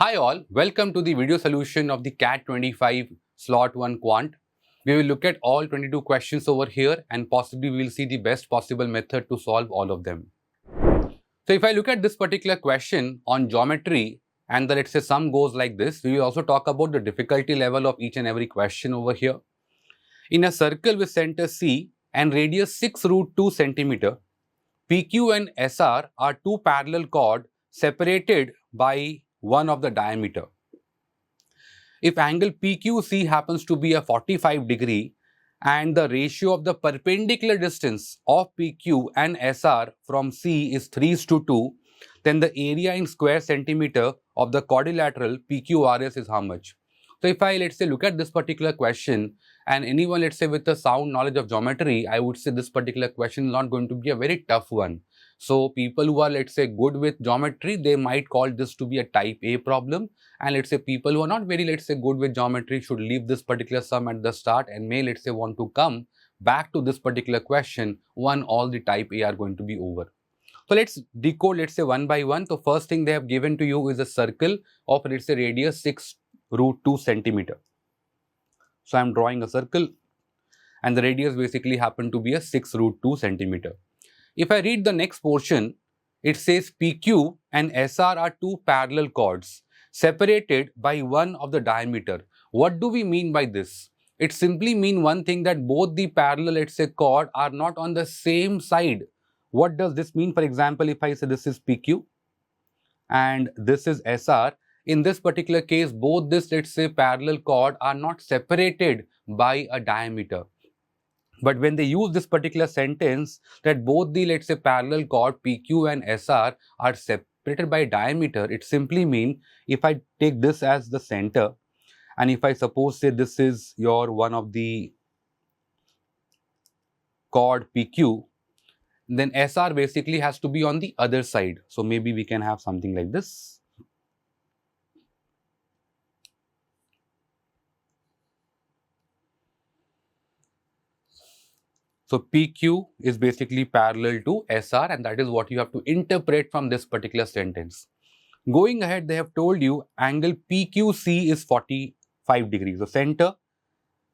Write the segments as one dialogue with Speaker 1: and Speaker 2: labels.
Speaker 1: Hi all, welcome to the video solution of the CAT 25 slot 1 quant. We will look at all 22 questions over here and possibly we will see the best possible method to solve all of them. So if I look at this particular question on geometry and let's say sum goes like this, we will also talk about the difficulty level of each and every question over here. In a circle with center C and radius 6 root 2 centimeter, PQ and SR are two parallel chords separated by one of the diameter. If angle PQC happens to be a 45 degree and the ratio of the perpendicular distance of PQ and SR from C is 3:2, then the area in square centimeter of the quadrilateral PQRS is how much? So if I let's say look at this particular question and anyone let's say with a sound knowledge of geometry, I would say this particular question is not going to be a very tough one. So people who are let's say good with geometry, they might call this to be a type A problem, and let's say people who are not very let's say good with geometry should leave this particular sum at the start and may let's say want to come back to this particular question when all the type A are going to be over. So let's decode let's say one by one. So first thing they have given to you is a circle of let's say radius 6 root 2 centimeter. So I am drawing a circle and the radius basically happen to be a 6 root 2 centimeter. If I read the next portion, it says PQ and SR are two parallel chords separated by one of the diameter. What do we mean by this? It simply means one thing, that both the parallel let's say chord are not on the same side. What does this mean? For example, if I say this is PQ and this is SR, in this particular case, both this let's say parallel chord are not separated by a diameter. But when they use this particular sentence that both the let's say parallel chord PQ and SR are separated by diameter, it simply means if I take this as the center and if I suppose say this is your one of the chord PQ, then SR basically has to be on the other side. So maybe we can have something like this. So PQ is basically parallel to SR and that is what you have to interpret from this particular sentence. Going ahead, they have told you angle PQC is 45 degrees, the center,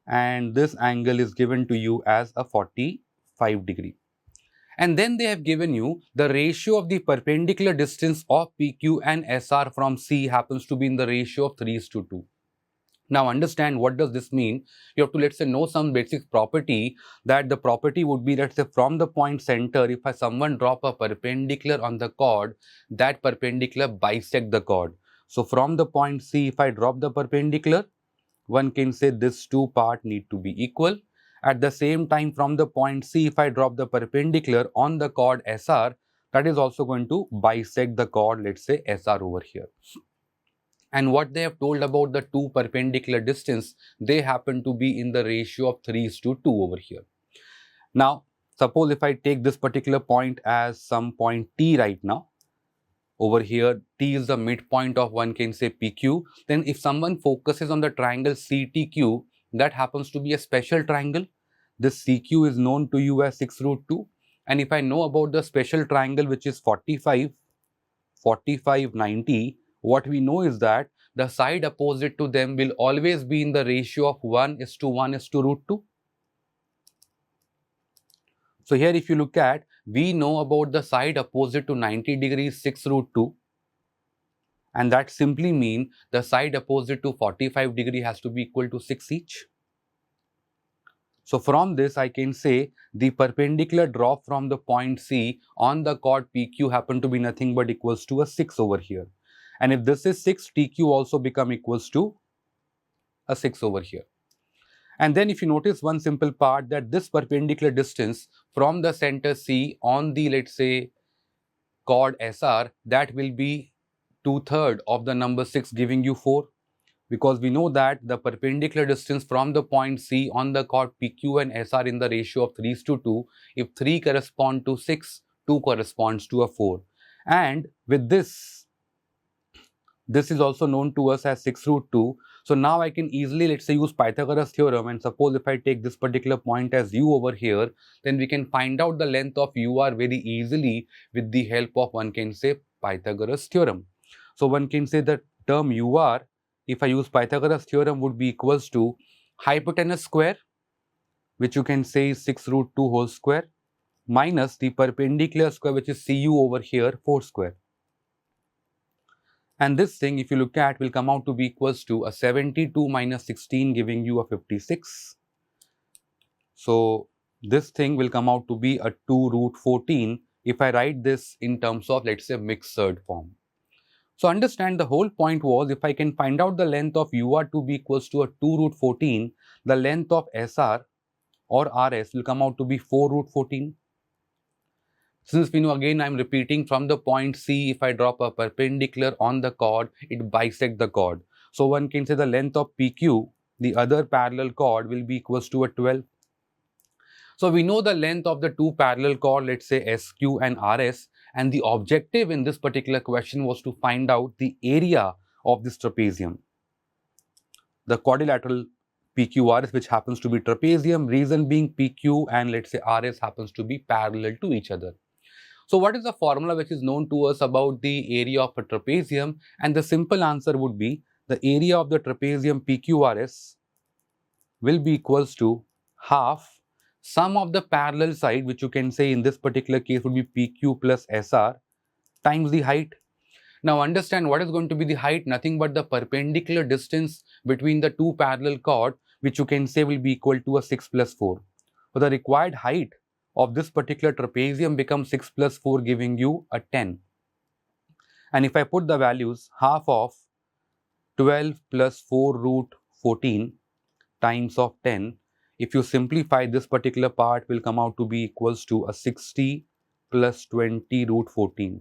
Speaker 1: and this angle is given to you as a 45 degree. And then they have given you the ratio of the perpendicular distance of PQ and SR from C happens to be in the ratio of 3:2. Now understand what does this mean. You have to let's say know some basic property, that the property would be let's say from the point center, if someone drop a perpendicular on the chord, that perpendicular bisect the chord. So from the point C, if I drop the perpendicular, one can say this two part need to be equal. At the same time, from the point C, if I drop the perpendicular on the chord SR, that is also going to bisect the chord let's say SR over here. And what they have told about the two perpendicular distance, they happen to be in the ratio of 3:2 over here. Now, suppose if I take this particular point as some point T right now, over here, T is the midpoint of one can say PQ. Then if someone focuses on the triangle CTQ, that happens to be a special triangle. This CQ is known to you as 6√2. And if I know about the special triangle which is 45, 45, 90, what we know is that the side opposite to them will always be in the ratio of 1:1:√2. So here if you look at, we know about the side opposite to 90 degrees 6√2, and that simply means the side opposite to 45 degree has to be equal to 6 each. So from this I can say the perpendicular drop from the point C on the chord PQ happen to be nothing but equals to a 6 over here. And if this is 6, TQ also become equals to a 6 over here. And then if you notice one simple part, that this perpendicular distance from the center C on the let's say chord SR, that will be 2/3 of the number 6 giving you 4. Because we know that the perpendicular distance from the point C on the chord PQ and SR in the ratio of 3:2. If 3 correspond to 6, 2 corresponds to a 4. And with this is also known to us as 6√2. So now I can easily let's say use Pythagoras theorem, and suppose if I take this particular point as U over here, then we can find out the length of UR very easily with the help of one can say Pythagoras theorem. So one can say that term UR, if I use Pythagoras theorem, would be equals to hypotenuse square, which you can say is 6 root 2 whole square, minus the perpendicular square, which is CU over here, 4 square. And this thing, if you look at, will come out to be equals to a 72 minus 16, giving you a 56. So this thing will come out to be a 2 root 14 if I write this in terms of, let's say, mixed form. So understand, the whole point was, if I can find out the length of UR to be equals to a 2 root 14, the length of SR or RS will come out to be 4 root 14. Since we know, again I am repeating, from the point C, if I drop a perpendicular on the chord, it bisects the chord. So one can say the length of PQ, the other parallel chord, will be equals to a 12. So we know the length of the two parallel chord, let's say SQ and RS, and the objective in this particular question was to find out the area of this trapezium, the quadrilateral PQRS, which happens to be trapezium, reason being PQ and let's say RS happens to be parallel to each other. So what is the formula which is known to us about the area of a trapezium? And the simple answer would be the area of the trapezium PQRS will be equals to half sum of the parallel side, which you can say in this particular case would be PQ plus SR, times the height. Now understand, what is going to be the height? Nothing but the perpendicular distance between the two parallel chord, which you can say will be equal to a 6 plus 4. So the required height of this particular trapezium becomes 6 plus 4, giving you a 10. And if I put the values, half of 12 plus 4 root 14 times of 10, if you simplify, this particular part will come out to be equals to a 60 plus 20 root 14.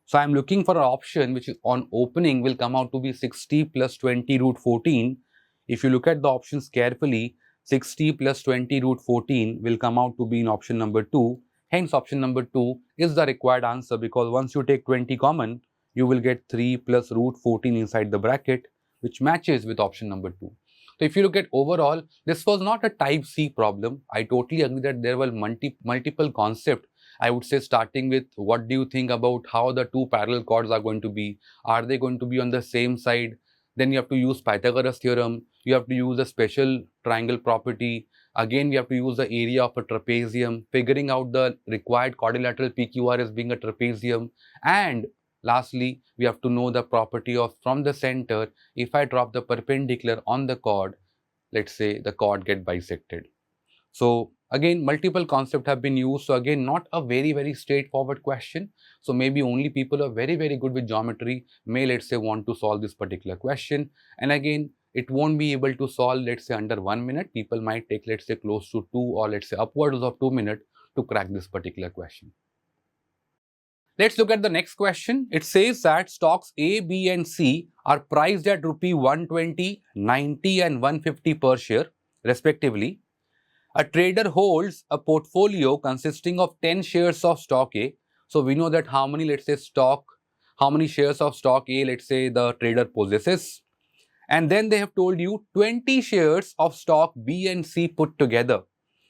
Speaker 1: So I am looking for an option which is on opening will come out to be 60 plus 20 root 14. If you look at the options carefully, 60 plus 20 root 14 will come out to be in option number 2. Hence option number 2 is the required answer, because once you take 20 common, you will get 3 plus root 14 inside the bracket, which matches with option number 2. So if you look at overall, this was not a type C problem. I totally agree that there were multiple concepts. I would say, starting with, what do you think about how the two parallel chords are going to be? Are they going to be on the same side? Then you have to use Pythagoras theorem. You have to use a special triangle property. Again, we have to use the area of a trapezium, figuring out the required quadrilateral PQR as being a trapezium. And lastly, we have to know the property of from the center, if I drop the perpendicular on the chord, let's say the chord get bisected. So again, multiple concepts have been used. So again, not a very straightforward question. So maybe only people who are very good with geometry may, let's say, want to solve this particular question. And again, it won't be able to solve, let's say, under 1 minute. People might take, let's say, close to 2 or let's say upwards of 2 minutes to crack this particular question. Let's look at the next question. It says that stocks A, B and C are priced at rupee 120, 90 and 150 per share respectively. A trader holds a portfolio consisting of 10 shares of stock A. So we know that how many, let's say, how many shares of stock A, let's say, the trader possesses. And then they have told you 20 shares of stock B and C put together.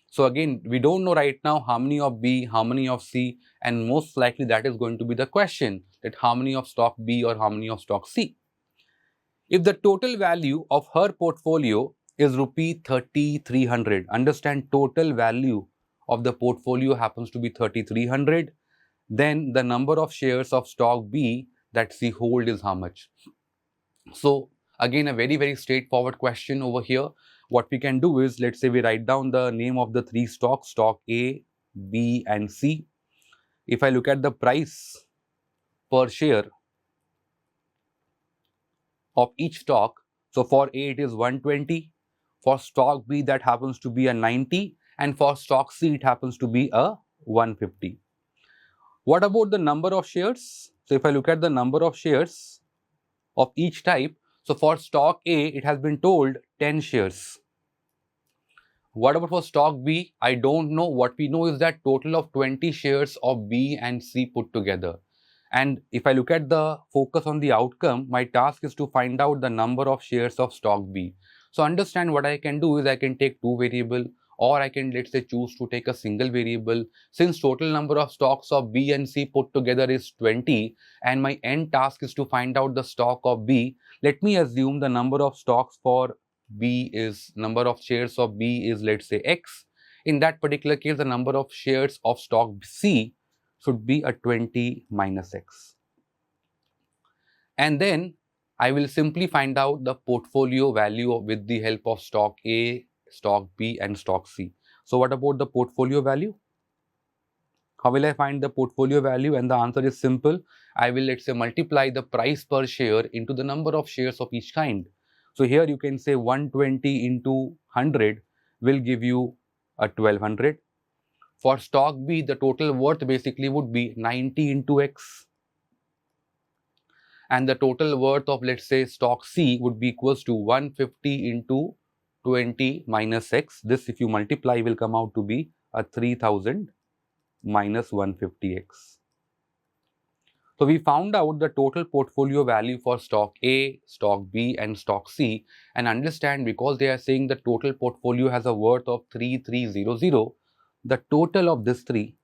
Speaker 1: So again, we don't know right now how many of B, how many of C, and most likely that is going to be the question, that how many of stock B or how many of stock C. If the total value of her portfolio is rupee 3,300, understand, total value of the portfolio happens to be 3,300, then the number of shares of stock B that she hold is how much? So again, a very straightforward question over here. What we can do is, let's say we write down the name of the three stocks, stock A, B and C. If I look at the price per share of each stock, so for A it is 120, for stock B that happens to be a 90, and for stock C it happens to be a 150. What about the number of shares? So if I look at the number of shares of each type, so for stock A it has been told 10 shares. What about for stock B? I don't know. What we know is that total of 20 shares of B and C put together. And if I look at the focus on the outcome, my task is to find out the number of shares of stock B. So understand, what I can do is I can take two variables, or I can, let's say, choose to take a single variable. Since total number of stocks of B and C put together is 20 and my end task is to find out the stock of B, let me assume the number of stocks for B is, number of shares of B is, let's say, X. In that particular case, the number of shares of stock C should be a 20 minus X. And then I will simply find out the portfolio value with the help of stock A, stock B and stock C. So what about the portfolio value? How will I find the portfolio value? And the answer is simple. I will, let's say, multiply the price per share into the number of shares of each kind. So here you can say 120 into 100 will give you a 1200. For stock B, the total worth basically would be 90 into X. And the total worth of, let's say, stock C would be equals to 150 into 20 minus X. This, if you multiply, will come out to be a 3000 minus 150X. So we found out the total portfolio value for stock A, stock B and stock C, and understand, because they are saying the total portfolio has a worth of 3300, the total of this three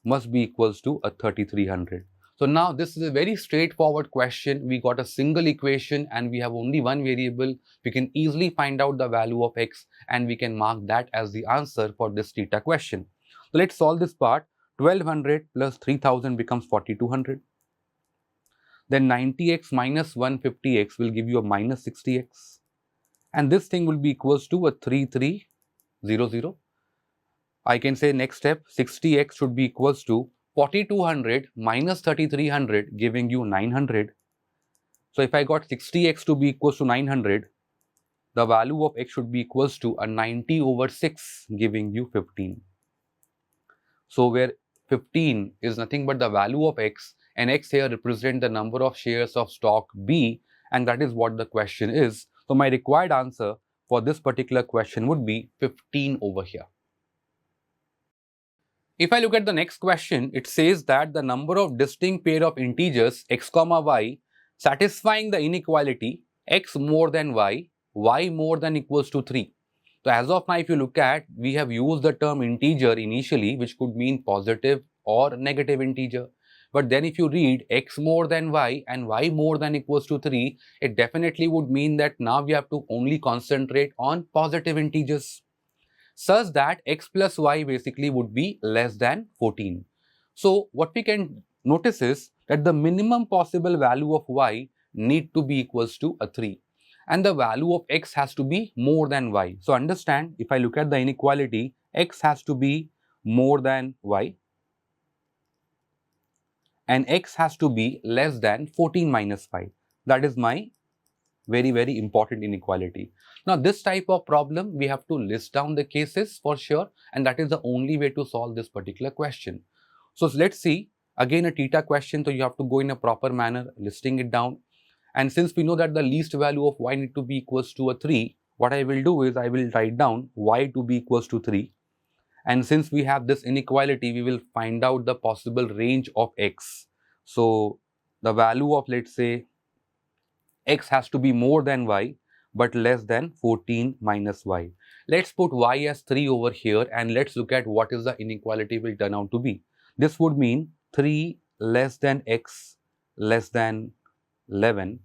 Speaker 1: must be equals to a 3300. So now this is a very straightforward question. We got a single equation and we have only one variable. We can easily find out the value of X and we can mark that as the answer for this theta question. So let's solve this part. 1200 plus 3000 becomes 4200. Then 90x minus 150x will give you a minus 60x. And this thing will be equals to a 3300. I can say next step, 60x should be equals to 4200 minus 3300, giving you 900. So if I got 60x to be equals to 900, the value of x should be equals to a 90 over 6, giving you 15. So where 15 is nothing but the value of x, and x here represent the number of shares of stock B, and that is what the question is. So my required answer for this particular question would be 15 over here. If I look at the next question, it says that the number of distinct pair of integers x comma y satisfying the inequality x more than y, y more than equals to 3. So as of now, if you look at, we have used the term integer initially, which could mean positive or negative integer. But then if you read x more than y and y more than equals to 3, it definitely would mean that now we have to only concentrate on positive integers, such that x plus y basically would be less than 14. So what we can notice is that the minimum possible value of y need to be equals to a 3. And the value of x has to be more than y. So understand, if I look at the inequality, x has to be more than y and x has to be less than 14 minus 5. That is my very, very important inequality. Now this type of problem, we have to list down the cases for sure, and that is the only way to solve this particular question. So let's see, again a theta question, so you have to go in a proper manner, listing it down. And since we know that the least value of y need to be equals to a 3, what I will do is I will write down y to be equals to 3. And since we have this inequality, we will find out the possible range of x. So the value of, let's say, x has to be more than y but less than 14 minus y. Let's put y as 3 over here and let's look at what is the inequality will turn out to be. This would mean 3 less than x less than 11,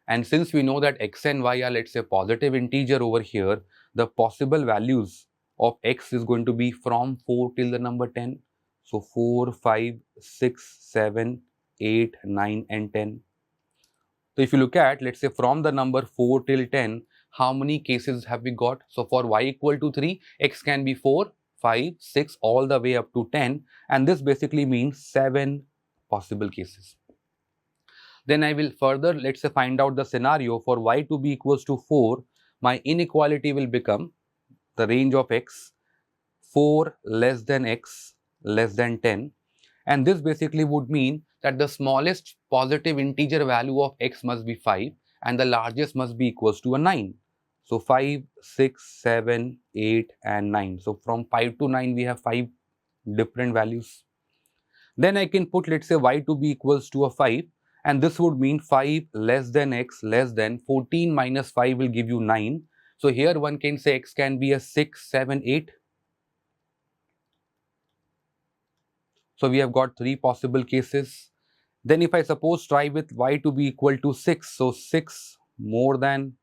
Speaker 1: and since we know that x and y are, let's say, positive integer over here, the possible values of x is going to be from 4 till the number 10. So 4, 5, 6, 7, 8, 9 and 10. So if you look at, let's say, from the number 4 till 10, how many cases have we got? So for y equal to 3, x can be 4, 5, 6 all the way up to 10, and this basically means 7 possible cases. Then I will further, let's say, find out the scenario for y to be equals to 4. My inequality will become the range of x 4 less than x less than 10, and this basically would mean that the smallest positive integer value of x must be 5 and the largest must be equals to a 9. So 5, 6, 7, 8 and 9. So from 5 to 9 we have 5 different values. Then I can put, let's say, y to be equals to a 5, and this would mean 5 less than x less than 14 minus 5 will give you 9. So here one can say x can be a 6, 7, 8. So we have got 3 possible cases. Then if I suppose try with y to be equal to 6, so 6 more than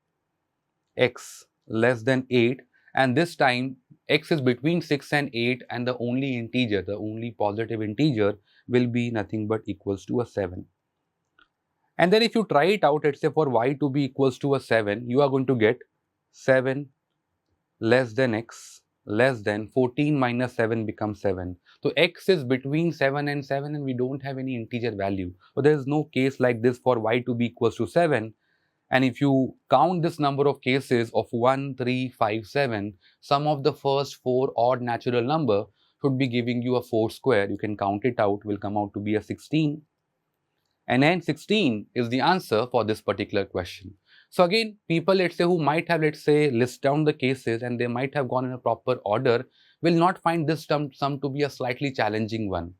Speaker 1: x less than 8, and this time x is between 6 and 8, and the only integer, the only positive integer will be nothing but equals to a 7. And then if you try it out, let's say for y to be equals to a 7, you are going to get 7 less than x less than 14 minus 7 becomes 7. So x is between 7 and 7 and we don't have any integer value. So there is no case like this for y to be equals to 7. And if you count this number of cases of 1, 3, 5, 7, sum of the first 4 odd natural number should be giving you a 4 square. You can count it out, will come out to be a 16. And hence 16 is the answer for this particular question. So again, people, let's say, who might have, let's say, list down the cases and they might have gone in a proper order, will not find this sum to be a slightly challenging one.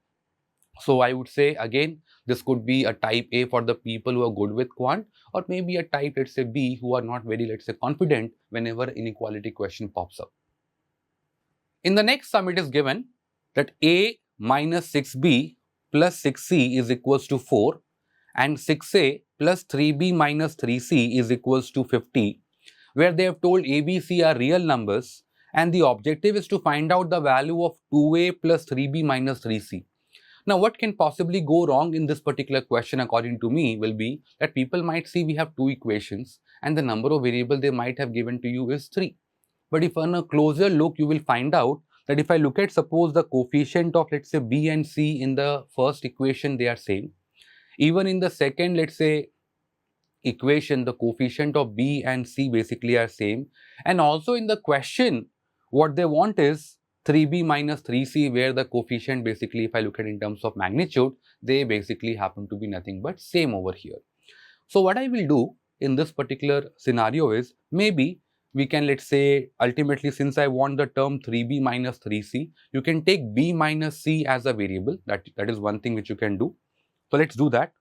Speaker 1: So I would say again, this could be a type A for the people who are good with quant, or maybe a type, let's say, B, who are not very, let's say, confident whenever inequality question pops up. In the next sum, it is given that A minus 6B plus 6C is equals to 4, and 6A plus 3B minus 3C is equals to 50, where they have told A, B, C are real numbers, and the objective is to find out the value of 2A plus 3B minus 3C. Now, what can possibly go wrong in this particular question, according to me, will be that people might see we have 2 equations and the number of variables they might have given to you is 3. But if on a closer look, you will find out that if I look at, suppose, the coefficient of, let's say, B and C in the first equation, they are same. Even in the second, let's say, equation, the coefficient of B and C basically are same. And also in the question, what they want is 3B minus 3C, where the coefficient basically, if I look at in terms of magnitude, they basically happen to be nothing but same over here. So what I will do in this particular scenario is, maybe we can, let's say, ultimately, since I want the term 3B minus 3C, you can take B minus C as a variable. That is one thing which you can do. So let's do that.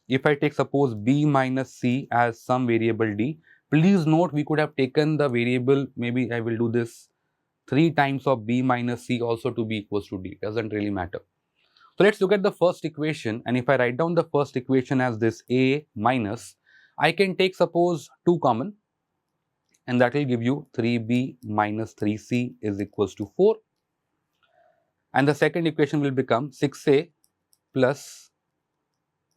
Speaker 1: If I take, suppose, B minus C as some variable D, please note we could have taken the variable, maybe I will do this 3 times of B minus C also to be equals to D. Doesn't really matter. So let's look at the first equation, and if I write down the first equation as this A minus, I can take, suppose, 2 common, and that will give you 3B minus 3C is equals to 4. And the second equation will become 6A plus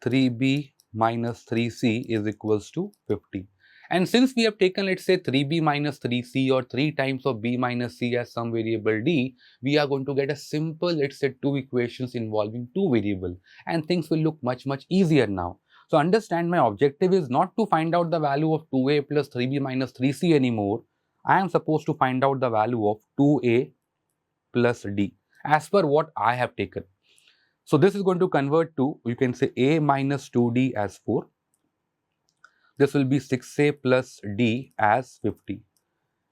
Speaker 1: 3B minus 3C is equals to 50. And since we have taken, let's say, 3B minus 3C or 3 times of B minus C as some variable D, we are going to get a simple, let's say, 2 equations involving 2 variables, and things will look much easier now. So understand, my objective is not to find out the value of 2A plus 3B minus 3C anymore. I am supposed to find out the value of 2A plus D as per what I have taken. So this is going to convert to, you can say, A minus 2D as 4. This will be 6A plus D as 50.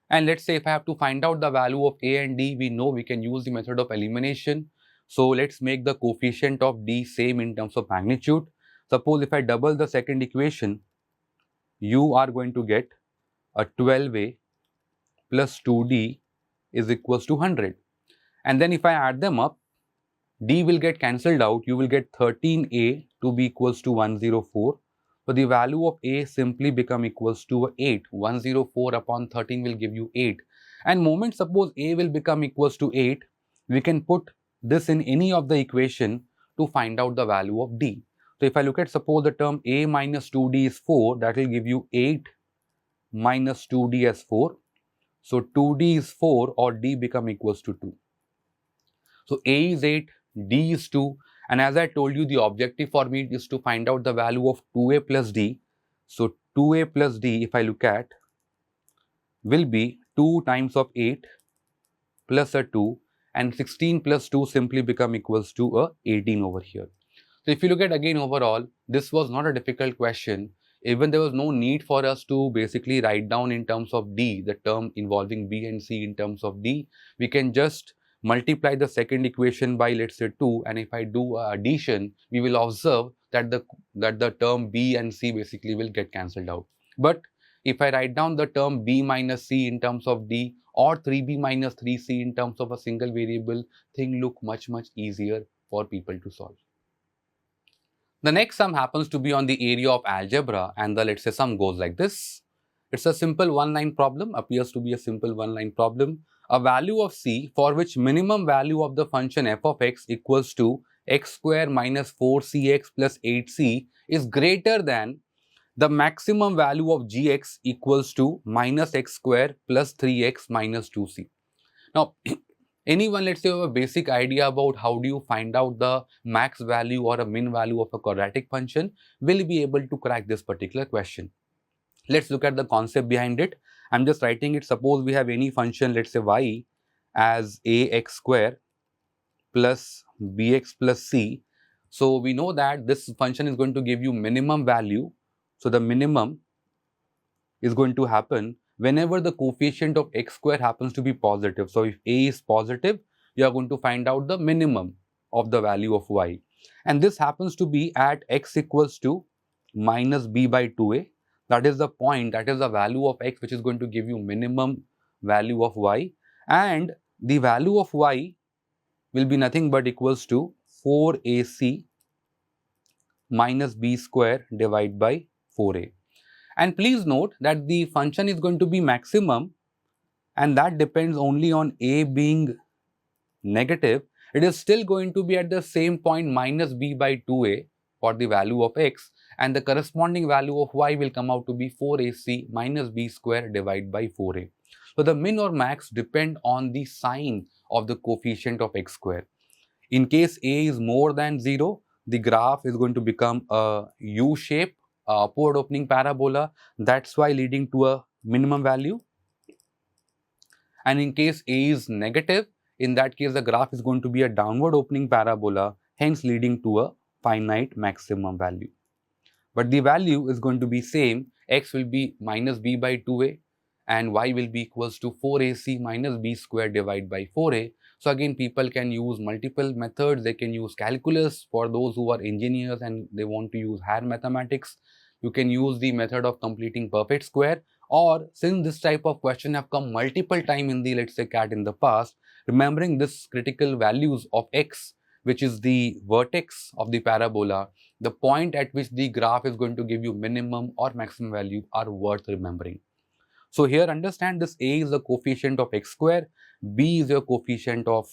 Speaker 1: And let's say if I have to find out the value of A and D, we know we can use the method of elimination. So let's make the coefficient of D same in terms of magnitude. Suppose if I double the second equation, you are going to get a 12A plus 2D is equals to 100. And then if I add them up, D will get cancelled out. You will get 13A to be equals to 104. So the value of A simply become equals to 8. 104 upon 13 will give you 8. And moment suppose A will become equals to 8, we can put this in any of the equation to find out the value of D. So if I look at, suppose, the term A minus 2D is 4, that will give you 8 minus 2D as 4. So 2D is 4, or D become equals to 2. So A is 8, D is 2, and as I told you, the objective for me is to find out the value of 2A plus D. So 2A plus D, if I look at, will be 2 times of 8 plus a 2, and 16 plus 2 simply become equals to a 18 over here. So if you look at again overall, this was not a difficult question. Even there was no need for us to basically write down in terms of D, the term involving B and C in terms of D. We can just multiply the second equation by, let's say, 2, and if I do addition, we will observe that the term B and C basically will get cancelled out. But if I write down the term B minus C in terms of D, or 3B minus 3C in terms of a single variable, thing look much easier for people to solve. The next sum happens to be on the area of algebra, and the let's say sum goes like this. It's a simple one-line problem, appears to be a simple one-line problem. A value of c for which minimum value of the function f of x equals to x square minus 4cx plus 8c is greater than the maximum value of gx equals to minus x square plus 3x minus 2c. Now, anyone, let's say, have a basic idea about how do you find out the max value or a min value of a quadratic function will be able to crack this particular question. Let's look at the concept behind it. I'm just writing it. Suppose we have any function, let's say y as ax square plus bx plus c. So we know that this function is going to give you minimum value. So the minimum is going to happen whenever the coefficient of x square happens to be positive. So if a is positive, you are going to find out the minimum of the value of y. And this happens to be at x equals to minus b by 2a. That is the point, that is the value of x which is going to give you minimum value of y. And the value of y will be nothing but equals to 4ac minus b square divided by 4a. And please note that the function is going to be maximum, and that depends only on a being negative. It is still going to be at the same point minus b by 2a for the value of x, and the corresponding value of y will come out to be 4ac minus b square divided by 4a. So the min or max depend on the sign of the coefficient of x square. In case a is more than 0, the graph is going to become a U shape, upward opening parabola. That's why leading to a minimum value. And in case a is negative, in that case the graph is going to be a downward opening parabola, hence leading to a finite maximum value. But the value is going to be same. X will be minus b by 2a and y will be equals to 4ac minus b square divided by 4a. So again, people can use multiple methods. They can use calculus for those who are engineers and they want to use higher mathematics. You can use the method of completing perfect square, or since this type of question have come multiple time in the, let's say, CAT in the past, remembering this critical values of x, which is the vertex of the parabola, the point at which the graph is going to give you minimum or maximum value are worth remembering. So here understand this a is the coefficient of x square, b is your coefficient of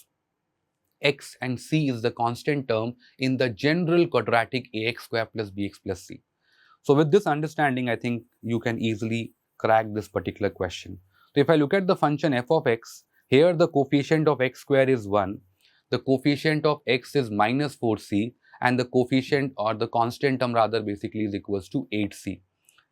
Speaker 1: x, and c is the constant term in the general quadratic ax square plus bx plus c. So with this understanding, I think you can easily crack this particular question. So if I look at the function f of x, here the coefficient of x square is 1, the coefficient of x is minus 4c, and the coefficient or the constant term rather basically is equals to 8c.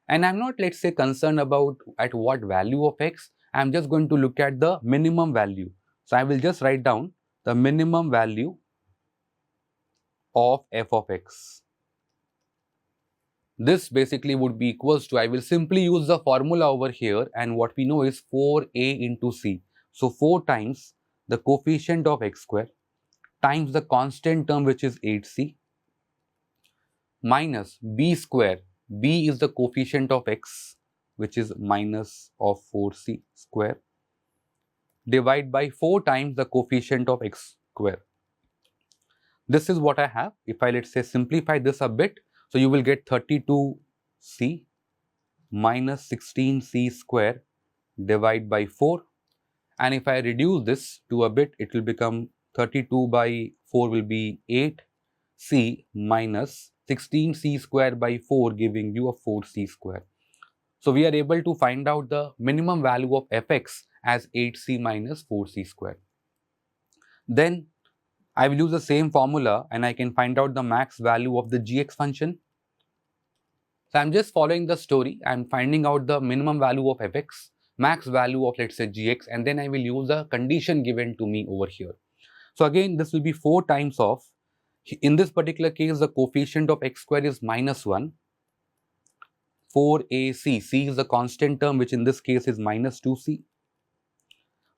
Speaker 1: And I'm not, let's say, concerned about at what value of x, I'm just going to look at the minimum value. So I will just write down the minimum value of f of x. This basically would be equals to, I will simply use the formula over here, and what we know is 4a into c. So 4 times the coefficient of x square times the constant term which is 8c minus b square. B is the coefficient of x which is minus of 4c square divided by 4 times the coefficient of x square. This is what I have. If I, let's say, simplify this a bit, so you will get 32c minus 16c square divided by 4, and if I reduce this to a bit, it will become 32 by 4 will be 8c minus 16c square by 4, giving you a 4c square. So we are able to find out the minimum value of fx as 8c minus 4c square. Then I will use the same formula and I can find out the max value of the gx function. So I'm just following the story. I'm finding out the minimum value of fx, max value of, let's say, gx, and then I will use the condition given to me over here. So again, this will be 4 times of, in this particular case, the coefficient of x square is minus 1, 4ac, c is the constant term which in this case is minus 2c,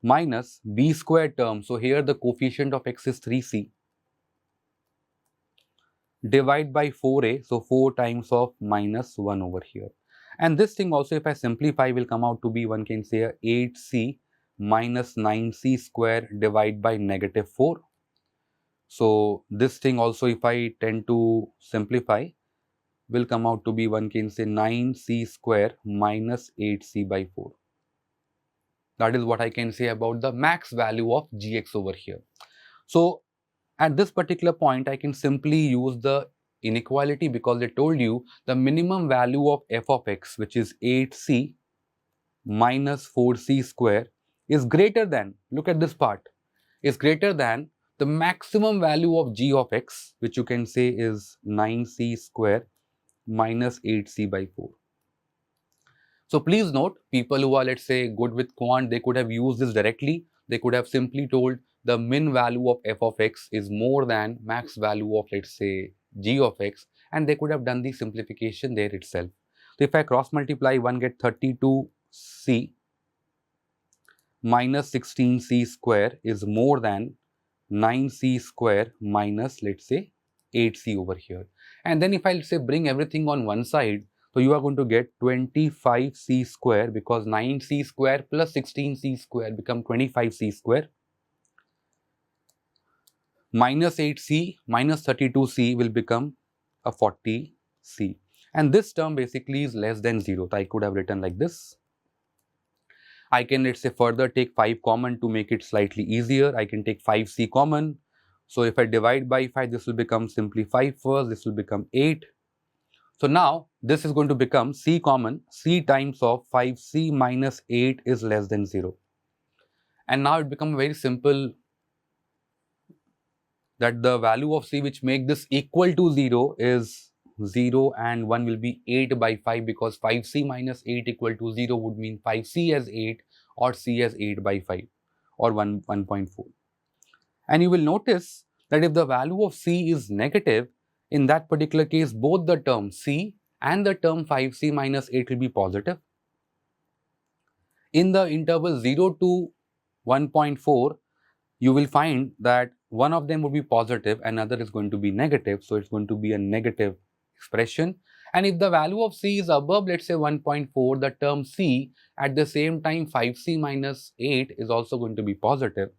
Speaker 1: minus b square term, so here the coefficient of x is 3c, divide by 4a, so 4 times of minus 1 over here. And this thing also, if I simplify, will come out to be, one can say, 8c minus 9c square divided by negative 4. So this thing also, if I tend to simplify, will come out to be, one can say, 9c square minus 8c by 4. That is what I can say about the max value of gx over here. So at this particular point, I can simply use the inequality, because they told you the minimum value of f of x, which is 8c minus 4c square, is greater than, look at this part, is greater than the maximum value of g of x, which you can say is 9c square minus 8c by 4. So please note, people who are, let's say, good with quant, they could have used this directly. They could have simply told the min value of f of x is more than max value of, let's say, g of x, and they could have done the simplification there itself. So if I cross multiply, one get 32c minus 16c square is more than 9c square minus, let's say, 8c over here. And then if I, let's say, bring everything on one side, so you are going to get 25c square, because 9c square plus 16c square become 25c square, minus 8c minus 32c will become a 40c. And this term basically is less than 0. So I could have written like this. I can, let's say, further take 5 common to make it slightly easier. I can take 5c common. So if I divide by 5, this will become simply 5 first, this will become 8. So now this is going to become c common, c times of 5c minus 8 is less than 0. And now it becomes very simple that the value of c which make this equal to 0 is 0, and 1 will be 8 by 5, because 5c minus 8 equal to 0 would mean 5c as 8 or c as 8 by 5 or 1.4. And you will notice that if the value of c is negative, in that particular case, both the term c and the term 5c minus 8 will be positive. In the interval 0 to 1.4, you will find that one of them will be positive and another is going to be negative. So it's going to be a negative expression. And if the value of c is above, let's say, 1.4, the term c at the same time 5c minus 8 is also going to be positive.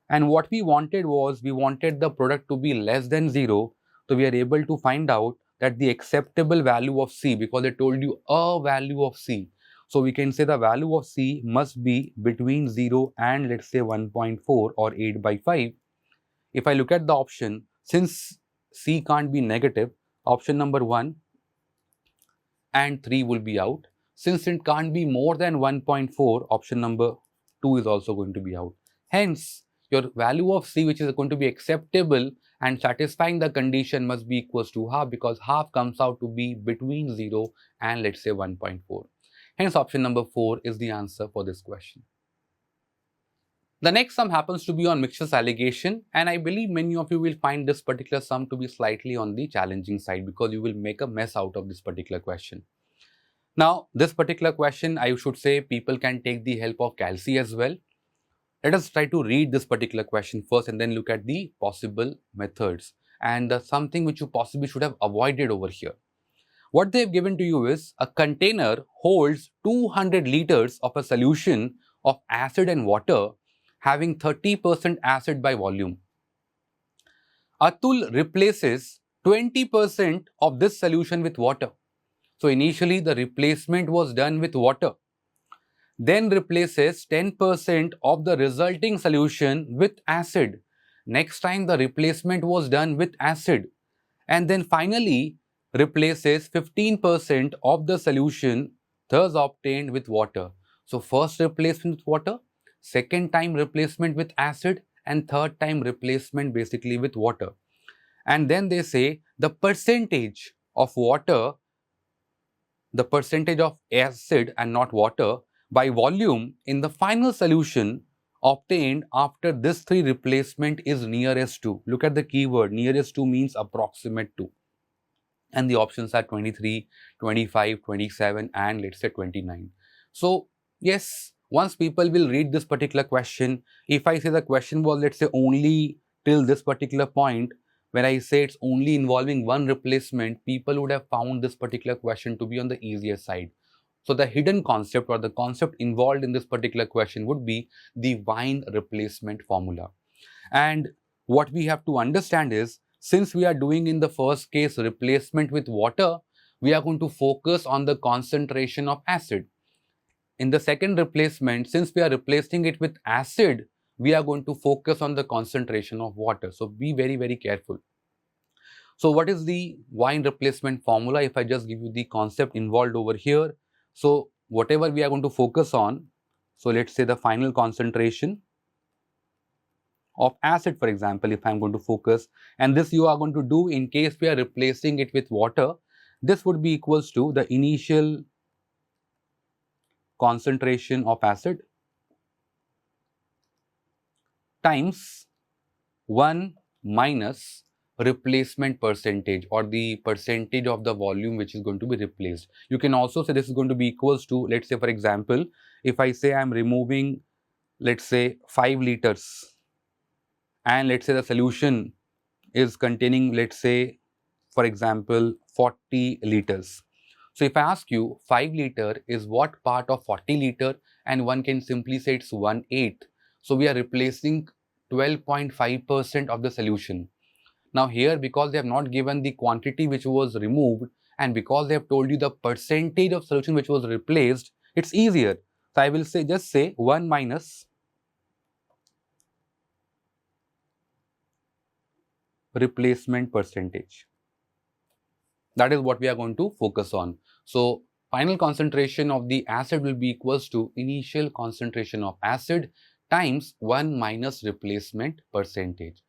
Speaker 1: And what we wanted was, we wanted the product to be less than 0. So we are able to find out that the acceptable value of c, because they told you a value of c. So we can say the value of c must be between 0 and, let's say, 1.4 or 8 by 5. If I look at the option, since c can't be negative, option number 1 and 3 will be out. Since it can't be more than 1.4, option number 2 is also going to be out. Hence, your value of c, which is going to be acceptable and satisfying the condition, must be equals to half, because half comes out to be between 0 and, let's say, 1.4. Hence, option number 4 is the answer for this question. The next sum happens to be on Mixtures Alligation, and I believe many of you will find this particular sum to be slightly on the challenging side, because you will make a mess out of this particular question. Now, this particular question, I should say, people can take the help of Calci as well. Let us try to read this particular question first and then look at the possible methods and something which you possibly should have avoided over here. What they have given to you is a container holds 200 liters of a solution of acid and water having 30% acid by volume. Atul replaces 20% of this solution with water. So initially the replacement was done with water. Then replaces 10% of the resulting solution with acid. Next time the replacement was done with acid. And then finally replaces 15% of the solution thus obtained with water. So first replacement with water, second time replacement with acid, and third time replacement basically with water. And then they say the percentage of water, the percentage of acid and not water by volume in the final solution obtained after this 3 replacement is nearest to. Look at the keyword, nearest to means approximate to. And the options are 23, 25, 27 and, let's say, 29. So yes, once people will read this particular question, if I say the question was, let's say, only till this particular point, when I say it's only involving one replacement, people would have found this particular question to be on the easier side. So the hidden concept or the concept involved in this particular question would be the Wien replacement formula. And what we have to understand is, since we are doing in the first case replacement with water, we are going to focus on the concentration of acid. In the second replacement, since we are replacing it with acid, we are going to focus on the concentration of water. So be very, very careful. So what is the wine replacement formula? If I just give you the concept involved over here. So whatever we are going to focus on, so let's say the final concentration of acid, for example, if I am going to focus, and this you are going to do in case we are replacing it with water, this would be equals to the initial concentration of acid times 1 minus replacement percentage, or the percentage of the volume which is going to be replaced. You can also say this is going to be equals to, let's say for example, if I say I am removing, let's say 5 liters, and let's say the solution is containing, let's say for example 40 liters. So if I ask you 5 liter is what part of 40 liter, and one can simply say it's 1/8. So we are replacing 12.5% of the solution. Now here, because they have not given the quantity which was removed, and because they have told you the percentage of solution which was replaced, it's easier. So I will say, just say 1 minus replacement percentage. That is what we are going to focus on. So final concentration of the acid will be equals to initial concentration of acid times 1 minus replacement percentage.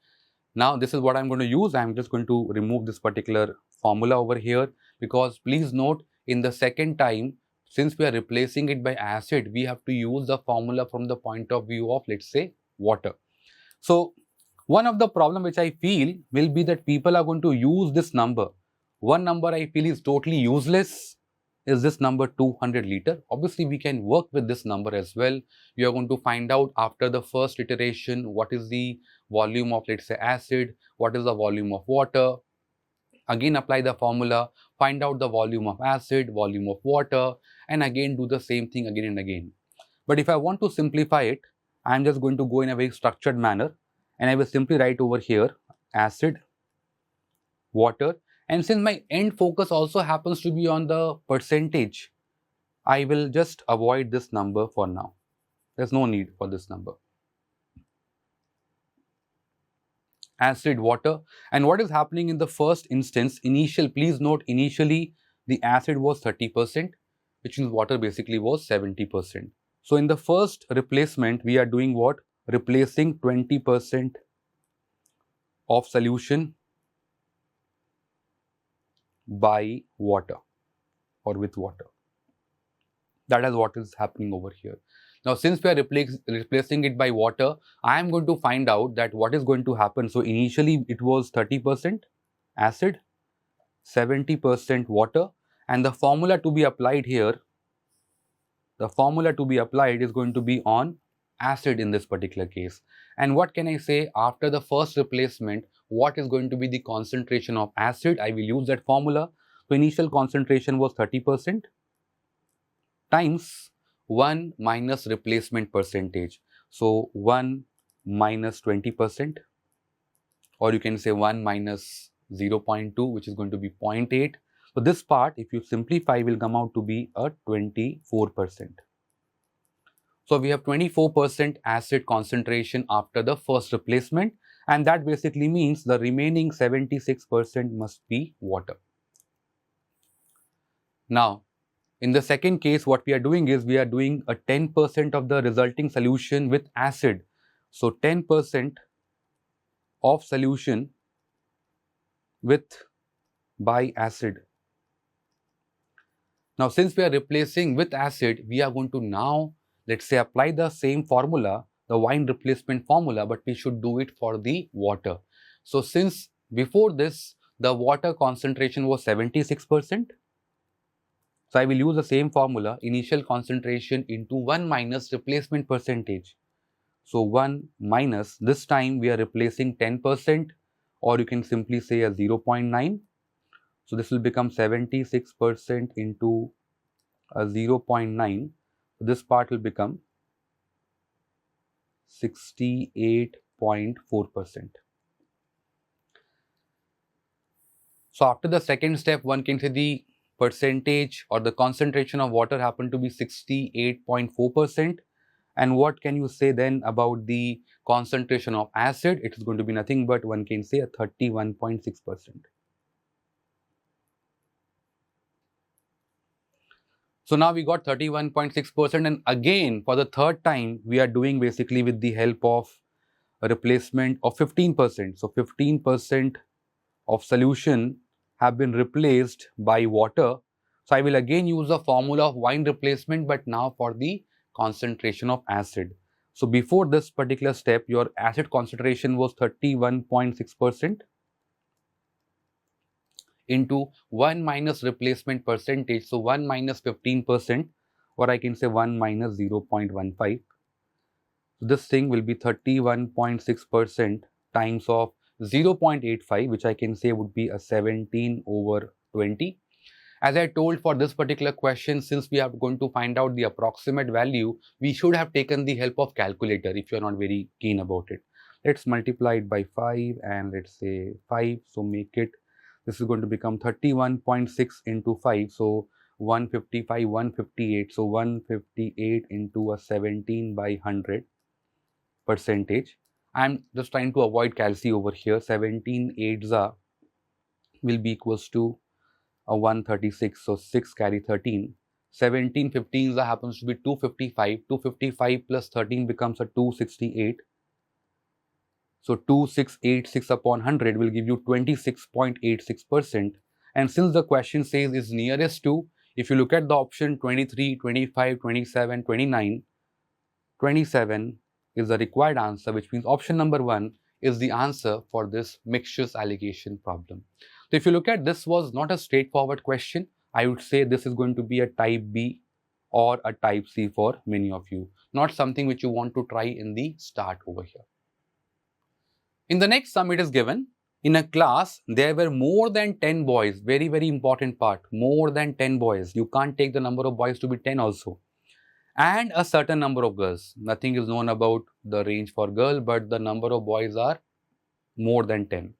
Speaker 1: Now this is what I am going to use. I am just going to remove this particular formula over here, because please note, in the second time, since we are replacing it by acid, we have to use the formula from the point of view of, let's say, water. So one of the problem which I feel will be that people are going to use this number. One number I feel is totally useless is this number 200 liter. Obviously, we can work with this number as well. You are going to find out after the first iteration what is the volume of, let's say, acid, what is the volume of water. Again, apply the formula, find out the volume of acid, volume of water, and again do the same thing again and again. But if I want to simplify it, I am just going to go in a very structured manner, and I will simply write over here acid, water, and since my end focus also happens to be on the percentage, I will just avoid this number for now. There's no need for this number. Acid, water, and what is happening in the first instance, please note, initially the acid was 30%, which means water basically was 70%. So in the first replacement, we are doing what? Replacing 20% of solution by water or with water. That is what is happening over here. Now, since we are replacing it by water, I am going to find out that what is going to happen. So initially it was 30% acid, 70% water, and the formula to be applied here, the formula to be applied is going to be on acid in this particular case. And what can I say after the first replacement? What is going to be the concentration of acid? I will use that formula. So initial concentration was 30% times 1 minus replacement percentage. So 1 minus 20%, or you can say 1 minus 0.2, which is going to be 0.8. So this part, if you simplify, will come out to be a 24%. So we have 24% acid concentration after the first replacement, and that basically means the remaining 76% must be water. Now, in the second case, what we are doing is we are doing a 10% of the resulting solution with acid. So 10% of solution by acid. Now, since we are replacing with acid, we are going to now, let's say, apply the same formula, the wine replacement formula, but we should do it for the water. So since before this, the water concentration was 76%, so I will use the same formula, initial concentration into 1 minus replacement percentage. So 1 minus, this time we are replacing 10%, or you can simply say a 0.9. So this will become 76% into a 0.9. This part will become 68.4%. So after the second step, one can say the percentage or the concentration of water happened to be 68.4%. And what can you say then about the concentration of acid? It is going to be nothing but one can say a 31.6%. So now we got 31.6%, and again for the third time we are doing basically with the help of a replacement of 15%. So 15% of solution have been replaced by water. So I will again use the formula of wine replacement, but now for the concentration of acid. So before this particular step, your acid concentration was 31.6% into 1 minus replacement percentage. So 1 minus 15%, or I can say 1 minus 0.15. This thing will be 31.6% times of 0.85, which I can say would be a 17 over 20. As I told, for this particular question, since we are going to find out the approximate value, we should have taken the help of calculator if you are not very keen about it. Let's multiply it by 5 and let's say 5. So make it, this is going to become 31.6 into 5. So 155, 158. So 158 into a 17 by 100 percentage. I'm just trying to avoid calci over here. 17 8s will be equals to a 136. So 6 carry 13. 17 15s happens to be 255. 255 plus 13 becomes a 268. So 2686 upon 100 will give you 26.86%. And since the question says is nearest to, if you look at the option 23, 25, 27, 29, 27 is the required answer, which means option number 1 is the answer for this mixtures alligation problem. So if you look at, this was not a straightforward question. I would say this is going to be a type B or a type C for many of you, not something which you want to try in the start over here. In the next sum, it is given, in a class there were more than 10 boys, very important part, more than 10 boys. You can't take the number of boys to be 10 also. And a certain number of girls. Nothing is known about the range for girl, but the number of boys are more than 10.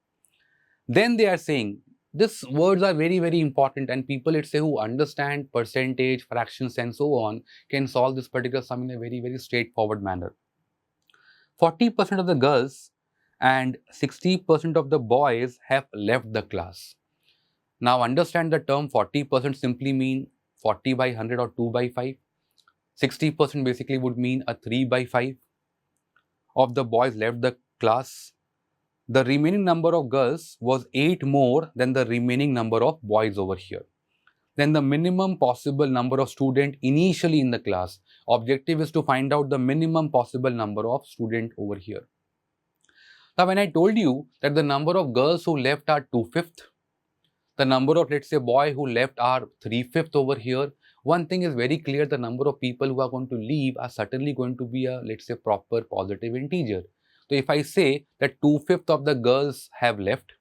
Speaker 1: Then they are saying, these words are very important, and people, let's say, who understand percentage, fractions and so on can solve this particular sum in a very straightforward manner. 40% of the girls and 60% of the boys have left the class. Now understand the term 40% simply mean 40 by 100 or 2 by 5. 60% basically would mean a 3 by 5 of the boys left the class. The remaining number of girls was 8 more than the remaining number of boys over here. Then the minimum possible number of students initially in the class. Objective is to find out the minimum possible number of students over here. Now when I told you that the number of girls who left are 2/5, the number of, let's say, boys who left are 3/5 over here, one thing is very clear, the number of people who are going to leave are certainly going to be a, let's say, proper positive integer. So if I say that 2/5 of the girls have left,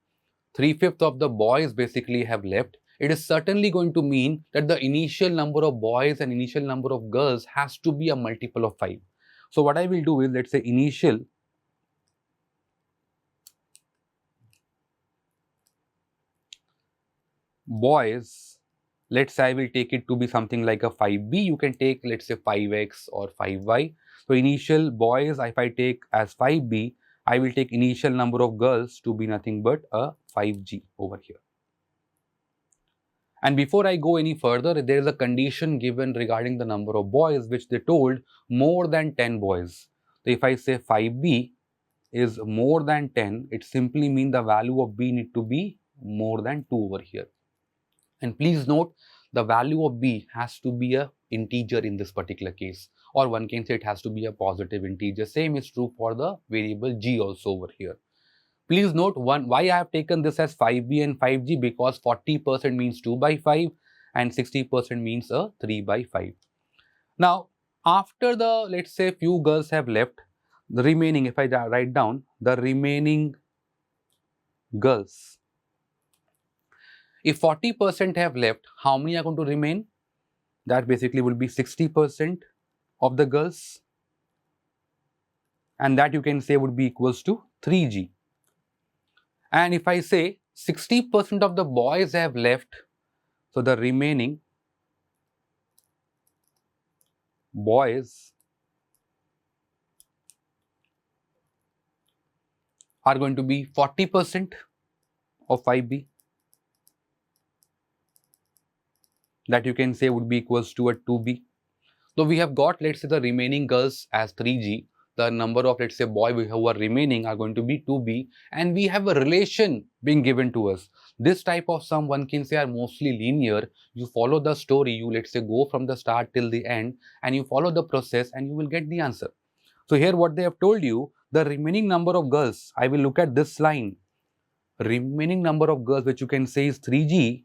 Speaker 1: 3/5 of the boys basically have left, it is certainly going to mean that the initial number of boys and initial number of girls has to be a multiple of 5. So what I will do is, let's say, initial boys, let's say I will take it to be something like a 5b. You can take, let's say, 5x or 5y. So initial boys, if I take as 5b, I will take initial number of girls to be nothing but a 5g over here. And before I go any further, there is a condition given regarding the number of boys, which they told more than 10 boys. So if I say 5b is more than 10, it simply means the value of b need to be more than 2 over here. And please note, the value of b has to be a integer in this particular case, or one can say it has to be a positive integer. Same is true for the variable g also over here. Please note why I have taken this as 5b and 5g, because 40% means 2 by 5 and 60% means a 3 by 5. Now, after the, let's say, few girls have left, the remaining, if I write down the remaining girls, if 40% have left, how many are going to remain? That basically will be 60% of the girls, and that you can say would be equals to 3g. And if I say 60% of the boys have left, so the remaining boys are going to be 40% of 5b. That you can say would be equals to a 2b. So we have got, let's say, the remaining girls as 3g. The number of, let's say, boys who are remaining are going to be 2b, and we have a relation being given to us. This type of sum, one can say, are mostly linear. You follow the story, you, let's say, go from the start till the end, and you follow the process and you will get the answer. So here what they have told you, the remaining number of girls, I will look at this line. Remaining number of girls, which you can say is 3g,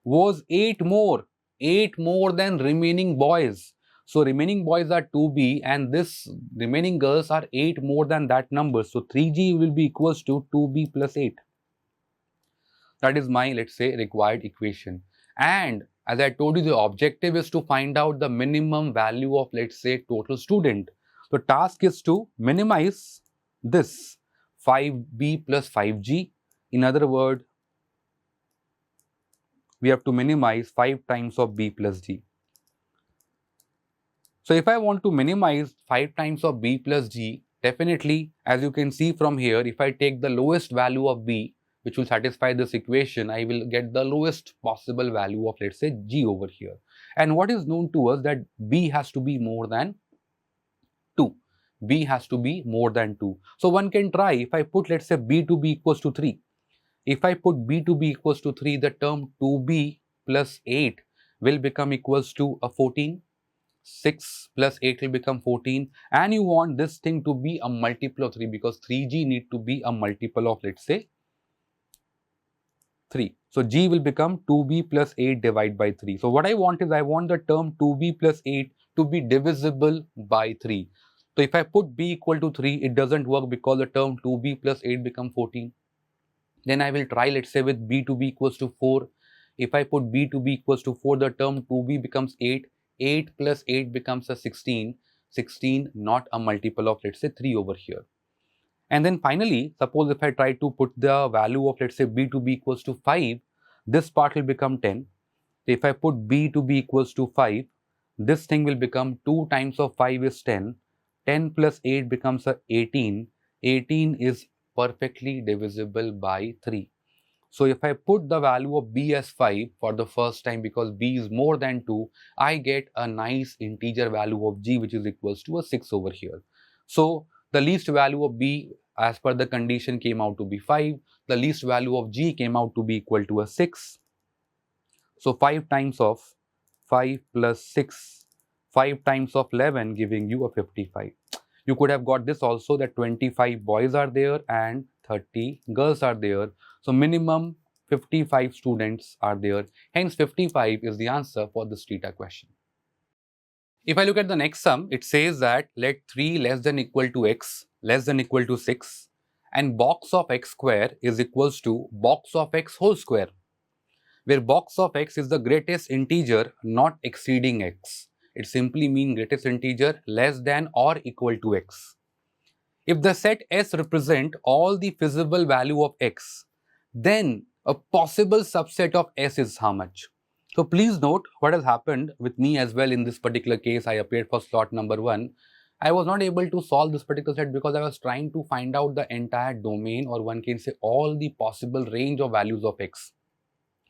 Speaker 1: was 8 more than remaining boys. So remaining boys are 2b, and this remaining girls are 8 more than that number. So 3g will be equals to 2b plus 8. That is my, let's say, required equation. And as I told you, the objective is to find out the minimum value of, let's say, total student. The task is to minimize this 5b plus 5g. In other words, we have to minimize 5 times of b plus g. So if I want to minimize 5 times of b plus g, definitely, as you can see from here, if I take the lowest value of b, which will satisfy this equation, I will get the lowest possible value of, let's say, g over here. And what is known to us that b has to be more than 2. B has to be more than 2. So one can try, if I put, let's say, b to be equals to 3. If I put b to be equals to 3, the term 2b plus 8 will become equals to a 14. 6 plus 8 will become 14, and you want this thing to be a multiple of 3 because 3g need to be a multiple of, let's say, 3. So g will become 2b plus 8 divided by 3. So what I want is, I want the term 2b plus 8 to be divisible by 3. So if I put b equal to 3, it doesn't work because the term 2b plus 8 become 14. Then I will try, let's say, with b to be equals to 4. If I put b to be equals to 4, the term 2b becomes 8. 8 plus 8 becomes a 16. 16 not a multiple of, let's say, 3 over here. And then finally, suppose if I try to put the value of, let's say, b to be equals to 5, this part will become 10. If I put b to be equals to 5, this thing will become 2 times of 5 is 10. 10 plus 8 becomes a 18. 18 is perfectly divisible by 3. So if I put the value of b as 5 for the first time, because b is more than 2, I get a nice integer value of g, which is equals to a 6 over here. So the least value of b as per the condition came out to be 5. The least value of g came out to be equal to a 6. So 5 times of 5 plus 6, 5 times of 11 giving you a 55. You could have got this also, that 25 boys are there and 30 girls are there. So minimum 55 students are there. Hence 55 is the answer for this theta question. If I look at the next sum, it says that let 3 less than equal to x less than equal to 6 and box of x square is equals to box of x whole square, where box of x is the greatest integer not exceeding x. It simply means greatest integer less than or equal to x. If the set S represent all the feasible value of x, then a possible subset of S is how much? So please note what has happened with me as well in this particular case. I appeared for slot number 1. I was not able to solve this particular set because I was trying to find out the entire domain, or one can say all the possible range of values of x.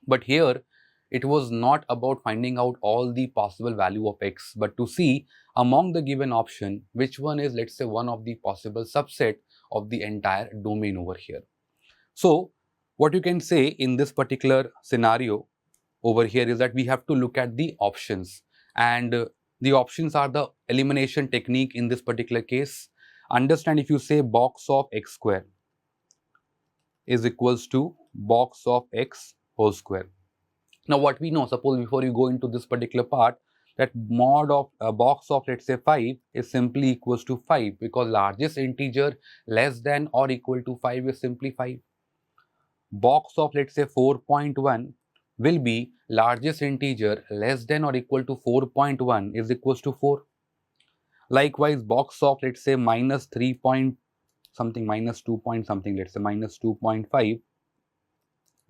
Speaker 1: But here it was not about finding out all the possible value of x, but to see among the given option which one is, let's say, one of the possible subset of the entire domain over here. So what you can say in this particular scenario over here is that we have to look at the options, and the options are the elimination technique in this particular case. Understand, if you say box of x square is equals to box of x whole square. Now what we know, suppose before you go into this particular part, that mod of a box of, let's say, 5 is simply equals to 5, because largest integer less than or equal to 5 is simply 5. Box of, let's say, 4.1 will be largest integer less than or equal to 4.1 is equals to 4. Likewise, box of, let's say, minus 3 point something, minus 2 point something, let's say minus 2.5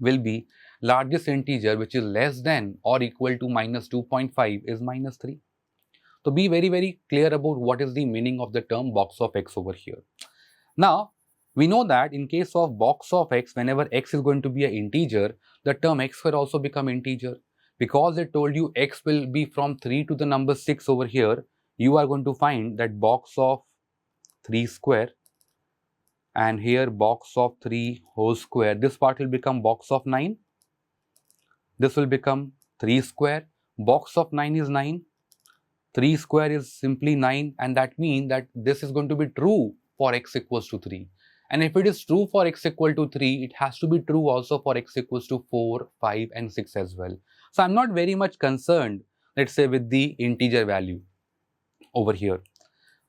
Speaker 1: will be largest integer which is less than or equal to minus 2.5 is minus 3. So be very clear about what is the meaning of the term box of x over here. Now, we know that in case of box of x, whenever x is going to be an integer, the term x square also become integer. Because it told you x will be from 3 to the number 6 over here, you are going to find that box of 3 square and here box of 3 whole square. This part will become box of 9. This will become 3 square. Box of 9 is 9. 3 square is simply 9, and that means that this is going to be true for x equals to 3. And if it is true for x equal to 3, it has to be true also for x equals to 4, 5 and 6 as well. So I'm not very much concerned, let's say, with the integer value over here.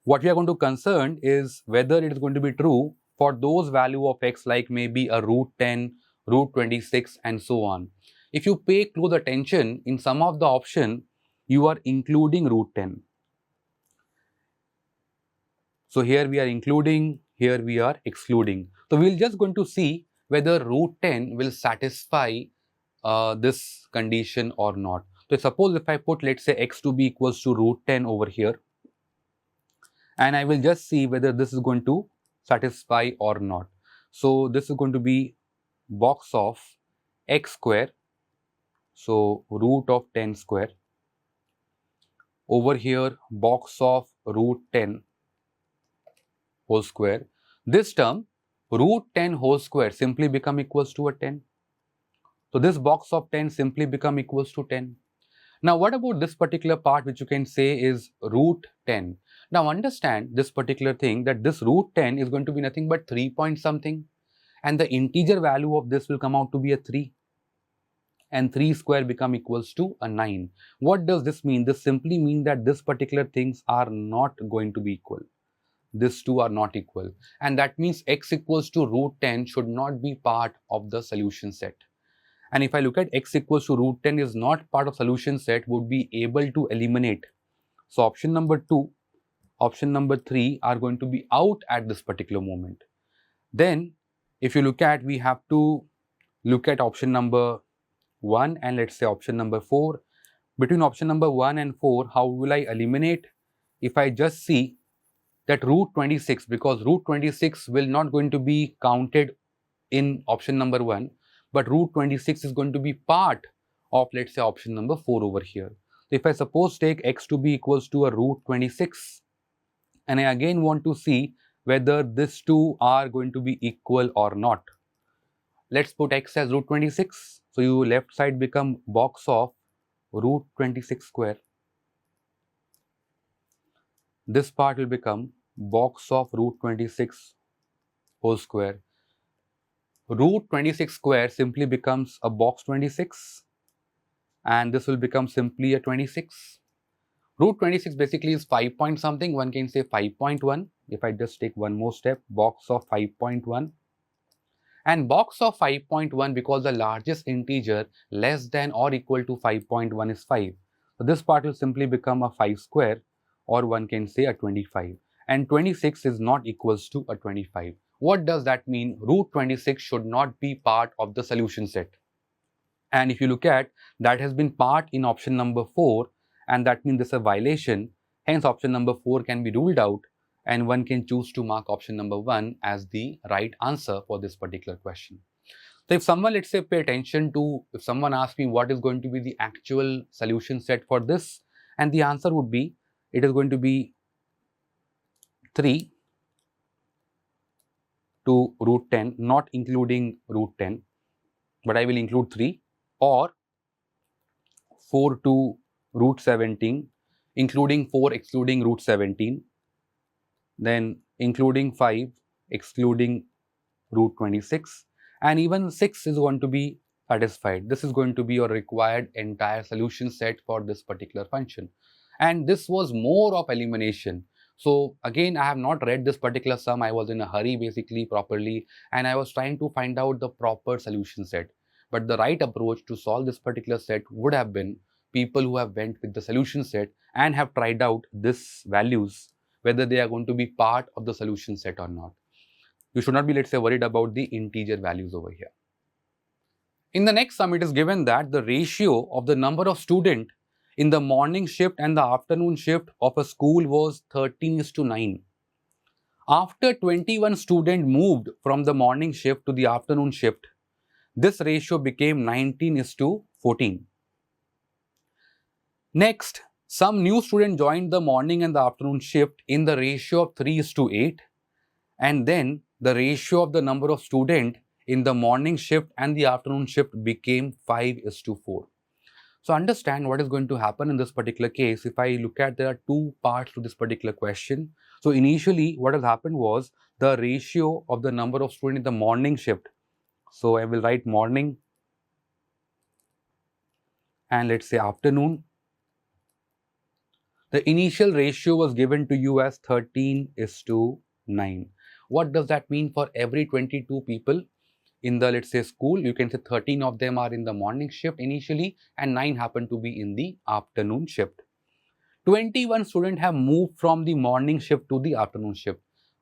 Speaker 1: What we are going to concern is whether it is going to be true for those value of x like maybe a root 10, root 26 and so on. If you pay close attention, in some of the option, you are including root 10. So here we are including, here we are excluding. So we will just going to see whether root 10 will satisfy this condition or not. So suppose if I put, let's say, x to be equals to root 10 over here, and I will just see whether this is going to satisfy or not. So this is going to be box of x square, so root of 10 square. Over here, box of root 10 whole square. This term, root 10 whole square, simply become equals to a 10. So this box of 10 simply become equals to 10. Now what about this particular part which you can say is root 10? Now understand this particular thing, that this root 10 is going to be nothing but 3 point something, and the integer value of this will come out to be a 3. And 3 square become equals to a 9. What does this mean? This simply means that this particular things are not going to be equal. These two are not equal. And that means x equals to root 10 should not be part of the solution set. And if I look at x equals to root 10 is not part of solution set, would be able to eliminate. So option number 2, option number 3 are going to be out at this particular moment. Then if you look at, we have to look at option number 1 and let's say option number 4. Between option number 1 and 4, how will I eliminate? If I just see that root 26, because root 26 will not going to be counted in option number 1, but root 26 is going to be part of, let's say, option number 4 over here. So if I suppose take x to be equals to a root 26, and I again want to see whether these two are going to be equal or not. Let's put x as root 26. So you left side become box of root 26 square. This part will become box of root 26 whole square. Root 26 square simply becomes a box 26, and this will become simply a 26. Root 26 basically is 5 point something, one can say 5.1. If I just take one more step, box of 5.1. And box of 5.1, because the largest integer less than or equal to 5.1 is 5. So this part will simply become a 5 square, or one can say a 25. And 26 is not equals to a 25. What does that mean? Root 26 should not be part of the solution set. And if you look at, that has been part in option number 4, and that means this is a violation. Hence option number 4 can be ruled out, and one can choose to mark option number 1 as the right answer for this particular question. So if someone, let's say, pay attention to, if someone asks me what is going to be the actual solution set for this, and the answer would be, it is going to be 3 to root 10, not including root 10, but I will include 3, or 4 to root 17, including 4 excluding root 17, then including 5 excluding root 26, and even 6 is going to be satisfied. This is going to be your required entire solution set for this particular function. And this was more of elimination. So again, I have not read this particular sum. I was in a hurry basically properly, and I was trying to find out the proper solution set. But the right approach to solve this particular set would have been people who have went with the solution set and have tried out these values, whether they are going to be part of the solution set or not. You should not be, let's say, worried about the integer values over here. In the next sum, it is given that the ratio of the number of students in the morning shift and the afternoon shift of a school was 13:9. After 21 students moved from the morning shift to the afternoon shift, this ratio became 19:14. Next, some new students joined the morning and the afternoon shift in the ratio of 3:8, and then the ratio of the number of students in the morning shift and the afternoon shift became 5:4. So understand what is going to happen in this particular case. If I look at, there are two parts to this particular question. So initially what has happened was the ratio of the number of students in the morning shift. So I will write morning and let's say afternoon. The initial ratio was given to you as 13:9. What does that mean for every 22 people in the, let's say, school? You can say 13 of them are in the morning shift initially and 9 happen to be in the afternoon shift. 21 students have moved from the morning shift to the afternoon shift.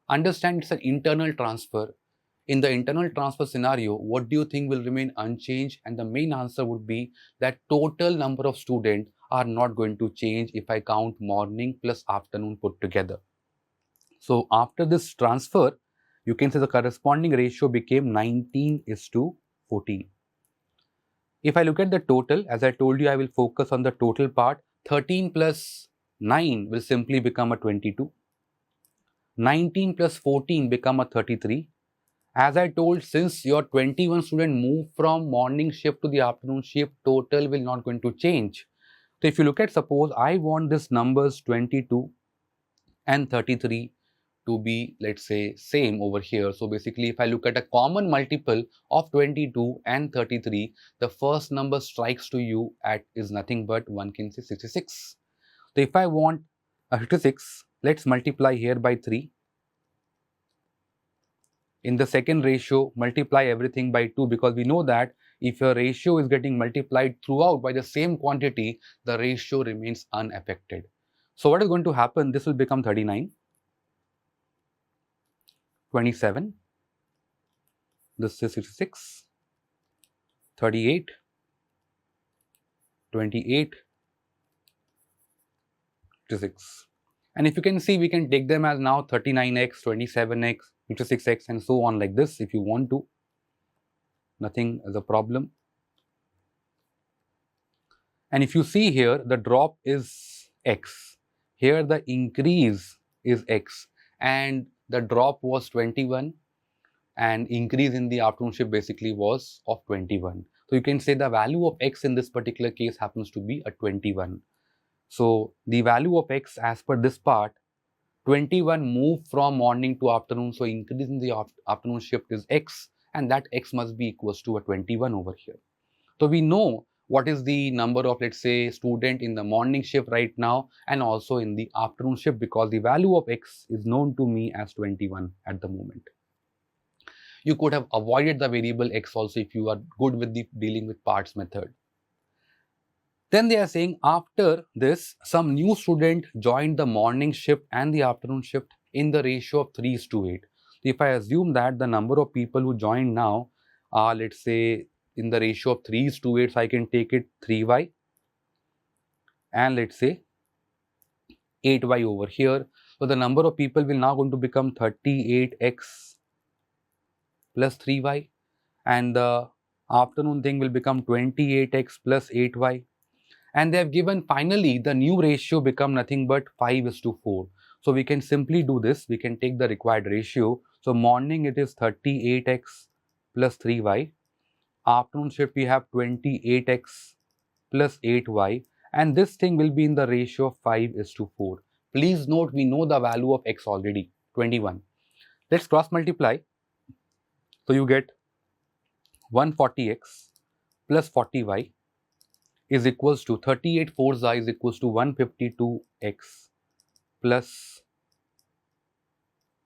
Speaker 1: Understand, it's an internal transfer. In the internal transfer scenario, what do you think will remain unchanged? And the main answer would be that total number of students are not going to change if I count morning plus afternoon put together. So after this transfer, you can say the corresponding ratio became 19:14. If I look at the total, as I told you, I will focus on the total part. 13 plus 9 will simply become a 22. 19 plus 14 become a 33. As I told, since your 21 student move from morning shift to the afternoon shift, total will not going to change. So if you look at, suppose I want this numbers 22 and 33 to be, let's say, same over here. So basically, if I look at a common multiple of 22 and 33, the first number strikes to you at is nothing but, one can say, 66. So if I want a 56, let's multiply here by 3. In the second ratio, multiply everything by 2, because we know that if your ratio is getting multiplied throughout by the same quantity, the ratio remains unaffected. So what is going to happen? This will become 39, 27, this is 66, 38, 28, 56. And if you can see, we can take them as now 39x, 27x, 56x and so on like this if you want to. Nothing as a problem. And if you see here, the drop is x. Here the increase is x. And the drop was 21 and increase in the afternoon shift basically was of 21. So you can say the value of x in this particular case happens to be a 21. So the value of x as per this part, 21 moved from morning to afternoon, so increase in the afternoon shift is x, and that x must be equals to a 21 over here. So we know what is the number of, let's say, student in the morning shift right now and also in the afternoon shift, because the value of x is known to me as 21 at the moment. You could have avoided the variable x also if you are good with the dealing with parts method. Then they are saying after this, some new student joined the morning shift and the afternoon shift in the ratio of 3:8. If I assume that the number of people who joined now are, let's say, in the ratio of 3:8, so I can take it 3y and let's say 8y over here. So the number of people will now going to become 38x plus 3y, and the afternoon thing will become 28x plus 8y. And they have given finally the new ratio become nothing but 5:4. So we can simply do this. We can take the required ratio. So morning it is 38x plus 3y. Afternoon shift we have 28x plus 8y. And this thing will be in the ratio of 5:4. Please note, we know the value of x already, 21. Let's cross multiply. So you get 140x plus 40y is equals to 38 4s is equals to 152x plus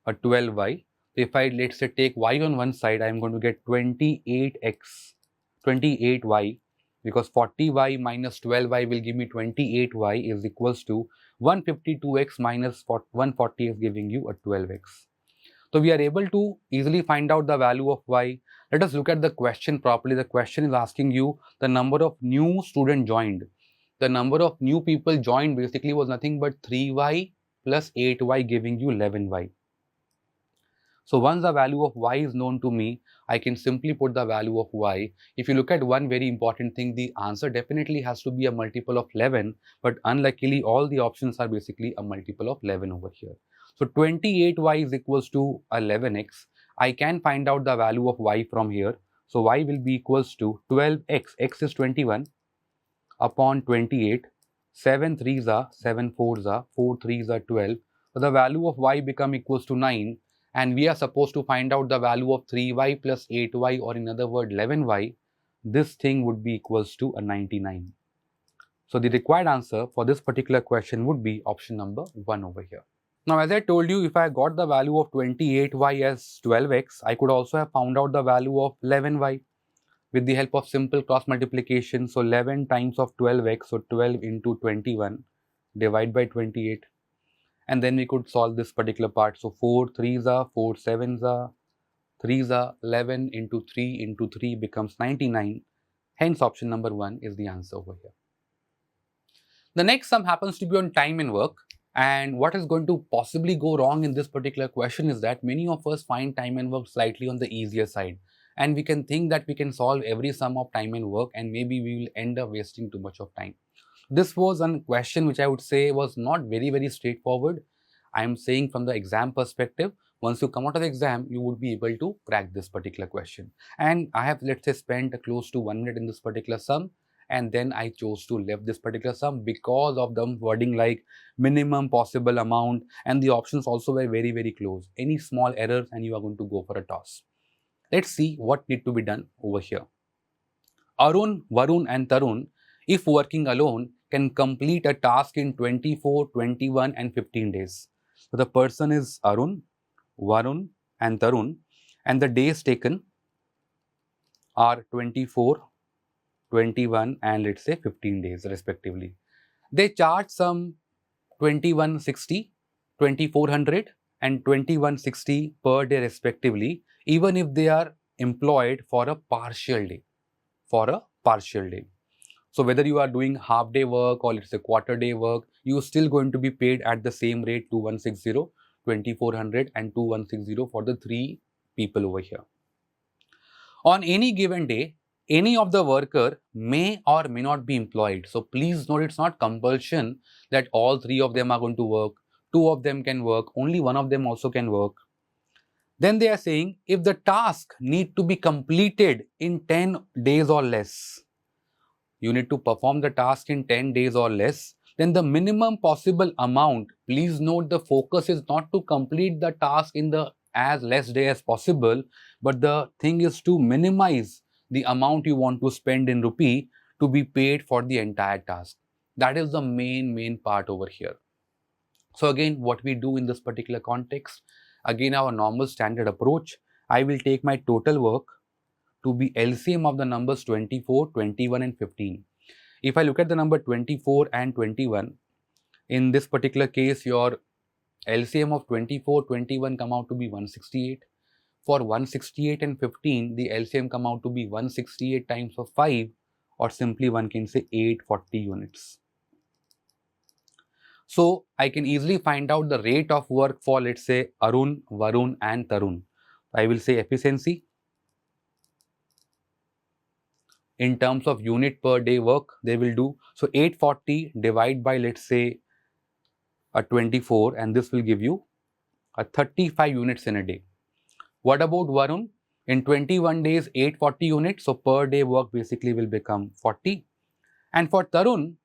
Speaker 1: a 12y. If I, let's say, take y on one side, I am going to get 28y, because 40y minus 12y will give me 28y is equals to 152x minus 140x giving you a 12x. So we are able to easily find out the value of y. Let us look at the question properly. The question is asking you the number of new students joined. The number of new people joined basically was nothing but 3y plus 8y giving you 11y. So once the value of y is known to me, I can simply put the value of y. If you look at one very important thing, the answer definitely has to be a multiple of 11, but unluckily all the options are basically a multiple of 11 over here. So 28y is equals to 11x. I can find out the value of y from here. So y will be equals to 12x, x is 21, upon 28, 7 3s are 7 4s are 4 3s are 12. So the value of y become equals to 9, and we are supposed to find out the value of 3y plus 8y, or in other word 11y. This thing would be equals to a 99. So the required answer for this particular question would be option number 1 over here. Now, as I told you, if I got the value of 28y as 12x, I could also have found out the value of 11y with the help of simple cross multiplication. So 11 times of 12x, so 12 into 21, divide by 28. And then we could solve this particular part. So 4 3s are, 4 7s are, 3s are, 11 into 3 becomes 99. Hence option number 1 is the answer over here. The next sum happens to be on time and work. And what is going to possibly go wrong in this particular question is that many of us find time and work slightly on the easier side. And we can think that we can solve every sum of time and work, and maybe we will end up wasting too much of time. This was a question which I would say was not very straightforward. I am saying from the exam perspective, once you come out of the exam, you would be able to crack this particular question. And I have, let's say, spent close to 1 minute in this particular sum, and then I chose to leave this particular sum because of the wording like minimum possible amount, and the options also were very close. Any small errors and you are going to go for a toss. Let's see what need to be done over here. Arun, Varun and Tarun, if working alone, can complete a task in 24, 21 and 15 days. So the person is Arun, Varun and Tarun, and the days taken are 24, 21 and let's say 15 days respectively. They charge some 2160, 2400 and 2160 per day respectively, even if they are employed for a partial day. So whether you are doing half day work or let's say quarter day work, you are still going to be paid at the same rate, 2160, 2400 and 2160 for the 3 people over here. On any given day, any of the worker may or may not be employed. So please note, it's not compulsion that all 3 of them are going to work. 2 of them can work, only 1 of them also can work. Then they are saying if the task need to be completed in 10 days or less, you need to perform the task in 10 days or less, then the minimum possible amount, please note the focus is not to complete the task in the as less day as possible, but the thing is to minimize the amount you want to spend in rupee to be paid for the entire task. That is the main part over here. So again, what we do in this particular context, again our normal standard approach, I will take my total work to be LCM of the numbers 24, 21 and 15. If I look at the number 24 and 21, in this particular case, your LCM of 24, 21 come out to be 168. For 168 and 15, the LCM come out to be 168 times of 5, or simply one can say 840 units. So I can easily find out the rate of work for, let's say, Arun, Varun and Tarun. I will say efficiency in terms of unit per day work they will do. So 840 divide by, let's say, a 24, and this will give you a 35 units in a day. What about Varun? In 21 days, 840 units. So per day work basically will become 40. And for Tarun,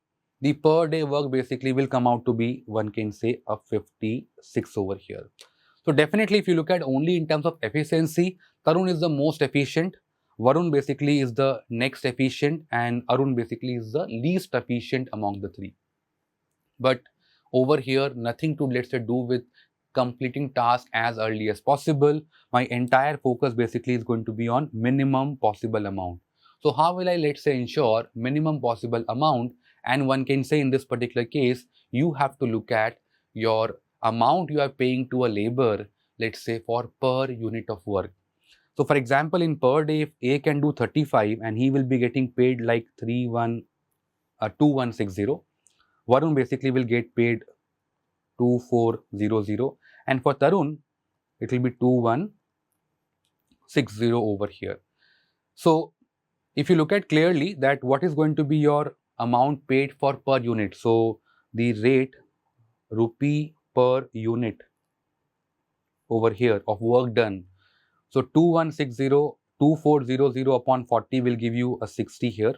Speaker 1: the per day work basically will come out to be, one can say, a 56 over here. So definitely if you look at only in terms of efficiency, Tarun is the most efficient. Varun basically is the next efficient, and Arun basically is the least efficient among the 3. But over here, nothing to, let's say, do with completing task as early as possible. My entire focus basically is going to be on minimum possible amount. So how will I, let's say, ensure minimum possible amount? And one can say in this particular case, you have to look at your amount you are paying to a labor, let's say, for per unit of work. So for example, in per day, if A can do 35 and he will be getting paid like 2160, Varun basically will get paid 2400, and for Tarun it will be 2160 over here. So if you look at clearly that what is going to be your amount paid for per unit, so the rate rupee per unit over here of work done. So 2400 upon 40 will give you a 60 here.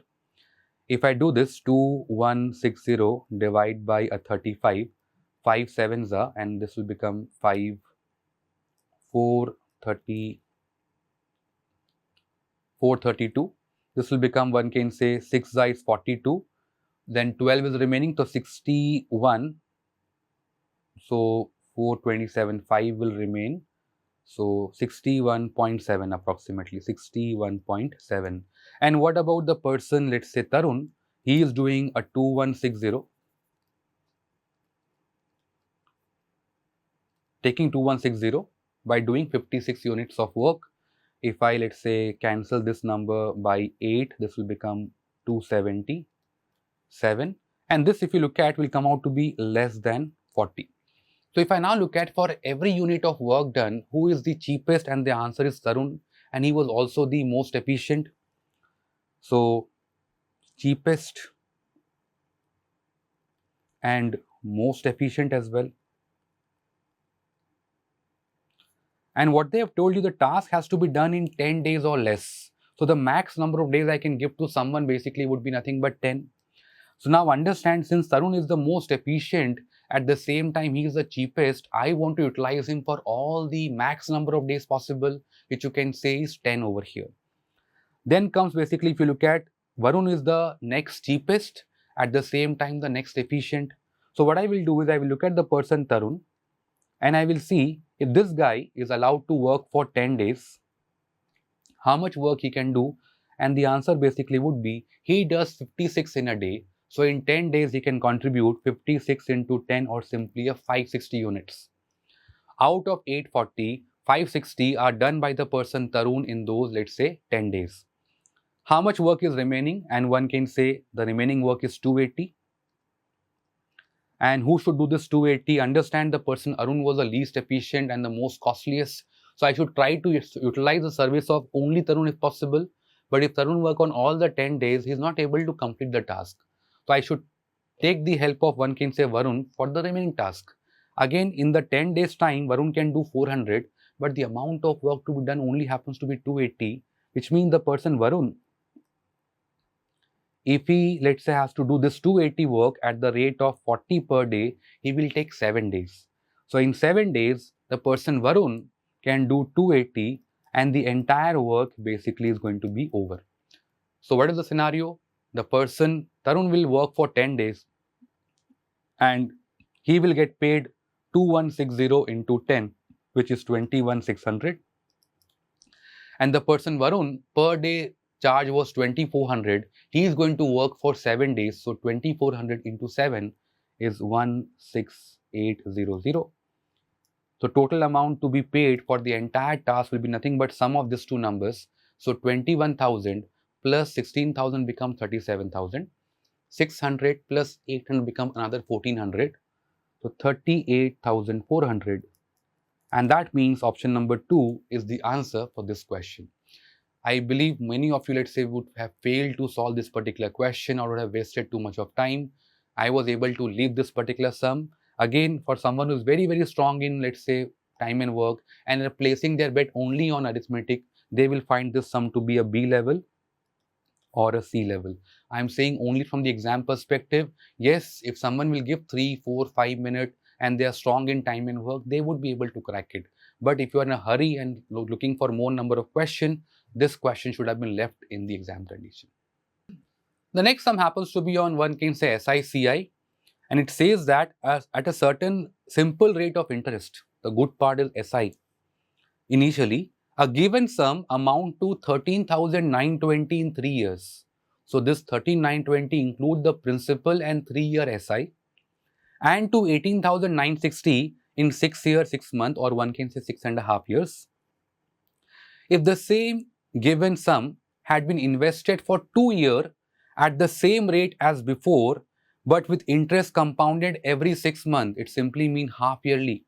Speaker 1: If I do this 2160 divide by a 35, 5 sevens are, and this will become 5 432. This will become, one can say, 6 is 42, then 12 is remaining, so 61. So 427, 5 will remain. So 61.7 approximately, 61.7. And what about the person, let's say Tarun, he is doing a 2160, taking 2160 by doing 56 units of work. If I, let's say, cancel this number by 8, this will become 277. And this, if you look at, will come out to be less than 40. So if I now look at for every unit of work done, who is the cheapest, and the answer is Tarun, and he was also the most efficient. So cheapest and most efficient as well. And what they have told you, the task has to be done in 10 days or less. So the max number of days I can give to someone basically would be nothing but 10. So now understand, since Tarun is the most efficient, at the same time he is the cheapest, I want to utilize him for all the max number of days possible, which you can say is 10 over here. Then comes basically, if you look at, Varun is the next cheapest, at the same time the next efficient. So what I will do is I will look at the person Tarun and I will see if this guy is allowed to work for 10 days, how much work he can do, and the answer basically would be he does 56 in a day. So in 10 days he can contribute 56 into 10, or simply a 560 units. Out of 840, 560 are done by the person Tarun in those, let's say, 10 days. How much work is remaining? And one can say the remaining work is 280. And who should do this 280? Understand, the person Arun was the least efficient and the most costliest. So I should try to utilize the service of only Tarun if possible. But if Tarun work on all the 10 days, he is not able to complete the task. So I should take the help of, one can say, Varun for the remaining task. Again, in the 10 days time, Varun can do 400, but the amount of work to be done only happens to be 280, which means the person Varun, if he, let's say, has to do this 280 work at the rate of 40 per day, he will take 7 days. So in 7 days, the person Varun can do 280 and the entire work basically is going to be over. So what is the scenario? The person Tarun will work for 10 days and he will get paid 2160 into 10, which is 21,600. And the person Varun, per day charge was 2400. He is going to work for 7 days. So 2400 into 7 is 16800. So total amount to be paid for the entire task will be nothing but sum of these two numbers. So 21,000 plus 16,000 become 37,000. 600 plus 800 become another 1400. So 38,400. And that means option number 2 is the answer for this question. I believe many of you, let's say, would have failed to solve this particular question or would have wasted too much of time. I was able to leave this particular sum. Again, for someone who is very, very strong in, let's say, time and work and are placing their bet only on arithmetic, they will find this sum to be a B level or a C level. I am saying only from the exam perspective. Yes, if someone will give 3, 4, 5 minutes and they are strong in time and work, they would be able to crack it. But if you are in a hurry and looking for more number of questions, this question should have been left in the exam condition. The next sum happens to be on, one can say, SICI, and it says that at a certain simple rate of interest, the good part is SI, initially, a given sum amount to 13,920 in 3 years. So this 13,920 include the principal and 3-year SI, and to 18,960 in 6 years, 6 months, or one can say 6.5 years. If the same given sum had been invested for 2 years at the same rate as before, but with interest compounded every 6 months, it simply means half yearly,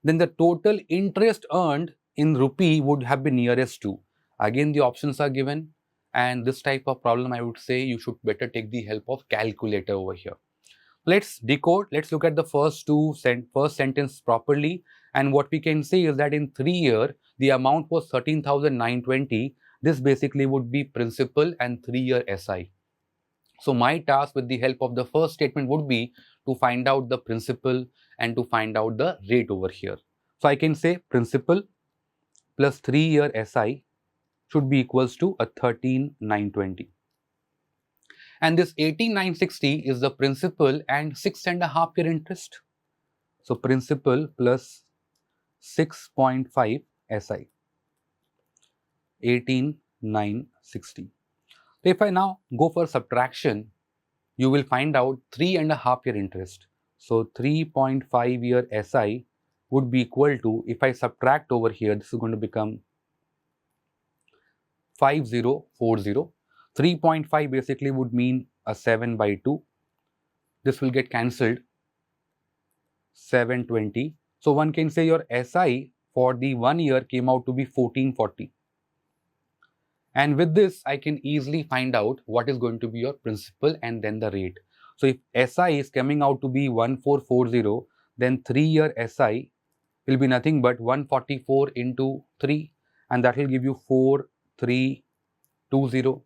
Speaker 1: then the total interest earned in rupee would have been nearest to. Again, the options are given, and this type of problem, I would say you should better take the help of calculator over here. Let's decode. Let's look at the first sentence properly. And what we can say is that in 3 years, the amount was 13,920. This basically would be principal and 3-year SI. So my task with the help of the first statement would be to find out the principal and to find out the rate over here. So I can say principal plus 3-year SI should be equals to a 13,920. And this 18,960 is the principal and 6.5 year interest. So principal plus 6.5 SI, 18,960. If I now go for subtraction, you will find out 3.5 year interest. So 3.5 year SI would be equal to, if I subtract over here, this is going to become 5040. 3.5 basically would mean a 7 by 2. This will get cancelled, 720. So one can say your SI for the 1 year came out to be 1440. And with this, I can easily find out what is going to be your principal and then the rate. So if SI is coming out to be 1440, then 3-year SI will be nothing but 144 into 3, and that will give you 4320.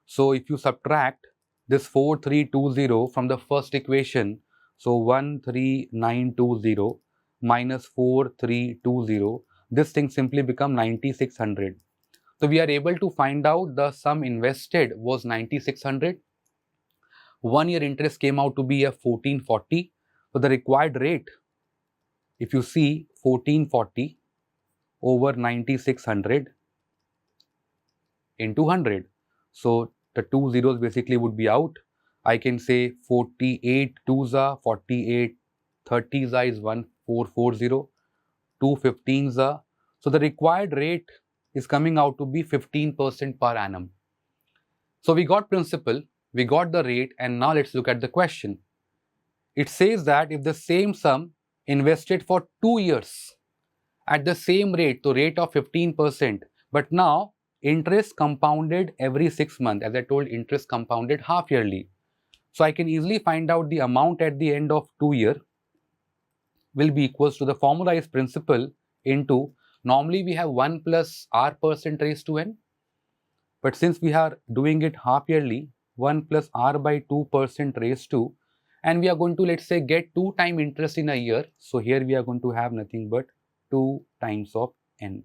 Speaker 1: So if you subtract this 4320 from the first equation, so 13920 minus 4320, this thing simply become 9600. So we are able to find out the sum invested was 9600. 1 year interest came out to be a 1440. So the required rate, if you see 1440 over 9600 into 100. So the 2 zeros basically would be out. I can say 48 2s are 48, 30s are is 1440, 2 15s are. So the required rate is coming out to be 15% per annum. So we got principal, we got the rate, and now let's look at the question. It says that if the same sum invested for 2 years at the same rate, so rate of 15%, but now interest compounded every 6 months. As I told, interest compounded half yearly. So I can easily find out the amount at the end of 2 years will be equals to, the formula is principal into, normally we have 1 plus r percent raised to n. But since we are doing it half yearly, 1 plus r by 2% raised to, and we are going to, let's say, get 2 times interest in a year. So here we are going to have nothing but 2 times of n.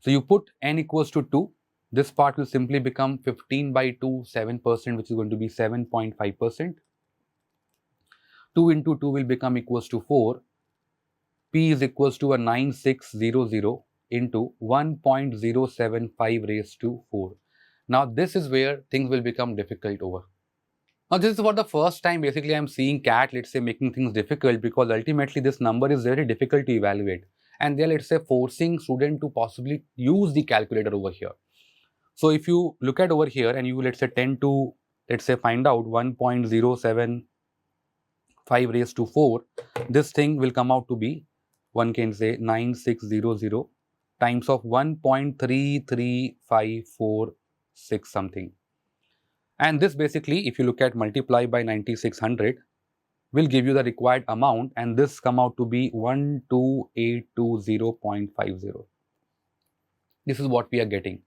Speaker 1: So you put n equals to 2. This part will simply become 15 by 2, 7%, which is going to be 7.5%. 2 into 2 will become equals to 4. P is equals to a 9600 into 1.075 raised to 4. Now this is where things will become difficult over. Now this is for the first time basically I am seeing CAT, let's say, making things difficult, because ultimately this number is very difficult to evaluate. And they are, let's say, forcing student to possibly use the calculator over here. So if you look at over here and you, let's say, tend to, let's say, find out 1.075 raised to 4, this thing will come out to be, one can say, 9600 times of 1.33546 something. And this basically, if you look at multiply by 9600, will give you the required amount, and this come out to be 12820.50. This is what we are getting.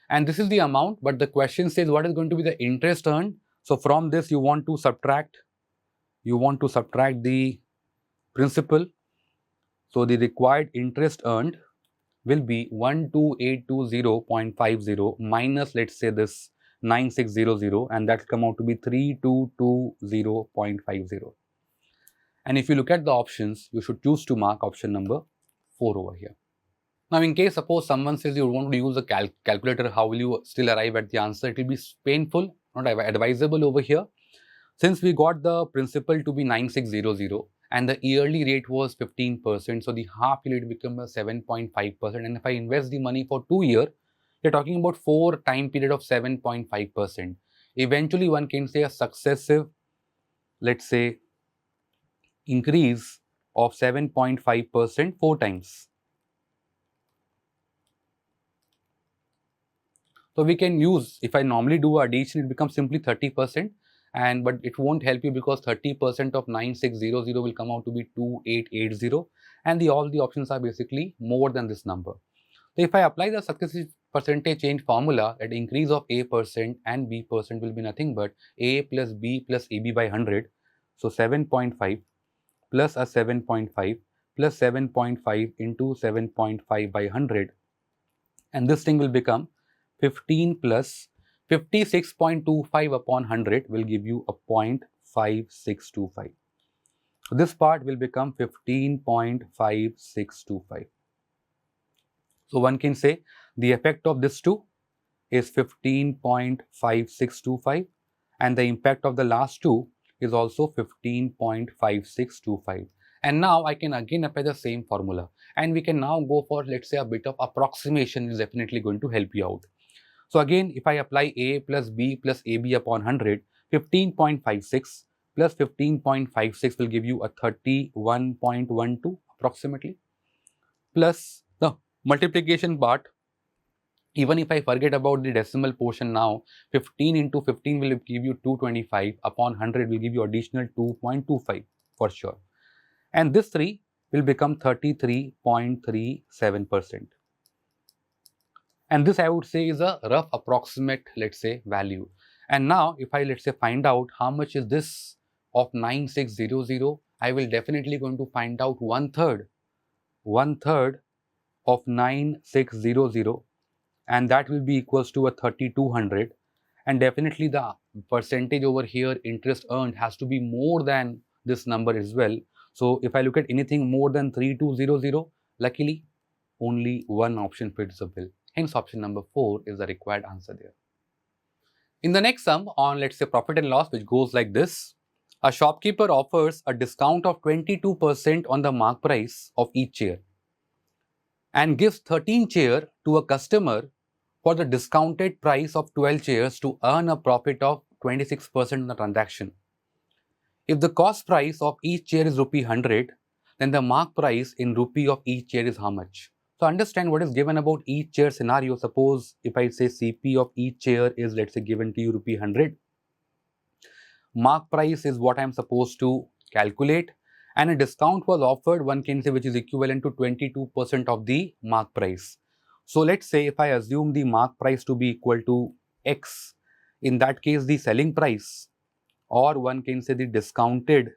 Speaker 1: And this is the amount, but the question says what is going to be the interest earned. So from this you want to subtract the principal. So the required interest earned will be 12820.50 minus, let's say, this 9600, and that will come out to be 3220.50. And if you look at the options, you should choose to mark option number 4 over here. Now, in case suppose someone says you want to use a calculator, how will you still arrive at the answer? It will be painful, not advisable over here. Since we got the principal to be 9600 and the yearly rate was 15%. So the half yearly become a 7.5%. And if I invest the money for 2 years, you're talking about 4 time period of 7.5%. Eventually, one can say a successive, let's say, increase of 7.5% 4 times. So we can use, if I normally do addition, it becomes simply 30%, but it won't help you because 30% of 9600 will come out to be 2880, and all the options are basically more than this number. So if I apply the successive percentage change formula, that increase of A% and B% will be nothing but A plus B plus AB by 100. So 7.5 plus a 7.5 plus 7.5 into 7.5 by 100, and this thing will become 15 plus 56.25 upon 100 will give you a 0.5625. So this part will become 15.5625. So one can say the effect of this two is 15.5625, and the impact of the last two is also 15.5625. And now I can again apply the same formula, and we can now go for, let's say, a bit of approximation is definitely going to help you out. So again, if I apply A plus B plus AB upon 100, 15.56 plus 15.56 will give you a 31.12 approximately, plus the multiplication part. Even if I forget about the decimal portion now, 15 into 15 will give you 225 upon 100 will give you additional 2.25 for sure. And this 3 will become 33.37%. And this I would say is a rough approximate, let's say, value. And now if I, let's say, find out how much is this of 9600, I will definitely going to find out one third of 9600, and that will be equals to a 3200. And definitely the percentage over here, interest earned, has to be more than this number as well. So if I look at anything more than 3200, luckily only one option fits the bill. Hence option number 4 is the required answer there. In the next sum on, let's say, profit and loss, which goes like this. A shopkeeper offers a discount of 22% on the mark price of each chair and gives 13 chairs to a customer for the discounted price of 12 chairs to earn a profit of 26% on the transaction. If the cost price of each chair is rupee 100, then the mark price in rupee of each chair is how much? So understand what is given about each chair scenario. Suppose if I say CP of each chair is, let's say, given to you rupee 100. Mark price is what I am supposed to calculate, and a discount was offered, one can say, which is equivalent to 22% of the mark price. So let's say if I assume the mark price to be equal to X, in that case the selling price, or one can say the discounted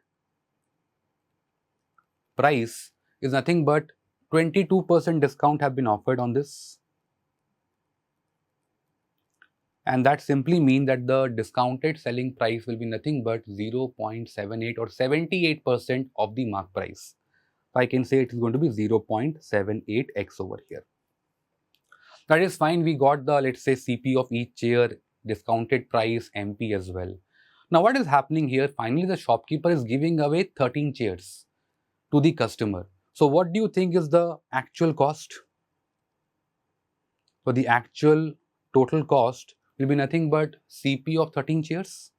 Speaker 1: price, is nothing but 22% discount have been offered on this. And that simply means that the discounted selling price will be nothing but 0.78 or 78% of the mark price. So I can say it is going to be 0.78x over here. That is fine. We got the, let's say, CP of each chair, discounted price, MP as well. Now what is happening here? Finally, the shopkeeper is giving away 13 chairs to the customer. So what do you think is the actual cost? So the actual total cost will be nothing but CP of 13 chairs.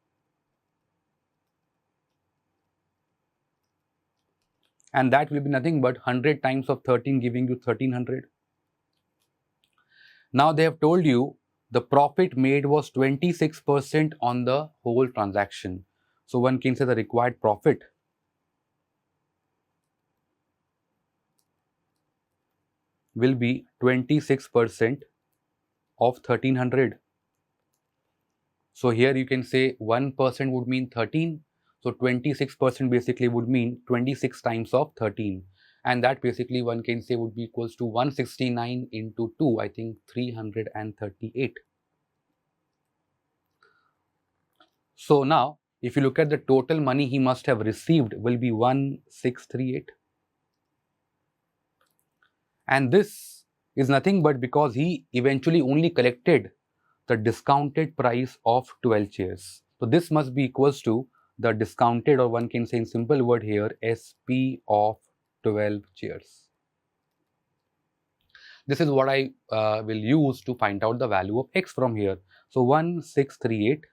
Speaker 1: And that will be nothing but 100 times of 13 giving you 1300. Now they have told you the profit made was 26% on the whole transaction. So one can say the required profit will be 26% of 1300. So here you can say 1% would mean 13. So 26% basically would mean 26 times of 13. And that basically one can say would be equals to 169 into 2, I think 338. So now if you look at the total money he must have received will be 1638. And this is nothing but because he eventually only collected the discounted price of 12 chairs. So this must be equals to the discounted, or one can say in simple word here, SP of 12 chairs. This is what I will use to find out the value of x from here. So 1638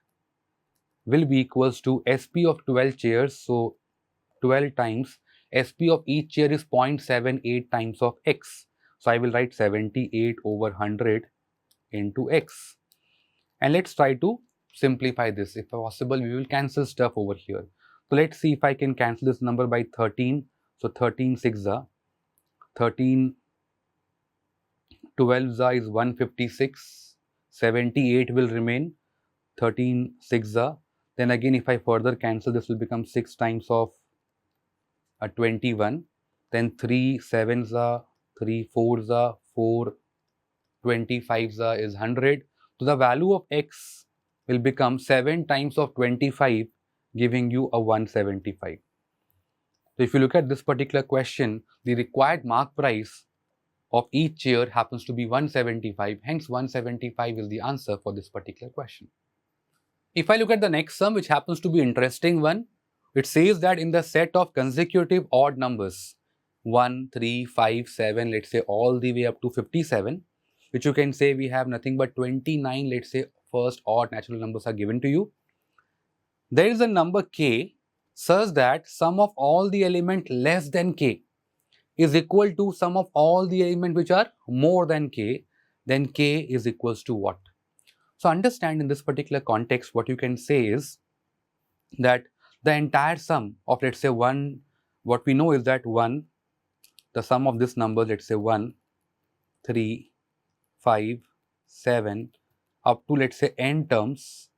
Speaker 1: will be equals to SP of 12 chairs. So 12 times SP of each chair is 0.78 times of x. So I will write 78 over 100 into x. And let's try to simplify this. If possible, we will cancel stuff over here. So let's see if I can cancel this number by 13. So 13 6 13 12 is 156, 78 will remain, 13 6 then again if I further cancel, this will become 6 times of 21, then 3 7 3 4 4 25 is 100. So the value of x will become 7 times of 25, giving you a 175. So if you look at this particular question, the required mark price of each chair happens to be 175, hence 175 is the answer for this particular question. If I look at the next sum, which happens to be an interesting one, it says that in the set of consecutive odd numbers 1, 3, 5, 7, let's say all the way up to 57, which you can say we have nothing but 29, let's say first odd natural numbers are given to you. There is a number k such that sum of all the element less than k is equal to sum of all the elements which are more than k, then k is equals to what? So understand in this particular context, what you can say is that the entire sum of, let's say 1, what we know is that 1, the sum of this number, let's say 1, 3, 5, 7, up to let's say n terms,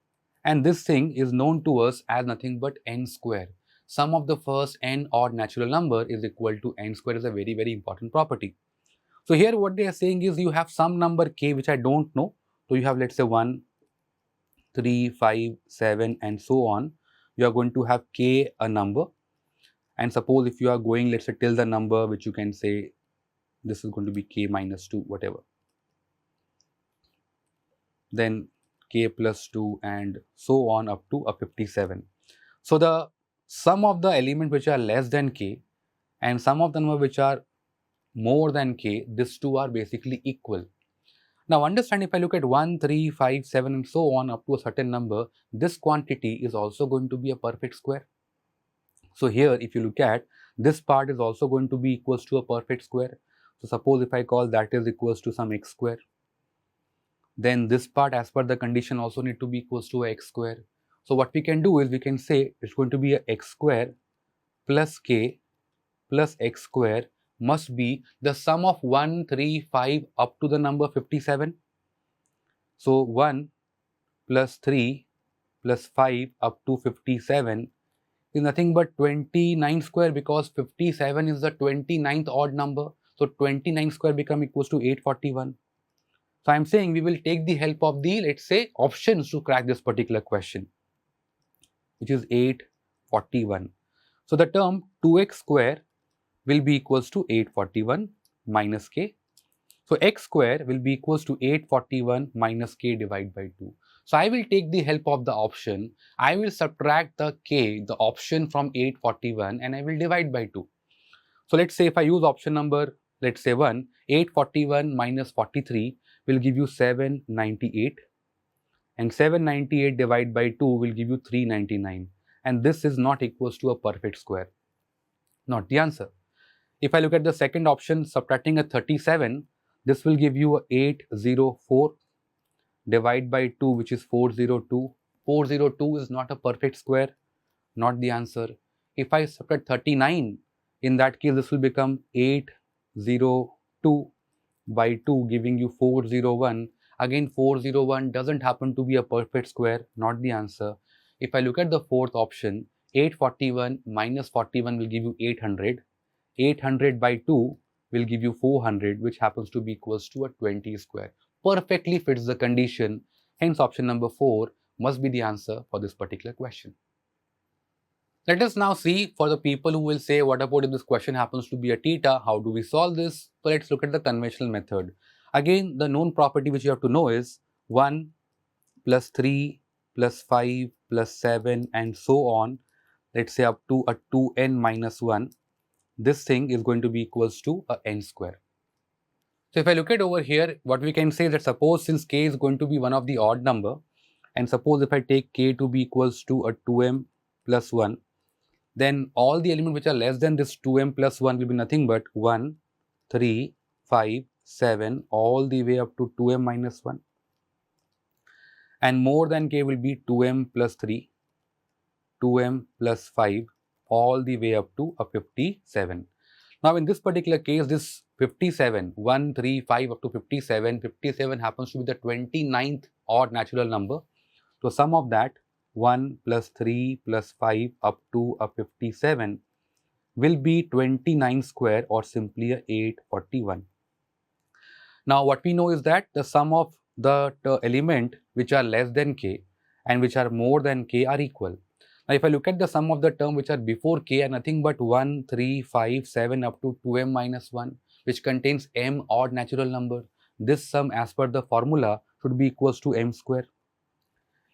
Speaker 1: and this thing is known to us as nothing but n square. Sum of the first n odd natural number is equal to n square is a very, very important property. So here what they are saying is you have some number k which I don't know. So you have let's say 1, 3, 5, 7 and so on. You are going to have k a number, and suppose if you are going let's say till the number which you can say this is going to be k minus 2 whatever, then k plus 2 and so on up to a 57. So the sum of the elements which are less than k and sum of the number which are more than k, these two are basically equal. Now understand, if I look at 1, 3, 5, 7 and so on up to a certain number, this quantity is also going to be a perfect square. So here if you look at, this part is also going to be equals to a perfect square. So suppose if I call that is equals to some x square, then this part as per the condition also need to be equals to a x square. So what we can do is we can say it's going to be a x square plus k plus x square must be the sum of 1, 3, 5 up to the number 57. So 1 plus 3 plus 5 up to 57 is nothing but 29 square, because 57 is the 29th odd number. So 29 square become equals to 841. So I am saying we will take the help of the, let's say, options to crack this particular question, which is 841. So the term 2x square will be equals to 841 minus k. So x square will be equals to 841 minus k divided by 2. So I will take the help of the option. I will subtract the k, the option, from 841 and I will divide by 2. So let's say if I use option number, let's say 1, 841 minus 43 will give you 798, and 798 divided by 2 will give you 399, and this is not equals to a perfect square, not the answer. If I look at the second option, subtracting a 37, this will give you a 804 divided by 2, which is 402. 402 is not a perfect square, not the answer. If I subtract 39, in that case this will become 802 by 2, giving you 401. Again 401 doesn't happen to be a perfect square, not the answer. If I look at the fourth option, 841 minus 41 will give you 800. 800 by 2 will give you 400, which happens to be equals to a 20 square. Perfectly fits the condition. Hence option number 4 must be the answer for this particular question. Let us now see, for the people who will say, what about if this question happens to be a theta, how do we solve this? So let's look at the conventional method. Again, the known property which you have to know is 1 plus 3 plus 5 plus 7 and so on let's say up to a 2n minus 1, this thing is going to be equals to a n square. So if I look at over here, what we can say is that suppose since k is going to be one of the odd number, and suppose if I take k to be equals to a 2m plus 1, then all the elements which are less than this 2m plus 1 will be nothing but 1, 3, 5, 7, all the way up to 2m minus 1. And more than k will be 2m plus 3, 2m plus 5, all the way up to a 57. Now in this particular case, this 57, 1, 3, 5 up to 57, 57 happens to be the 29th odd natural number. So sum of that 1 plus 3 plus 5 up to a 57 will be 29 square, or simply a 841. Now what we know is that the sum of the element which are less than k and which are more than k are equal. Now if I look at the sum of the term which are before k are nothing but 1, 3, 5, 7 up to 2m minus 1, which contains m odd natural number. This sum as per the formula should be equals to m square.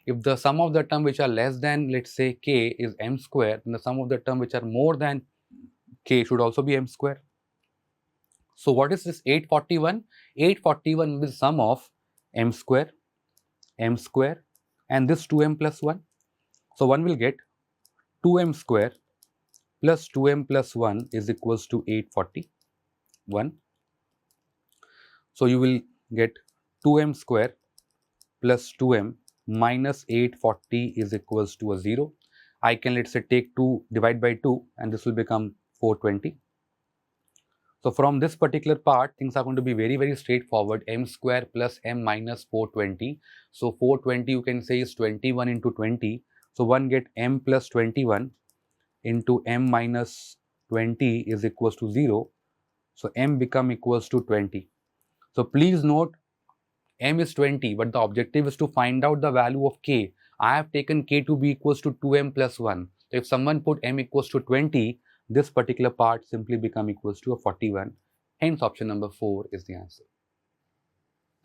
Speaker 1: If the sum of the term which are less than, let's say, k is m square, then the sum of the term which are more than k should also be m square. So what is this 841? 841 is sum of m square, and this 2m plus 1. So one will get 2m square plus 2m plus 1 is equals to 841. So you will get 2m square plus 2m minus 840 is equals to a 0. I can, let's say, take 2 divide by 2 and this will become 420. So from this particular part, things are going to be very, very straightforward. M square plus m minus 420. So 420 you can say is 21 into 20. So one get m plus 21 into m minus 20 is equals to 0. So m become equals to 20. So please note, m is 20, but the objective is to find out the value of k. I have taken k to be equals to 2m plus 1. So if someone put m equals to 20, this particular part simply become equals to a 41. Hence option number 4 is the answer.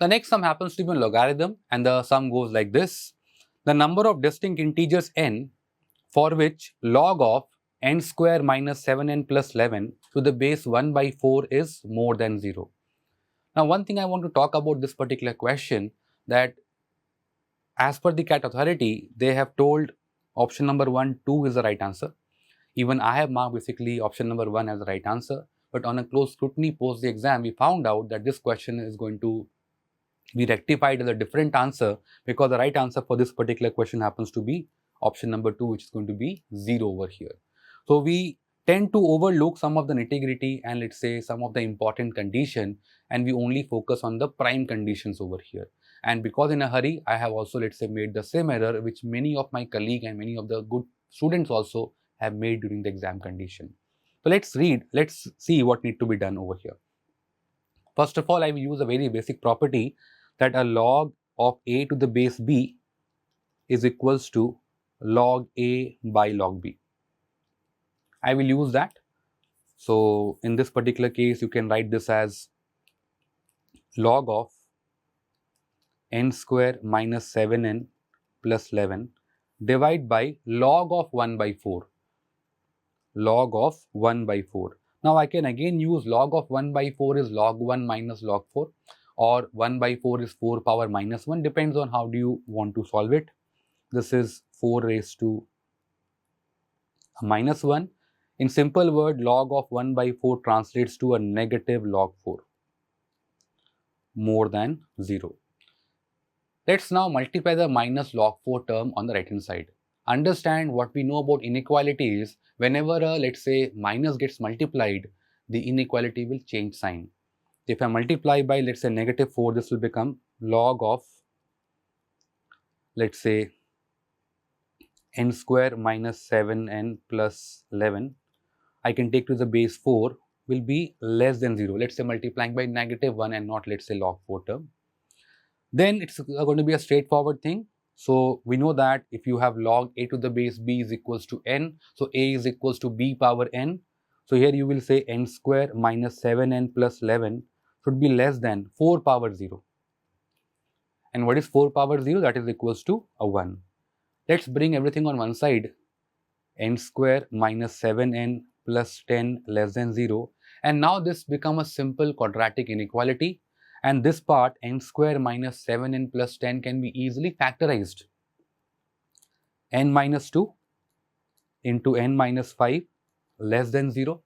Speaker 1: The next sum happens to be a logarithm, and the sum goes like this. The number of distinct integers n for which log of n square minus 7n plus 11 to the base 1 by 4 is more than 0. Now one thing I want to talk about this particular question, that as per the CAT authority, they have told option number 1, 2 is the right answer. Even I have marked basically option number 1 as the right answer, but on a close scrutiny post the exam, we found out that this question is going to be rectified as a different answer, because the right answer for this particular question happens to be option number 2, which is going to be 0 over here. So we tend to overlook some of the nitty-gritty and, let's say, some of the important condition, and we only focus on the prime conditions over here. And because in a hurry, I have also, let's say, made the same error which many of my colleagues and many of the good students also have made during the exam condition. So let's see what need to be done over here. First of all, I will use a very basic property that a log of a to the base b is equals to log a by log b. I will use that. So in this particular case, you can write this as log of n square minus 7n plus 11 divide by log of 1 by 4. Log of 1 by 4. Now I can again use log of 1 by 4 is log 1 minus log 4, or 1 by 4 is 4 power minus 1, depends on how do you want to solve it. This is 4 raised to minus 1. In simple word, log of 1 by 4 translates to a negative log 4, more than 0. Let's now multiply the minus log 4 term on the right hand side. Understand what we know about inequality is, whenever let's say minus gets multiplied, the inequality will change sign. If I multiply by, let's say, negative 4, this will become log of, let's say, n square minus 7n plus 11. I can take to the base 4 will be less than 0. Let's say multiplying by negative 1 and not, let's say, log 4 term. Then it's going to be a straightforward thing. So we know that if you have log a to the base b is equals to n, so a is equals to b power n. So here you will say n square minus 7n plus 11 should be less than 4 power 0. And what is 4 power 0? That is equals to a 1. Let's bring everything on one side. n square minus 7n plus 10 less than 0. And now this becomes a simple quadratic inequality. And this part, n square minus 7n plus 10, can be easily factorized. N minus 2 into n minus 5 less than 0.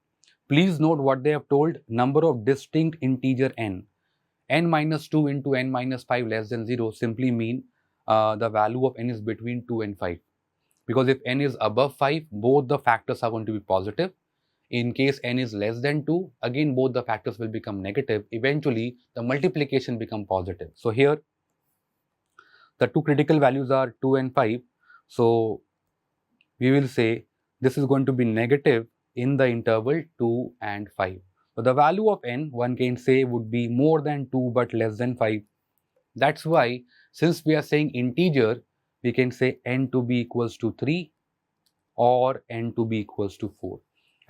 Speaker 1: Please note what they have told, number of distinct integer n. N minus 2 into n minus 5 less than 0 simply mean the value of n is between 2 and 5. Because if n is above 5, both the factors are going to be positive. In case n is less than 2, again both the factors will become negative. Eventually, the multiplication become positive. So here, the two critical values are 2 and 5. So we will say this is going to be negative in the interval 2 and 5. So the value of n, one can say, would be more than 2 but less than 5. That's why, since we are saying integer, we can say n to be equals to 3 or n to be equals to 4.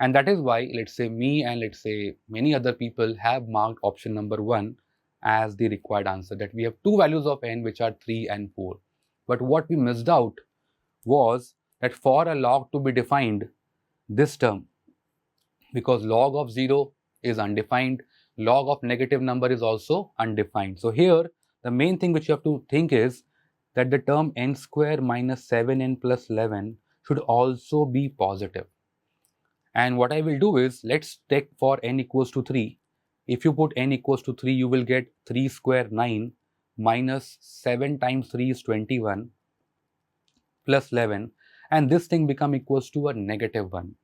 Speaker 1: And that is why, let's say me and let's say many other people have marked option number 1 as the required answer, that we have two values of n which are 3 and 4. But what we missed out was that for a log to be defined, this term, because log of 0 is undefined, log of negative number is also undefined. So here, the main thing which you have to think is that the term n square minus 7n plus 11 should also be positive. And what I will do is, let's take for n equals to 3. If you put n equals to 3, you will get 3 square 9 minus 7 times 3 is 21 plus 11, and this thing become equals to a negative 1,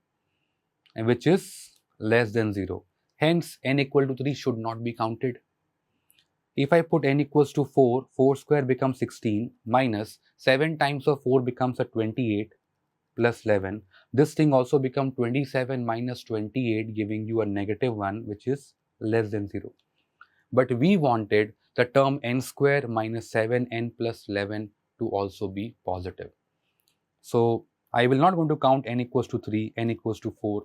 Speaker 1: and which is less than 0. Hence, n equal to 3 should not be counted. If I put n equals to 4, 4 square becomes 16 minus 7 times of 4 becomes a 28 plus 11. This thing also becomes 27 minus 28, giving you a negative 1, which is less than 0. But we wanted the term n square minus 7n plus 11 to also be positive. So I will not going to count n equals to 3, n equals to 4.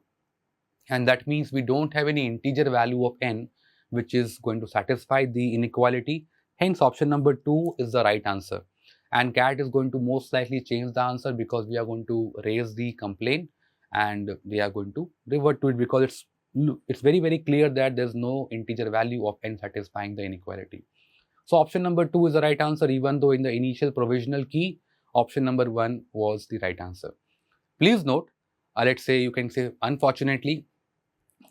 Speaker 1: And that means we don't have any integer value of n which is going to satisfy the inequality. Hence, option number 2 is the right answer. And CAT is going to most likely change the answer, because we are going to raise the complaint and they are going to revert to it, because it's very, very clear that there's no integer value of n satisfying the inequality. So option number 2 is the right answer, even though in the initial provisional key, option number 1 was the right answer. Please note, let's say you can say unfortunately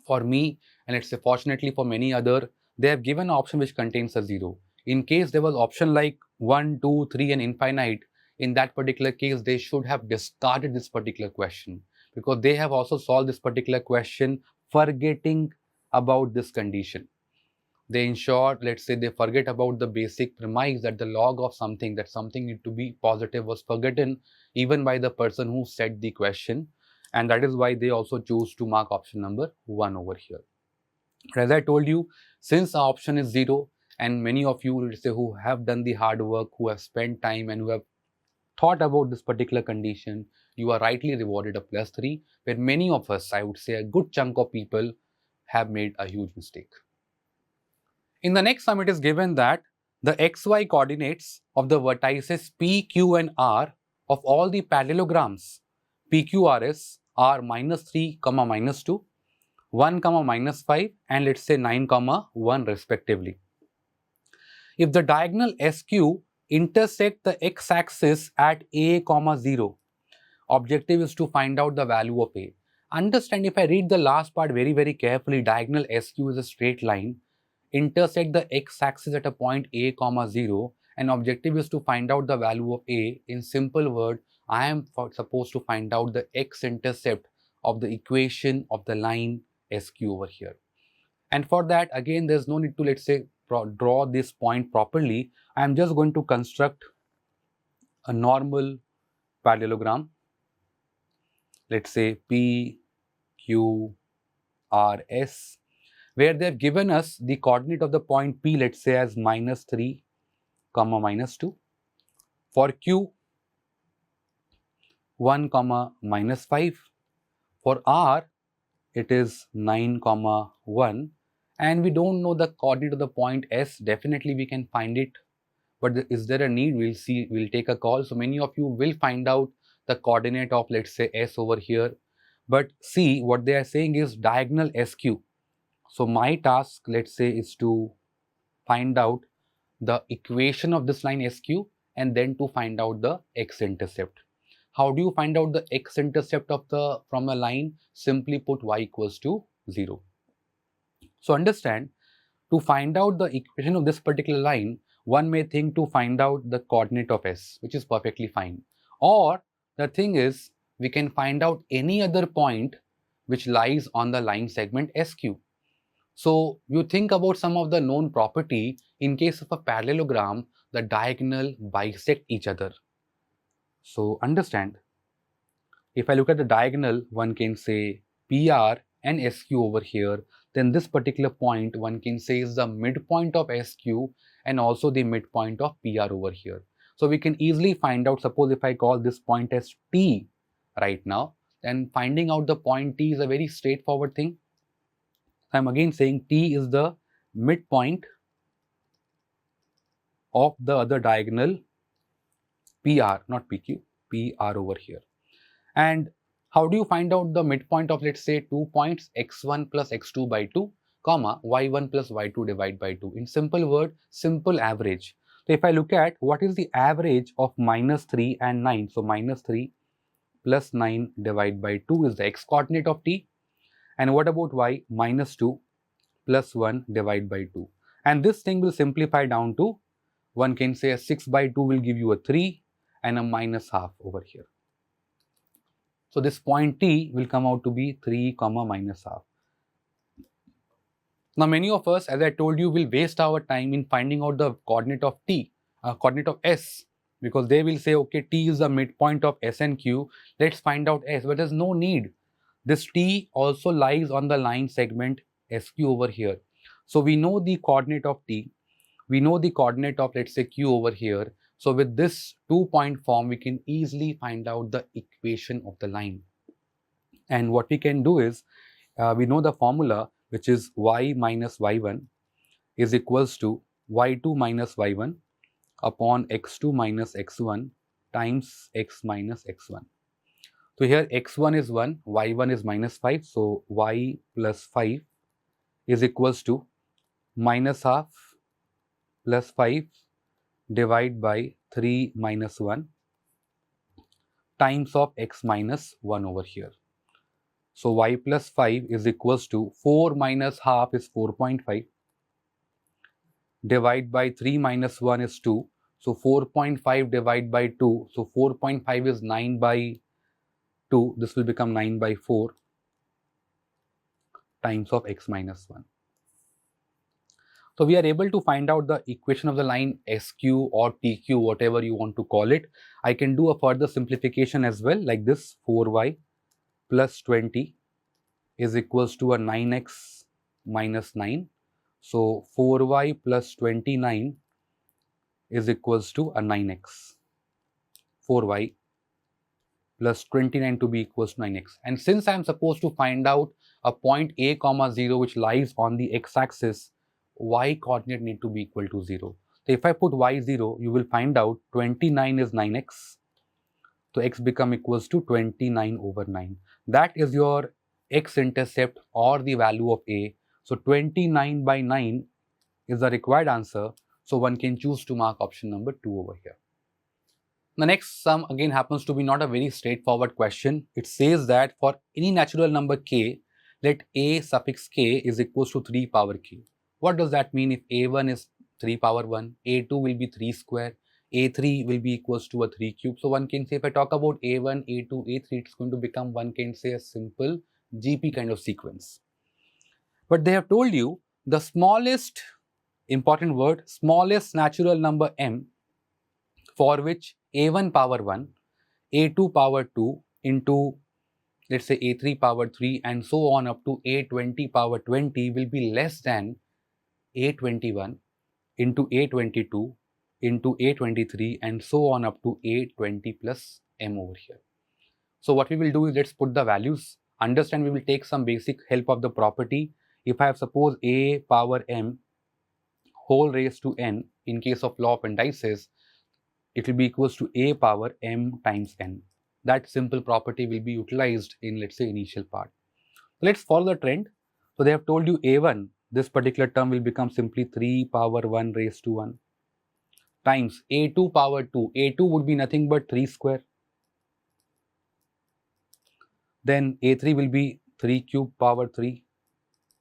Speaker 1: for me, and let's say fortunately for many other, they have given an option which contains a 0. In case there was option like 1, 2, 3 and infinite, in that particular case they should have discarded this particular question, because they have also solved this particular question forgetting about this condition. They ensure, let's say they forget about the basic premise that the log of something, that something need to be positive, was forgotten even by the person who set the question. And that is why they also choose to mark option number 1 over here. But as I told you, since our option is 0, and many of you, let's say, who have done the hard work, who have spent time and who have thought about this particular condition, you are rightly rewarded a +3, where many of us, I would say a good chunk of people, have made a huge mistake. In the next sum, it is given that the xy coordinates of the vertices P, Q and R of all the parallelograms PQRS are -3, -2, 1, -5 and let's say 9, 1 respectively. If the diagonal SQ intersect the x-axis at a, 0, objective is to find out the value of a. Understand, if I read the last part very, very carefully, diagonal SQ is a straight line, intersect the x-axis at a point a, 0, and objective is to find out the value of a. In simple word, I am supposed to find out the x-intercept of the equation of the line SQ over here. And for that, again, there's no need to, let's say, draw this point properly. I am just going to construct a normal parallelogram. Let's say P, Q, R, S, where they have given us the coordinate of the point P, let's say as -3, -2. For Q, 1, -5. For R, it is 9, 1. And we don't know the coordinate of the point S. Definitely we can find it. But is there a need? We'll see. We'll take a call. So many of you will find out the coordinate of, let's say, S over here. But see, what they are saying is diagonal SQ. So my task, let's say, is to find out the equation of this line SQ and then to find out the x-intercept. How do you find out the x-intercept from a line? Simply put y equals to 0. So understand, to find out the equation of this particular line, one may think to find out the coordinate of S, which is perfectly fine. Or the thing is, we can find out any other point which lies on the line segment SQ. So you think about some of the known property. In case of a parallelogram, the diagonal bisect each other. So understand, if I look at the diagonal, one can say PR and SQ over here, then this particular point one can say is the midpoint of SQ and also the midpoint of PR over here. So we can easily find out, suppose if I call this point as T right now, then finding out the point T is a very straightforward thing. I'm again saying T is the midpoint of the other diagonal PR, not PQ, PR over here. And how do you find out the midpoint of, let's say, 2 points, x1 plus x2 by 2, comma, y1 plus y2 divided by 2. In simple word, simple average. So if I look at what is the average of minus 3 and 9, so minus 3 plus 9 divided by 2 is the x coordinate of T. And what about y? Minus 2 plus 1 divided by 2. And this thing will simplify down to, one can say a 6 by 2 will give you a 3 and a minus half over here. So this point T will come out to be 3 comma minus half. Now many of us, as I told you, will waste our time in finding out the coordinate of T, coordinate of S, because they will say, okay, T is the midpoint of S and Q, let's find out S, but there's no need. This T also lies on the line segment SQ over here. So we know the coordinate of T, we know the coordinate of, let's say, Q over here. So with this 2-point form, we can easily find out the equation of the line. And what we can do is, we know the formula, which is y minus y1 is equals to y2 minus y1 upon x2 minus x1 times x minus x1. So here x1 is 1, y1 is minus 5. So y plus 5 is equals to minus half plus 5 divided by 3 minus 1 times of x minus 1 over here. So y plus 5 is equals to 4 minus half is 4.5 divided by 3 minus 1 is 2. So 4.5 divided by 2. So 4.5 is 9 by 2. This will become 9 by 4 times of x minus 1. So we are able to find out the equation of the line SQ or TQ, whatever you want to call it. I can do a further simplification as well, like this: 4y plus 20 is equals to a 9x minus 9. So 4y plus 29 is equals to a 9x. 4y plus 29 to be equals to 9x. And since I am supposed to find out a point A comma 0 which lies on the x-axis, y coordinate need to be equal to 0. So if I put y 0, you will find out 29 is 9x. So x become equals to 29 over 9. That is your x-intercept or the value of A. So 29 by 9 is the required answer. So one can choose to mark option number 2 over here. The next sum again happens to be not a very straightforward question. It says that for any natural number k, let A suffix k is equals to 3 power k. What does that mean? If A1 is 3 power 1, A2 will be 3 square, A3 will be equals to a 3 cube. So one can say, if I talk about A1, A2, A3, it's going to become, one can say, a simple GP kind of sequence. But they have told you the smallest, important word, smallest natural number m, for which A1 power 1, A2 power 2 into, let's say, A3 power 3 and so on up to A20 power 20 will be less than A21 into A22 into A23 and so on up to A20 plus m over here. So what we will do is, let's put the values. Understand, we will take some basic help of the property. If I have suppose A power m whole raised to n, in case of law of indices, it will be equals to A power m times n. that simple property will be utilized in, let's say, initial part. Let's follow the trend. So they have told you A1, this particular term will become simply 3 power 1 raised to 1 times A2 power 2. A2 would be nothing but 3 square. Then A3 will be 3 cube power 3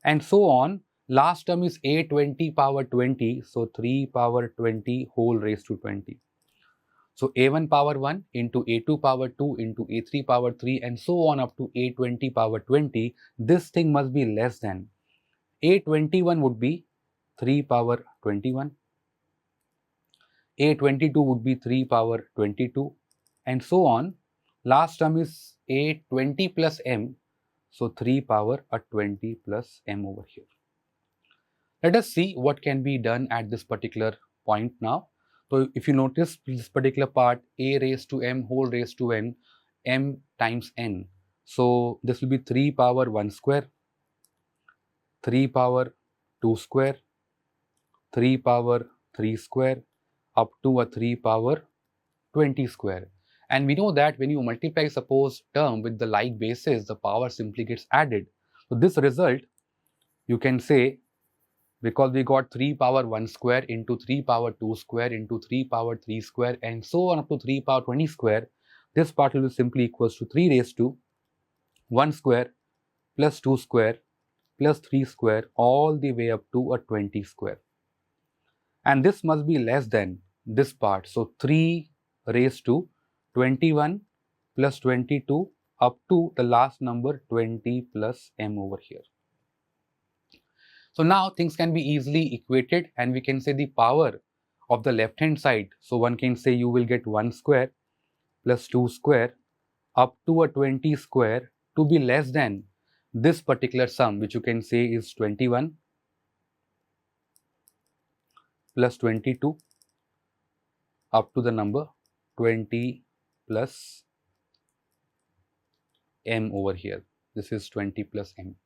Speaker 1: and so on. Last term is A20 power 20, so 3 power 20 whole raised to 20. So A1 power 1 into A2 power 2 into A3 power 3 and so on up to A20 power 20. This thing must be less than. A21 would be 3 power 21. A22 would be 3 power 22 and so on. Last term is A20 plus m, so 3 power 20 plus m over here. Let us see what can be done at this particular point now. So if you notice this particular part, a raised to m whole raised to n, m times n. So this will be 3 power 1 square, 3 power 2 square, 3 power 3 square, up to a 3 power 20 square. And we know that when you multiply suppose term with the like basis, the power simply gets added. So this result, you can say, because we got 3 power 1 square into 3 power 2 square into 3 power 3 square and so on up to 3 power 20 square, this part will be simply equals to 3 raised to 1 square plus 2 square plus 3 square all the way up to a 20 square. And this must be less than this part. So 3 raised to 21 plus 22 up to the last number 20 plus m over here. So now things can be easily equated and we can say the power of the left hand side. So one can say you will get 1 square plus 2 square up to a 20 square to be less than this particular sum, which you can say is 21 plus 22 up to the number 20 plus m over here. This is 20 plus m.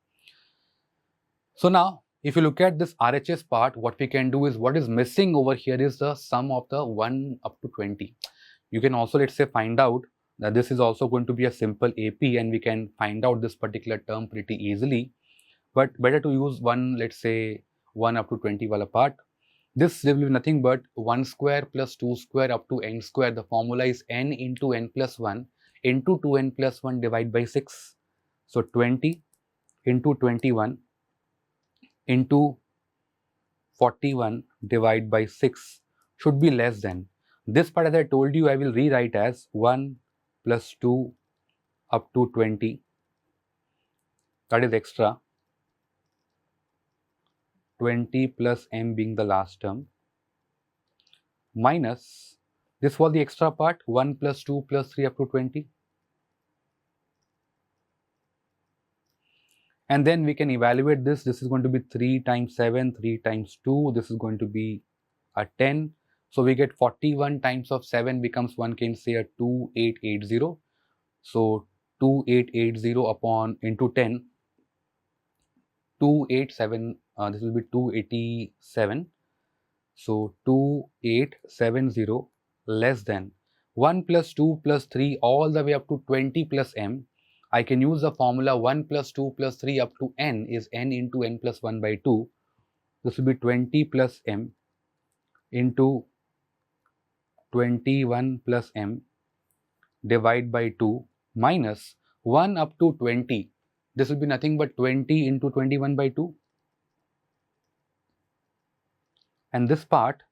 Speaker 1: So now if you look at this RHS part, what we can do is, what is missing over here is the sum of the 1 up to 20. You can also, let's say, find out that this is also going to be a simple AP and we can find out this particular term pretty easily. But better to use one, let's say 1 up to 20 wala part. This will be nothing but 1 square plus 2 square up to n square. The formula is n into n plus 1 into 2n plus 1 divided by 6. So 20 into 21 into 41 divided by 6 should be less than. This part, as I told you, I will rewrite as 1 plus 2 up to 20, that is extra, 20 plus m being the last term, minus, this was the extra part, 1 plus 2 plus 3 up to 20. And then we can evaluate this. This is going to be 3 times 7, 3 times 2. This is going to be a 10. So we get 41 times of 7 becomes, one can say, a 2880. So 2880 upon into 10, 287, this will be 287. So 2870 less than 1 plus 2 plus 3 all the way up to 20 plus m. I can use the formula 1 plus 2 plus 3 up to n is n into n plus 1 by 2. This will be 20 plus m into 21 plus m divided by 2 minus 1 up to 20. This will be nothing but 20 into 21 by 2. And this part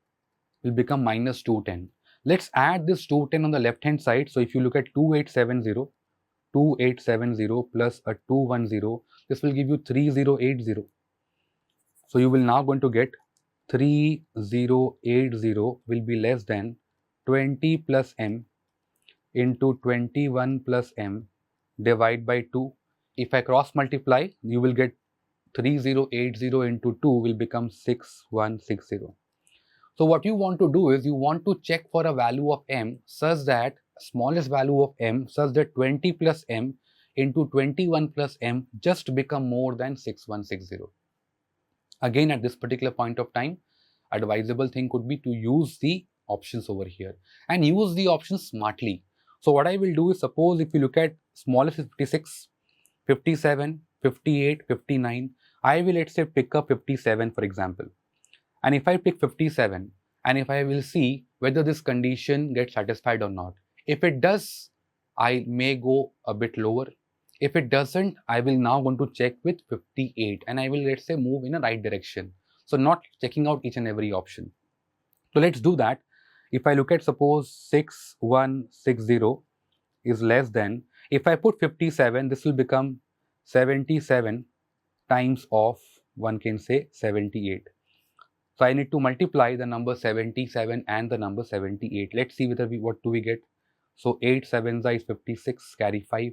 Speaker 1: will become minus 210. Let's add this 210 on the left hand side. So if you look at 2870 plus a 210, this will give you 3080. So you will now going to get 3080 will be less than 20 plus m into 21 plus m divided by 2. If I cross multiply, you will get 3080 into 2 will become 6160. So what you want to do is, you want to check for a value of m such that smallest value of m such that 20 plus m into 21 plus m just become more than 6160. Again, at this particular point of time, advisable thing could be to use the options over here and use the options smartly. So what I will do is, suppose if you look at smallest is 56, 57, 58, 59, I will let's say pick up 57 for example. And if I pick 57 and if I will see whether this condition gets satisfied or not. If it does, I may go a bit lower. If it doesn't, I will now going to check with 58 and I will let's say move in a right direction. So not checking out each and every option. So let's do that. If I look at suppose 6160 is less than, if I put 57, this will become 77 times of, one can say 78. So I need to multiply the number 77 and the number 78. Let's see whether what do we get. So 8 sevens is 56, carry 5.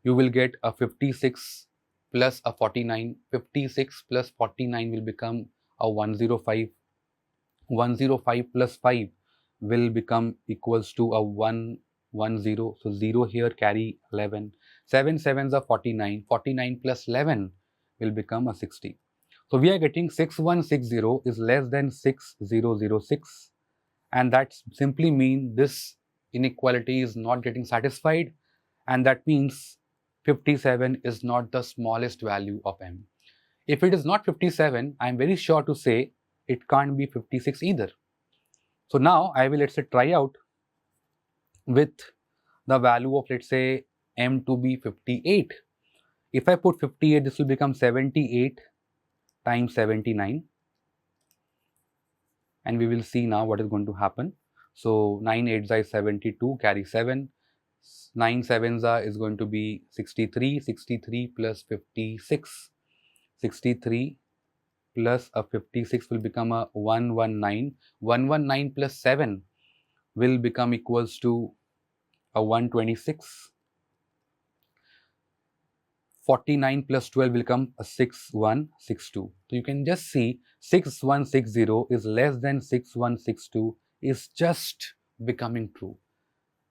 Speaker 1: You will get a 56 plus a 49. 56 plus 49 will become a 105. 105 plus 5 will become equals to a 110. So 0 here, carry 11. 7 sevens are 49. 49 plus 11 will become a 60. So we are getting 6160 is less than 6006, and that simply means this inequality is not getting satisfied, and that means 57 is not the smallest value of m. If it is not 57, I am very sure to say it can't be 56 either. So now I will let's say try out with the value of let's say m to be 58. If I put 58, this will become 78 times 79, and we will see now what is going to happen. So 9 8s is 72, carry 7. 9 7s is going to be 63. 63 plus 56. 63 plus a 56 will become a 119. 119 plus 7 will become equals to a 126. 49 plus 12 will become a 6162. So you can just see 6160 is less than 6162 is just becoming true.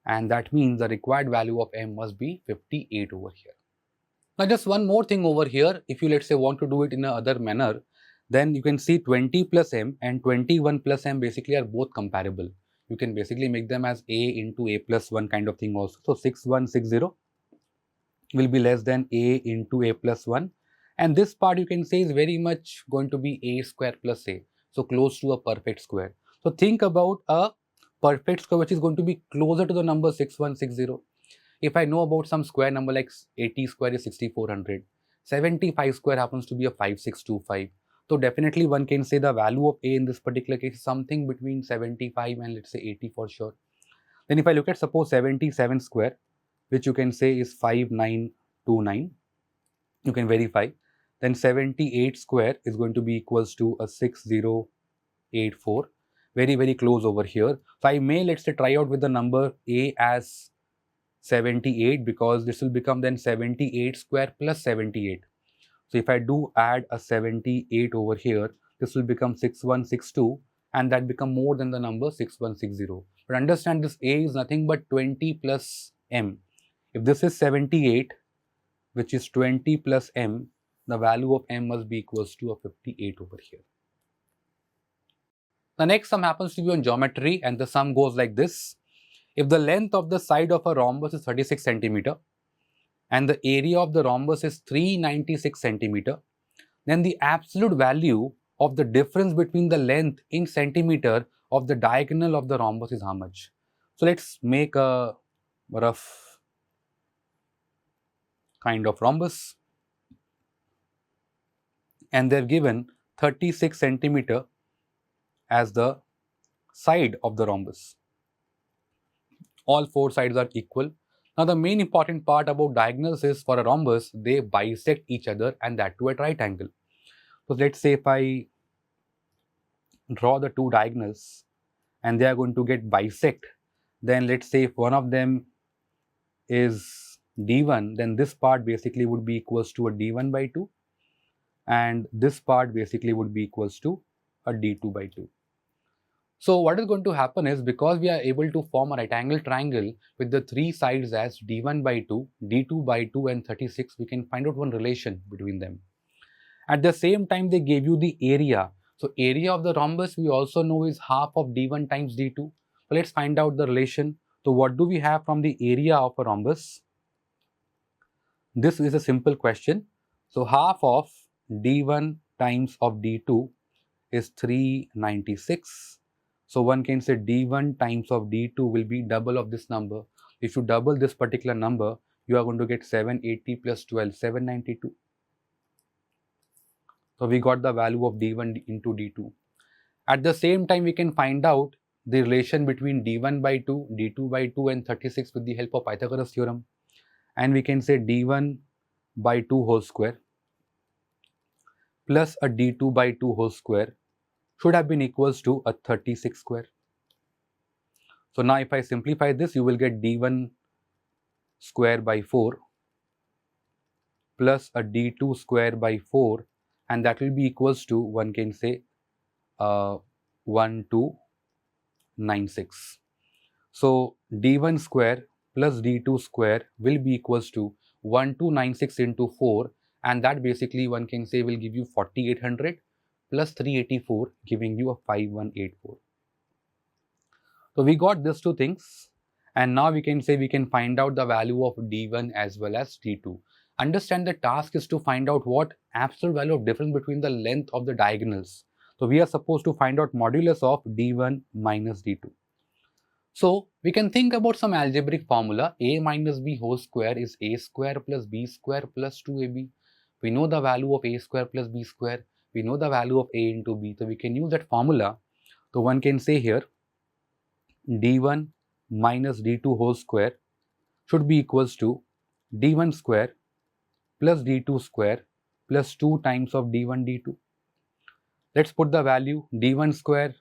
Speaker 1: And that means the required value of m must be 58 over here. Now just one more thing over here. If you let's say want to do it in another manner, then you can see 20 plus m and 21 plus m basically are both comparable. You can basically make them as a into a plus 1 kind of thing also. So 6160 will be less than a into a plus 1, and this part you can say is very much going to be a square plus a, so close to a perfect square. So think about a perfect square which is going to be closer to the number 6160. If I know about some square number like 80 square is 6400, 75 square happens to be a 5625, so definitely one can say the value of a in this particular case is something between 75 and let's say 80 for sure. Then if I look at suppose 77 square, which you can say is 5929, you can verify. Then 78 square is going to be equals to a 6084, very very close over here. So I may let's say try out with the number a as 78, because this will become then 78 square plus 78. So if I do add a 78 over here, this will become 6162, and that become more than the number 6160. But understand this a is nothing but 20 plus m. If this is 78, which is 20 plus m, the value of m must be equals to a 58 over here. The next sum happens to be on geometry, and the sum goes like this. If the length of the side of a rhombus is 36 centimeter and the area of the rhombus is 396 centimeter, then the absolute value of the difference between the length in centimeter of the diagonal of the rhombus is how much? So let's make a rough kind of rhombus, and they're given 36 centimeter as the side of the rhombus. All four sides are equal. Now the main important part about diagonals is, for a rhombus they bisect each other, and that too at right angle. So let's say if I draw the two diagonals and they are going to get bisect, then let's say if one of them is d1, then this part basically would be equals to a d1 by 2, and this part basically would be equals to a d2 by 2. So what is going to happen is, because we are able to form a right angle triangle with the three sides as d1 by 2, d2 by 2 and 36, we can find out one relation between them. At the same time, they gave you the area. So area of the rhombus we also know is half of d1 times d2. So let's find out the relation. So what do we have from the area of a rhombus? This is a simple question. So half of d1 times of d2 is 396. So one can say d1 times of d2 will be double of this number. If you double this particular number, you are going to get 780 plus 12, 792. So we got the value of d1 into d2. At the same time, we can find out the relation between d1 by 2, d2 by 2 and 36 with the help of Pythagoras theorem. And we can say d1 by 2 whole square plus a d2 by 2 whole square should have been equals to a 36 square. So now if I simplify this, you will get d1 square by 4 plus a d2 square by 4, and that will be equals to, one can say, 1296. So d1 square plus d2 square will be equals to 1296 into 4, and that basically one can say will give you 4800 plus 384, giving you a 5184. So we got these two things, and now we can say we can find out the value of d1 as well as d2. Understand the task is to find out what absolute value of difference between the length of the diagonals. So we are supposed to find out modulus of d1 minus d2. So we can think about some algebraic formula. A minus b whole square is a square plus b square plus 2ab. We know the value of a square plus b square. We know the value of a into b. So we can use that formula. So one can say here d1 minus d2 whole square should be equals to d1 square plus d2 square plus 2 times of d1 d2. Let's put the value d1 square,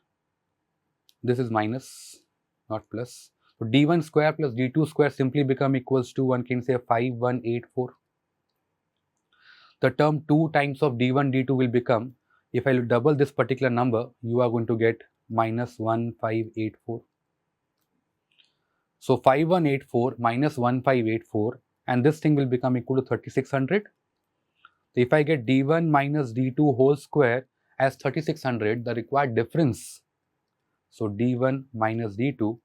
Speaker 1: this is minus, not plus. So d1 square plus d2 square simply become equals to, one can say, 5184. The term 2 times of d1 d2 will become, if I double this particular number, you are going to get minus 1584. So 5184 minus 1584, and this thing will become equal to 3600. So if I get d1 minus d2 whole square as 3600, the required difference, so d1 minus d2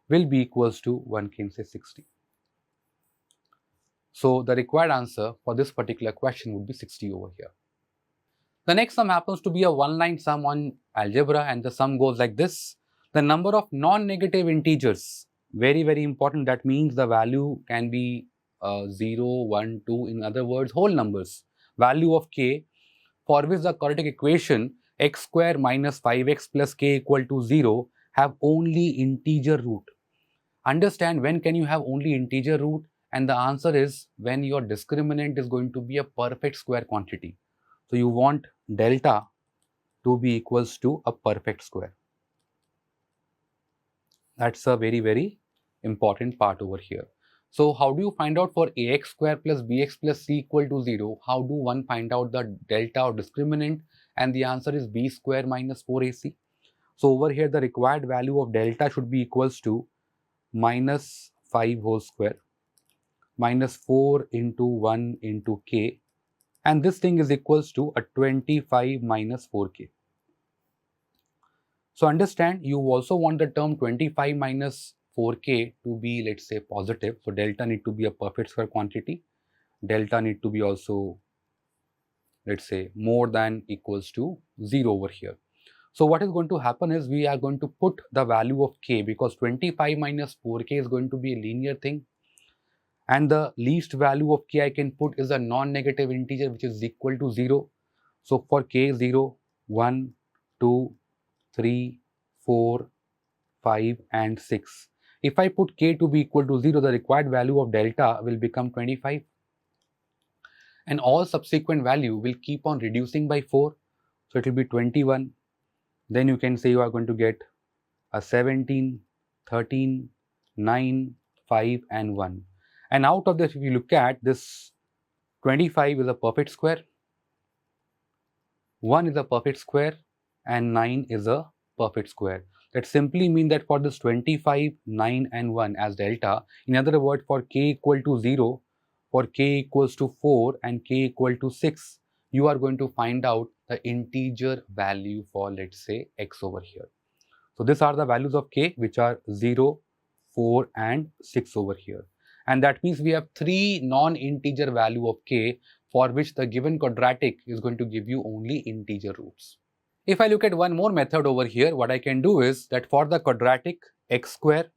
Speaker 1: will be equals to, one can say, 60. So the required answer for this particular question would be 60 over here. The next sum happens to be a one-line sum on algebra, and the sum goes like this. The number of non-negative integers, very, very important. That means the value can be 0, 1, 2, in other words, whole numbers. Value of k for which the quadratic equation x square minus 5x plus k equal to 0 have only integer root. Understand, when can you have only integer root? And the answer is when your discriminant is going to be a perfect square quantity. So you want delta to be equals to a perfect square. That's a very, very important part over here. So how do you find out for ax square plus bx plus c equal to 0? How do one find out the delta or discriminant? And the answer is b square minus 4ac. So over here the required value of delta should be equals to minus 5 whole square minus 4 into 1 into k, and this thing is equals to a 25 minus 4k. So understand, you also want the term 25 minus 4k to be, let's say, positive. So delta need to be a perfect square quantity. Delta need to be also, let's say, more than equals to 0 over here. So what is going to happen is we are going to put the value of k, because 25 minus 4k is going to be a linear thing. And the least value of k I can put is a non-negative integer which is equal to 0. So for k 0, 1, 2, 3, 4, 5 and 6. If I put k to be equal to 0, the required value of delta will become 25. And all subsequent value will keep on reducing by 4. So it will be 21. Then you can say you are going to get a 17, 13, 9, 5 and 1. And out of this, if you look at this, 25 is a perfect square, 1 is a perfect square, and 9 is a perfect square. That simply means that for this 25, 9 and 1 as delta, in other words, for k equal to 0, for k equals to 4 and k equal to 6, you are going to find out the integer value for, let's say, x over here. So these are the values of k, which are 0, 4 and 6 over here. And that means we have 3 non-integer value of k for which the given quadratic is going to give you only integer roots. If I look at one more method over here, what I can do is that for the quadratic x square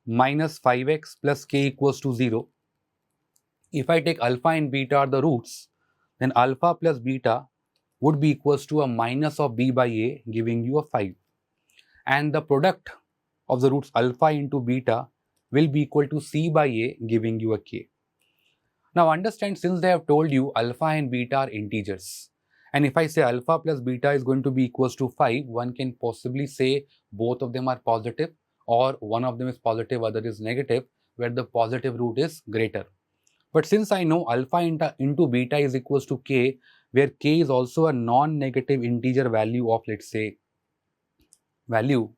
Speaker 1: minus 5x plus k equals to 0, if I take alpha and beta are the roots, then alpha plus beta would be equals to a minus of b by a, giving you a 5. And the product of the roots alpha into beta will be equal to c by a, giving you a k. Now understand, since they have told you alpha and beta are integers, and if I say alpha plus beta is going to be equals to 5, one can possibly say both of them are positive, or one of them is positive, other is negative, where the positive root is greater. But since I know alpha into beta is equals to k, where k is also a non-negative integer value of, let's say, value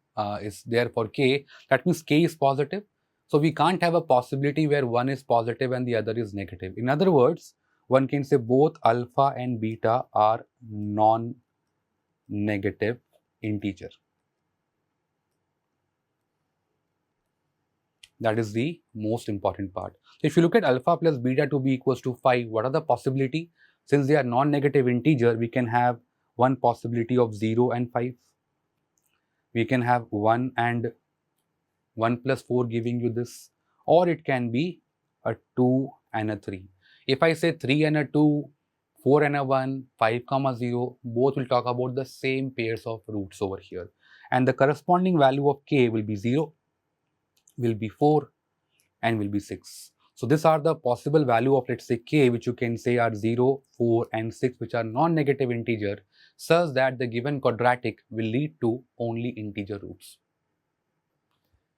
Speaker 1: is there for k, that means k is positive. So we can't have a possibility where one is positive and the other is negative. In other words, one can say both alpha and beta are non-negative integer. That is the most important part. So if you look at alpha plus beta to be equals to 5, what are the possibility? Since they are non-negative integer, we can have one possibility of 0 and 5. We can have 1 and 1 plus 4 giving you this, or it can be a 2 and a 3. If I say 3 and a 2, 4 and a 1, 5 comma 0, both will talk about the same pairs of roots over here. And the corresponding value of k will be 0, will be 4, and will be 6. So these are the possible value of, let's say, k, which you can say are 0, 4 and 6, which are non-negative integer, such that the given quadratic will lead to only integer roots.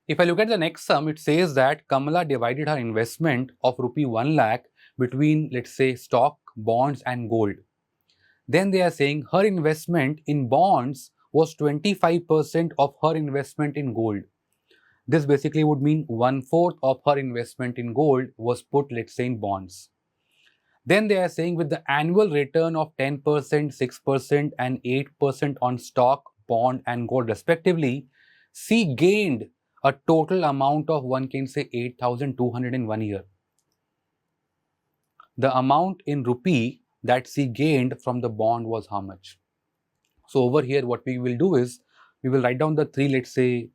Speaker 1: If I look at the next sum, it says that Kamala divided her investment of rupee 1 lakh between, let's say, stock, bonds and gold. Then they are saying her investment in bonds was 25% of her investment in gold. This basically would mean 1/4 of her investment in gold was put, let's say, in bonds. Then they are saying with the annual return of 10%, 6% and 8% on stock, bond and gold respectively, she gained a total amount of, one can say, 8,200 in 1 year. The amount in rupee that she gained from the bond was how much? So over here what we will do is, we will write down the three, let's say,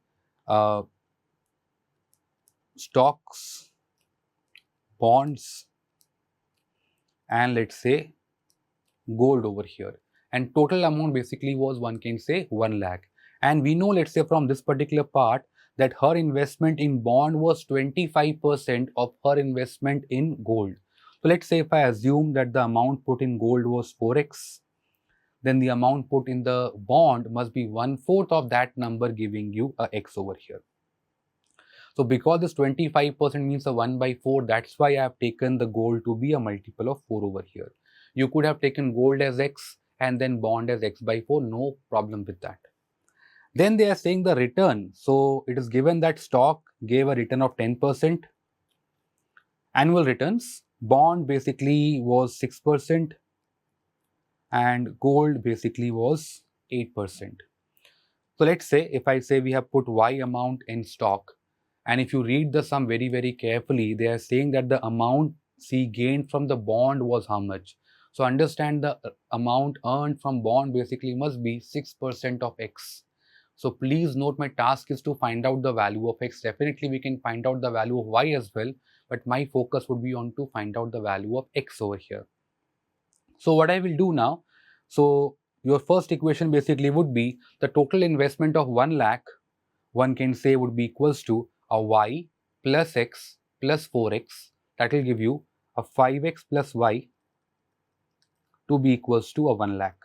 Speaker 1: stocks, bonds and let's say gold over here, and total amount basically was, one can say, 1 lakh. And we know, let's say, from this particular part that her investment in bond was 25% of her investment in gold. So let's say if I assume that the amount put in gold was 4x, then the amount put in the bond must be 1/4 of that number, giving you a x over here. So because this 25% means a 1/4, that's why I have taken the gold to be a multiple of 4 over here. You could have taken gold as x and then bond as x/4, no problem with that. Then they are saying the return. So it is given that stock gave a return of 10% annual returns, bond basically was 6% and gold basically was 8%. So let's say if I say we have put y amount in stock, and if you read the sum very, very carefully, they are saying that the amount she gained from the bond was how much? So understand the amount earned from bond basically must be 6% of x. So please note, my task is to find out the value of x. Definitely we can find out the value of y as well, but my focus would be on to find out the value of x over here. So what I will do now, so your first equation basically would be the total investment of 1 lakh, one can say, would be equals to a y plus x plus 4x, that will give you a 5x plus y to be equals to a 1 lakh.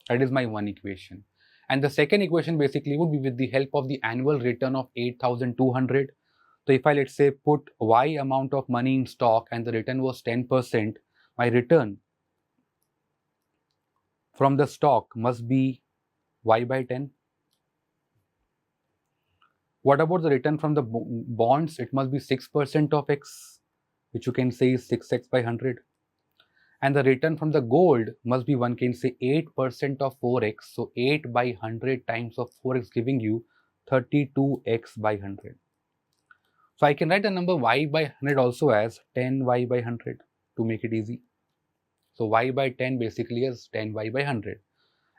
Speaker 1: That is my one equation. And the second equation basically would be with the help of the annual return of 8,200. So if I, let's say, put y amount of money in stock and the return was 10%, my return from the stock must be y by 10. What about the return from the bonds? It must be 6% of x, which you can say is 6x by 100. And the return from the gold must be, one can say, 8% of 4x. So 8 by 100 times of 4x, giving you 32x by 100. So I can write the number y by 100 also as 10y by 100 to make it easy. So y by 10 basically is 10y by 100.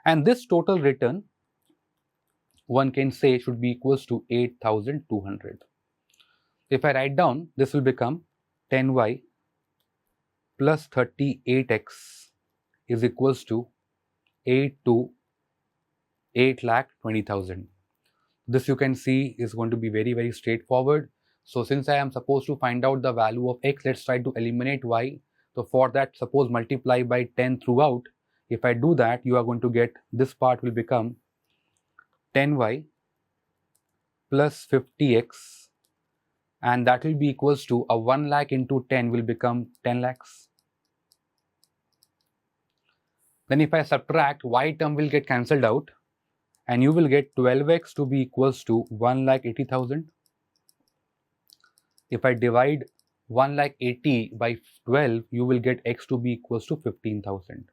Speaker 1: And this total return, one can say, should be equals to 8,200. If I write down, this will become 10y plus 38x is equals to 8,20,000. This you can see is going to be very, very straightforward. So since I am supposed to find out the value of x, let's try to eliminate y. So for that, suppose multiply by 10 throughout. If I do that, you are going to get this part will become 10y plus 50x, and that will be equals to a 1 lakh into 10 will become 10 lakhs. Then if I subtract, y term will get cancelled out, and you will get 12x to be equals to 1,80,000. If I divide 1,80,000 by 12, you will get x to be equals to 15,000.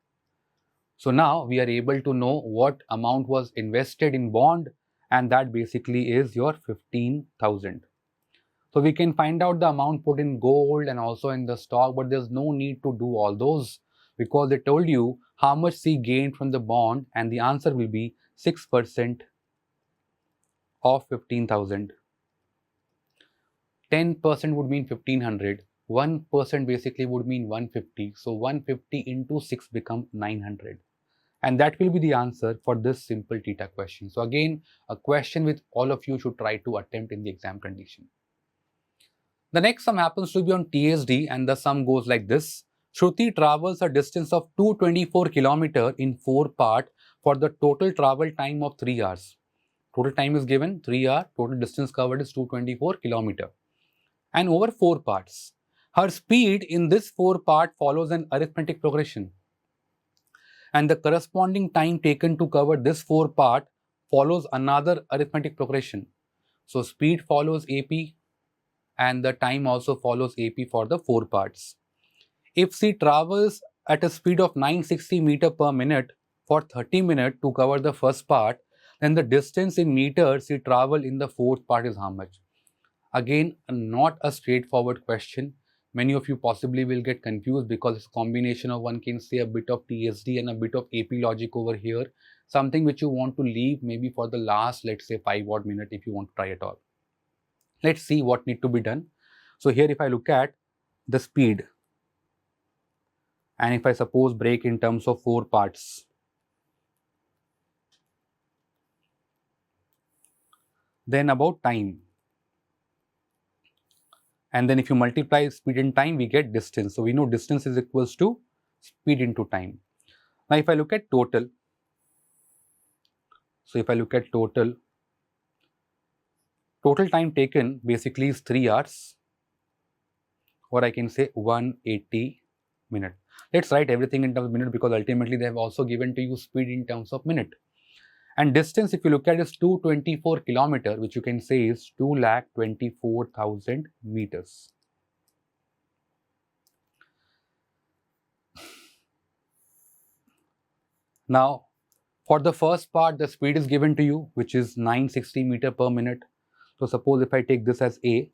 Speaker 1: So now we are able to know what amount was invested in bond, and that basically is your 15,000. So we can find out the amount put in gold and also in the stock, but there's no need to do all those because they told you how much C gained from the bond, and the answer will be 6% of 15,000. 10% would mean 1500. 1% basically would mean 150. So 150 into 6 become 900. And that will be the answer for this simple theta question. So again, a question which all of you should try to attempt in the exam condition. The next sum happens to be on TSD, and the sum goes like this. Shruti travels a distance of 224 km in 4 parts for the total travel time of 3 hours. Total time is given 3 hours, total distance covered is 224 km. And over 4 parts. Her speed in this 4 part follows an arithmetic progression. And the corresponding time taken to cover this 4 part follows another arithmetic progression. So speed follows AP, and the time also follows AP for the 4 parts. If she travels at a speed of 960 meter per minute for 30 minutes to cover the first part, then the distance in meters she traveled in the 4th part is how much? Again, not a straightforward question. Many of you possibly will get confused because it's a combination of, one can say, a bit of TSD and a bit of AP logic over here. Something which you want to leave maybe for the last, let's say, 5 odd minutes if you want to try it all. Let's see what need to be done. So here if I look at the speed, and if I suppose break in terms of 4 parts, then about time. And then if you multiply speed and time, we get distance. So we know distance is equals to speed into time. Now if I look at total, so if I look at total time taken basically is 3 hours, or I can say 180 minutes. Let's write everything in terms of minute because ultimately they have also given to you speed in terms of minute. And distance, if you look at, is 224 km, which you can say is 2,24,000 meters. Now, for the first part, the speed is given to you, which is 960 meter per minute. So suppose if I take this as A,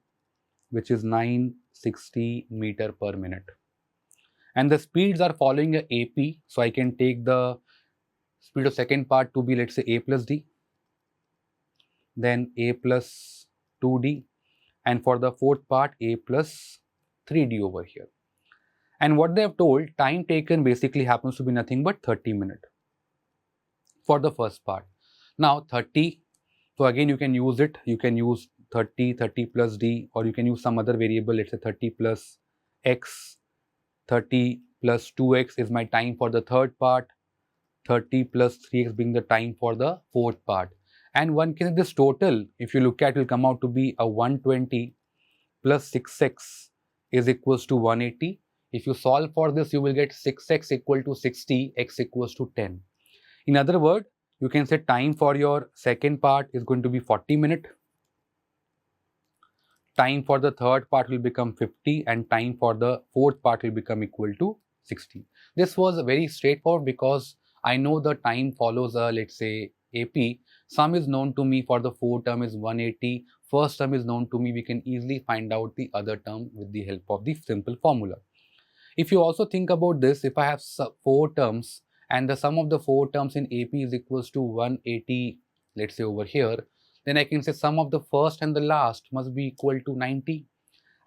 Speaker 1: which is 960 meter per minute. And the speeds are following a AP, so I can take the speed of second part to be, let's say, A plus D, then A plus 2D, and for the 4th part, A plus 3D over here. And what they have told, time taken basically happens to be nothing but 30 minutes for the first part. Now 30, so again you can use it, you can use 30 plus D, or you can use some other variable, let's say 30 plus X, 30 plus 2X is my time for the 3rd part, 30 plus 3x being the time for the 4th part. And one can, this total, if you look at, will come out to be a 120 plus 6x is equals to 180. If you solve for this, you will get 6x equal to 60, x equals to 10. In other words, you can say time for your second part is going to be 40 minutes. Time for the 3rd part will become 50, and time for the 4th part will become equal to 60. This was very straightforward because I know the time follows a, let's say, AP. Sum is known to me for the 4 term is 180, first term is known to me, we can easily find out the other term with the help of the simple formula. If you also think about this, if I have 4 terms and the sum of the 4 terms in AP is equals to 180, let's say over here, then I can say sum of the first and the last must be equal to 90.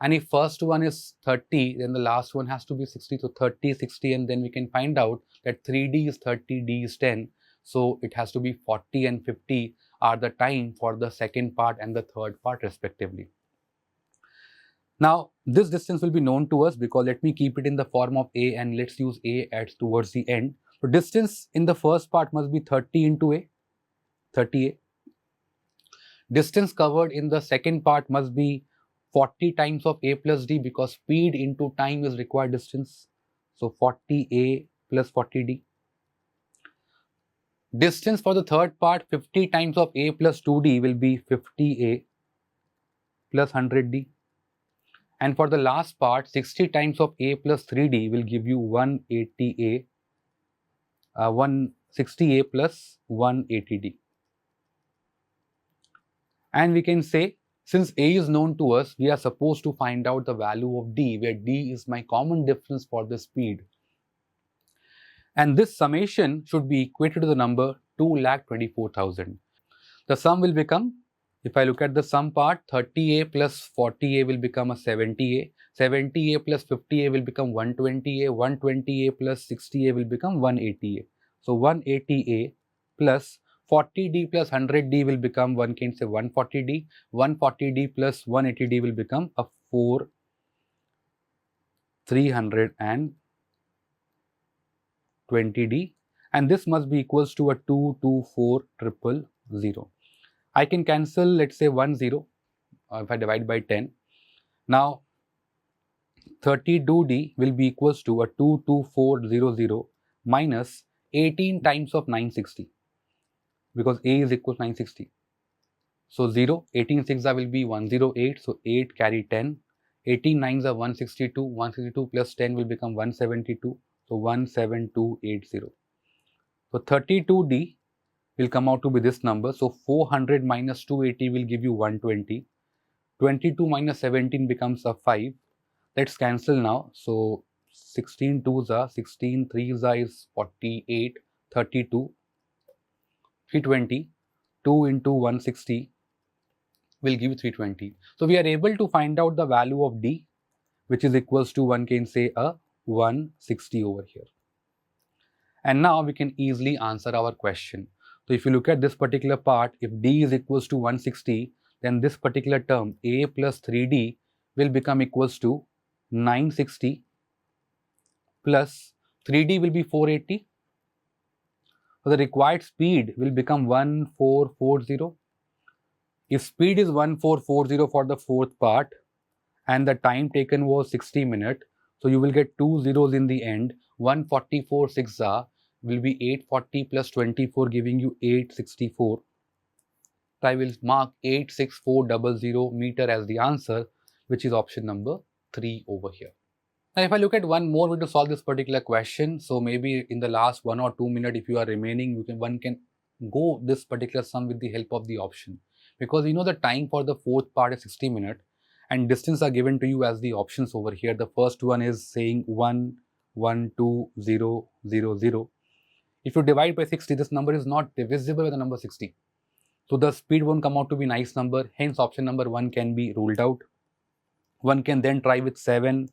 Speaker 1: And if first one is 30, then the last one has to be 60. So 30, 60, and then we can find out that 3D is 30, D is 10. So it has to be 40 and 50 are the time for the second part and the third part respectively. Now, this distance will be known to us because let me keep it in the form of A and let's use A as towards the end. So distance in the first part must be 30 into A, 30A. Distance covered in the second part must be 40 times of A plus D because speed into time is required distance. So 40A plus 40D. Distance for the third part, 50 times of A plus 2D will be 50A plus 100D. And for the last part, 60 times of A plus 3D will give you 180A, 160A plus 180D. And we can say, since A is known to us, we are supposed to find out the value of D, where D is my common difference for the speed. And this summation should be equated to the number 2,24,000. The sum will become, if I look at the sum part, 30A plus 40A will become a 70A, 70A plus 50A will become 120A, 120A plus 60A will become 180A. So 180A plus 40D plus 100D will become, one can say 140D, 140D plus 180D will become a 320D, and this must be equals to a 224,000. I can cancel, let's say 10 if I divide by 10. Now 32D will be equals to a 224,000 minus 18 times of 960 because A is equal to 960. So 0, 18 6 will be 108, so 8 carry 10, 18 9s are 162, 162 plus 10 will become 172, so 17280. So 32D will come out to be this number, so 400 minus 280 will give you 120, 22 minus 17 becomes a 5, let's cancel now, so 16 2s are, 16 3s are is 48, 32, 320, 2 into 160 will give you 320. So we are able to find out the value of D, which is equals to, one can say, a 160 over here. And now we can easily answer our question. So if you look at this particular part, if D is equals to 160, then this particular term A plus 3D will become equals to 960 plus 3D will be 480. So the required speed will become 1440. If speed is 1440 for the fourth part and the time taken was 60 minutes, so you will get 2 zeros in the end. 144 6 will be 840 plus 24 giving you 864. So I will mark 86400 meter as the answer, which is option number 3 over here. Now if I look at one more way to solve this particular question, so maybe in the last 1 or 2 minutes if you are remaining, one can go this particular sum with the help of the option. Because you know the time for the fourth part is 60 minutes and distance are given to you as the options over here. The first one is saying 1, 1, 2, 0, 0, 0. If you divide by 60, this number is not divisible by the number 60. So the speed won't come out to be nice number. Hence option number 1 can be ruled out. One can then try with 7,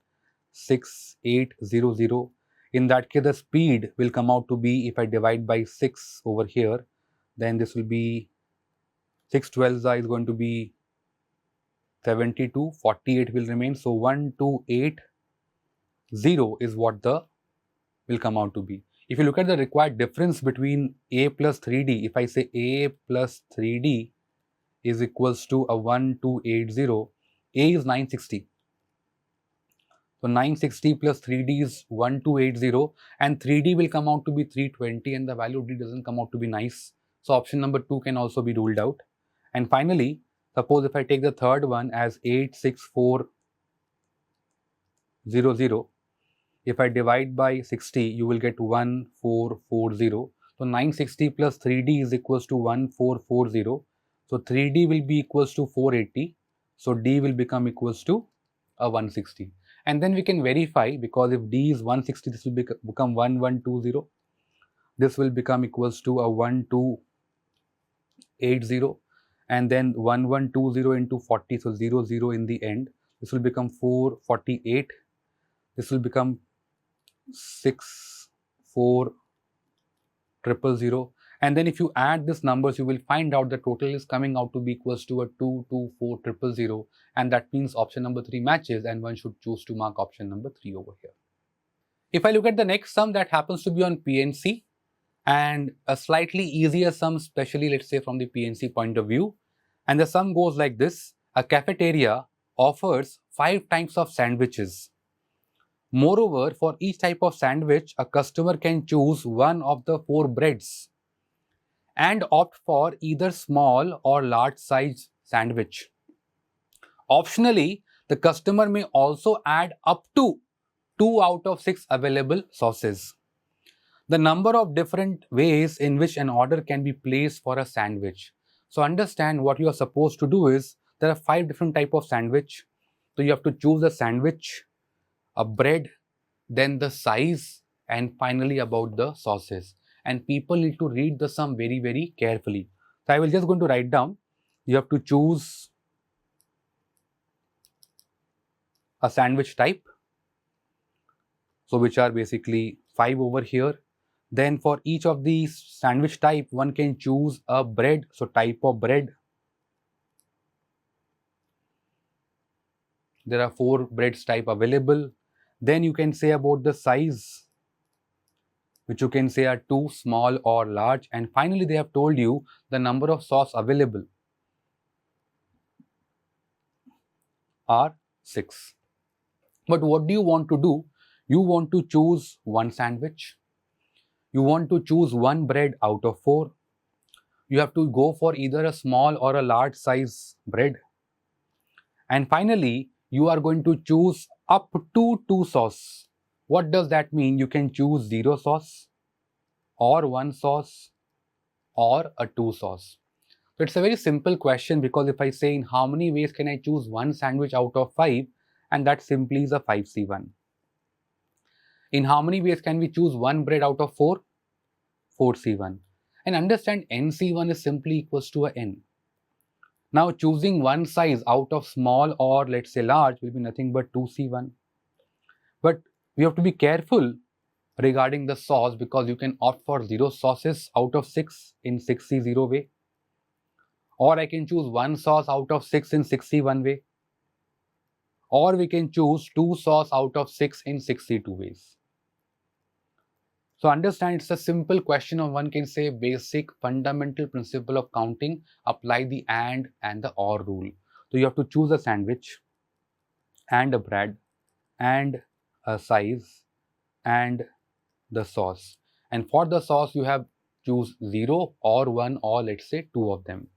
Speaker 1: 6, 8, 0, 0. In that case, the speed will come out to be, if I divide by 6 over here, then this will be 6 12s is going to be 72, 48 will remain. So 1280 is what the will come out to be. If you look at the required difference between A plus 3D, if I say A plus 3D is equals to a 1280, A is 960. So 960 plus 3D is 1280 and 3D will come out to be 320 and the value D doesn't come out to be nice. So option number 2 can also be ruled out. And finally, suppose if I take the third one as 86400, if I divide by 60, you will get 1440. So 960 plus 3D is equals to 1440. So 3D will be equals to 480. So D will become equals to a 160. And then we can verify, because if D is 160, this will become 1120. This will become equals to a 1280. And then 1120 into 40, so 00 in the end. This will become 448. This will become 64000. And then if you add these numbers, you will find out the total is coming out to be equals to a 224000. And that means option number 3 matches, and one should choose to mark option number 3 over here. If I look at the next sum, that happens to be on PNC, and a slightly easier sum, especially let's say from the PNC point of view. And the sum goes like this: a cafeteria offers 5 types of sandwiches. Moreover, for each type of sandwich, a customer can choose one of the 4 breads and opt for either small or large size sandwich. Optionally, the customer may also add up to 2 out of 6 available sauces. The number of different ways in which an order can be placed for a sandwich. So understand what you are supposed to do is, there are 5 different types of sandwich. So you have to choose a sandwich, a bread, then the size, and finally about the sauces. And people need to read the sum very, very carefully. So I will just going to write down. You have to choose a sandwich type, so which are basically 5 over here. Then for each of these sandwich type, one can choose a bread, so type of bread. There are 4 breads type available. Then you can say about the size, which you can say are 2, small or large. And finally, they have told you the number of sauce available are 6. But what do you want to do? You want to choose one sandwich. You want to choose one bread out of 4. You have to go for either a small or a large size bread. And finally, you are going to choose up to 2 sauce. What does that mean? You can choose 0 sauce or 1 sauce or a 2 sauce. So it's a very simple question, because if I say in how many ways can I choose one sandwich out of 5, and that simply is a 5C1. In how many ways can we choose one bread out of 4? 4C1. And understand, NC1 is simply equals to a N. Now choosing one size out of small or let's say large will be nothing but 2C1. But we have to be careful regarding the sauce, because you can opt for 0 sauces out of 6 in 6C0 way. Or I can choose 1 sauce out of 6 in 6C1 way. Or we can choose 2 sauce out of 6 in 6C2 ways. So understand, it's a simple question, or one can say basic fundamental principle of counting. Apply the and the or rule. So you have to choose a sandwich and a bread and a size and the sauce. And for the sauce, you have choose 0 or 1 or let's say 2 of them.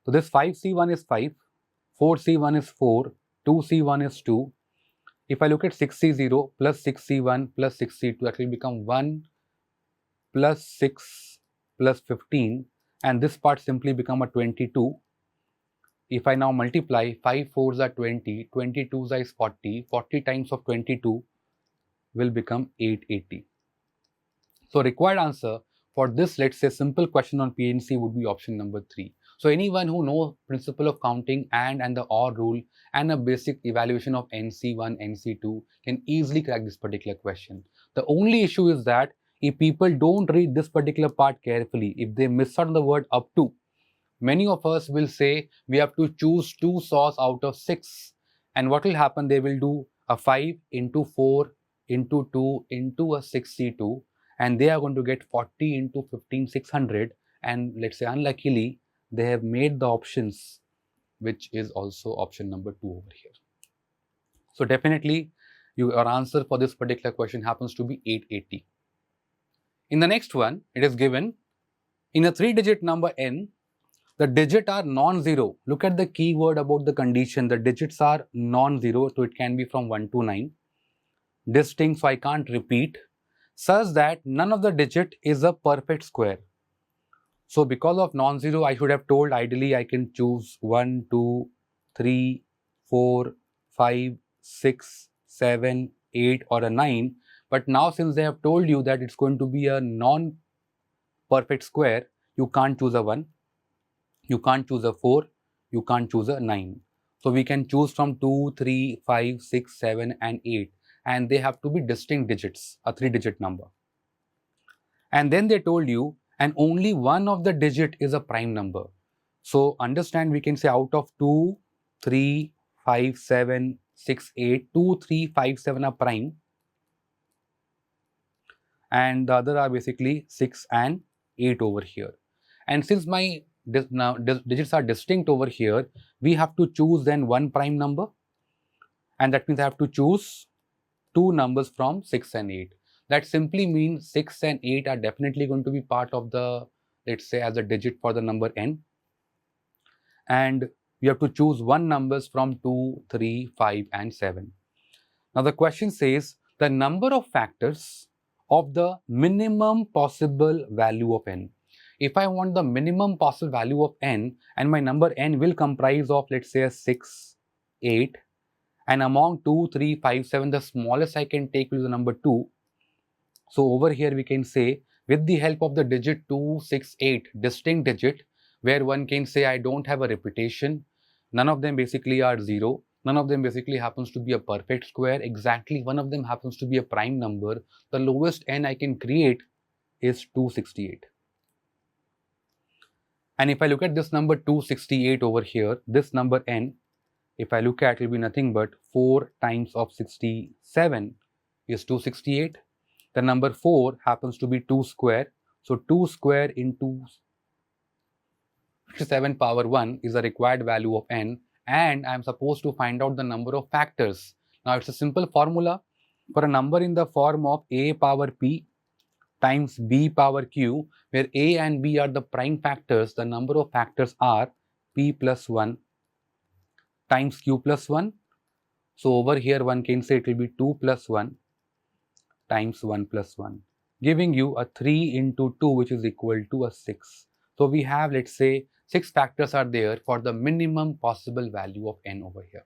Speaker 1: So this 5C1 is 5, 4C1 is 4, 2C1 is 2. If I look at 6C0 plus 6C1 plus 6C2, that will become 1 plus 6 plus 15, and this part simply become a 22. If I now multiply, 5 4s are 20, 22s is 40, 40 times of 22 will become 880. So required answer for this, let's say, simple question on PNC would be option number 3. So anyone who knows principle of counting and the OR rule and a basic evaluation of NC1, NC2 can easily crack this particular question. The only issue is that if people don't read this particular part carefully, if they miss out the word up to, many of us will say we have to choose 2 sauce out of 6. And what will happen? They will do a 5 into 4 into 2 into a 6C2, and they are going to get 40 into 15, 600. And let's say unluckily, they have made the options, which is also option number 2 over here. So definitely your answer for this particular question happens to be 880. In the next one, it is given in a 3-digit number n, the digits are non-zero. Look at the key word about the condition. The digits are non-zero, so it can be from 1 to 9. Distinct, so I can't repeat, such that none of the digit is a perfect square. So because of non-zero, I should have told ideally I can choose 1, 2, 3, 4, 5, 6, 7, 8 or a 9. But now since they have told you that it's going to be a non-perfect square, you can't choose a 1, you can't choose a 4, you can't choose a 9. So we can choose from 2, 3, 5, 6, 7 and 8, and they have to be distinct digits, a 3-digit number. And then they told you, and only one of the digit is a prime number. So understand, we can say out of 2, 3, 5, 7, 6, 8, 2, 3, 5, 7 are prime, and the other are basically 6 and 8 over here. And since my digits are distinct over here, we have to choose then one prime number, and that means I have to choose two numbers from 6 and 8. That simply means 6 and 8 are definitely going to be part of the, let's say, as a digit for the number n. And we have to choose one numbers from 2, 3, 5 and 7. Now the question says the number of factors of the minimum possible value of n. If I want the minimum possible value of n, and my number n will comprise of, let's say, a 6, 8, and among 2, 3, 5, 7, the smallest I can take is the number 2. So over here we can say, with the help of the digit 2, 6, 8, distinct digit, where one can say I don't have a repetition, none of them basically are 0, none of them basically happens to be a perfect square, exactly one of them happens to be a prime number, the lowest n I can create is 268. And if I look at this number 268 over here, this number n, if I look at it, will be nothing but 4 times of 67 is 268. The number 4 happens to be 2 square. So 2 square into 7 power 1 is the required value of n, and I am supposed to find out the number of factors. Now it's a simple formula for a number in the form of a power p times b power q, where a and b are the prime factors. The number of factors are p plus 1 times q plus 1. So over here one can say it will be 2 plus 1 times 1 plus 1, giving you a 3 into 2, which is equal to a 6. So we have, let's say, 6 factors are there for the minimum possible value of n over here.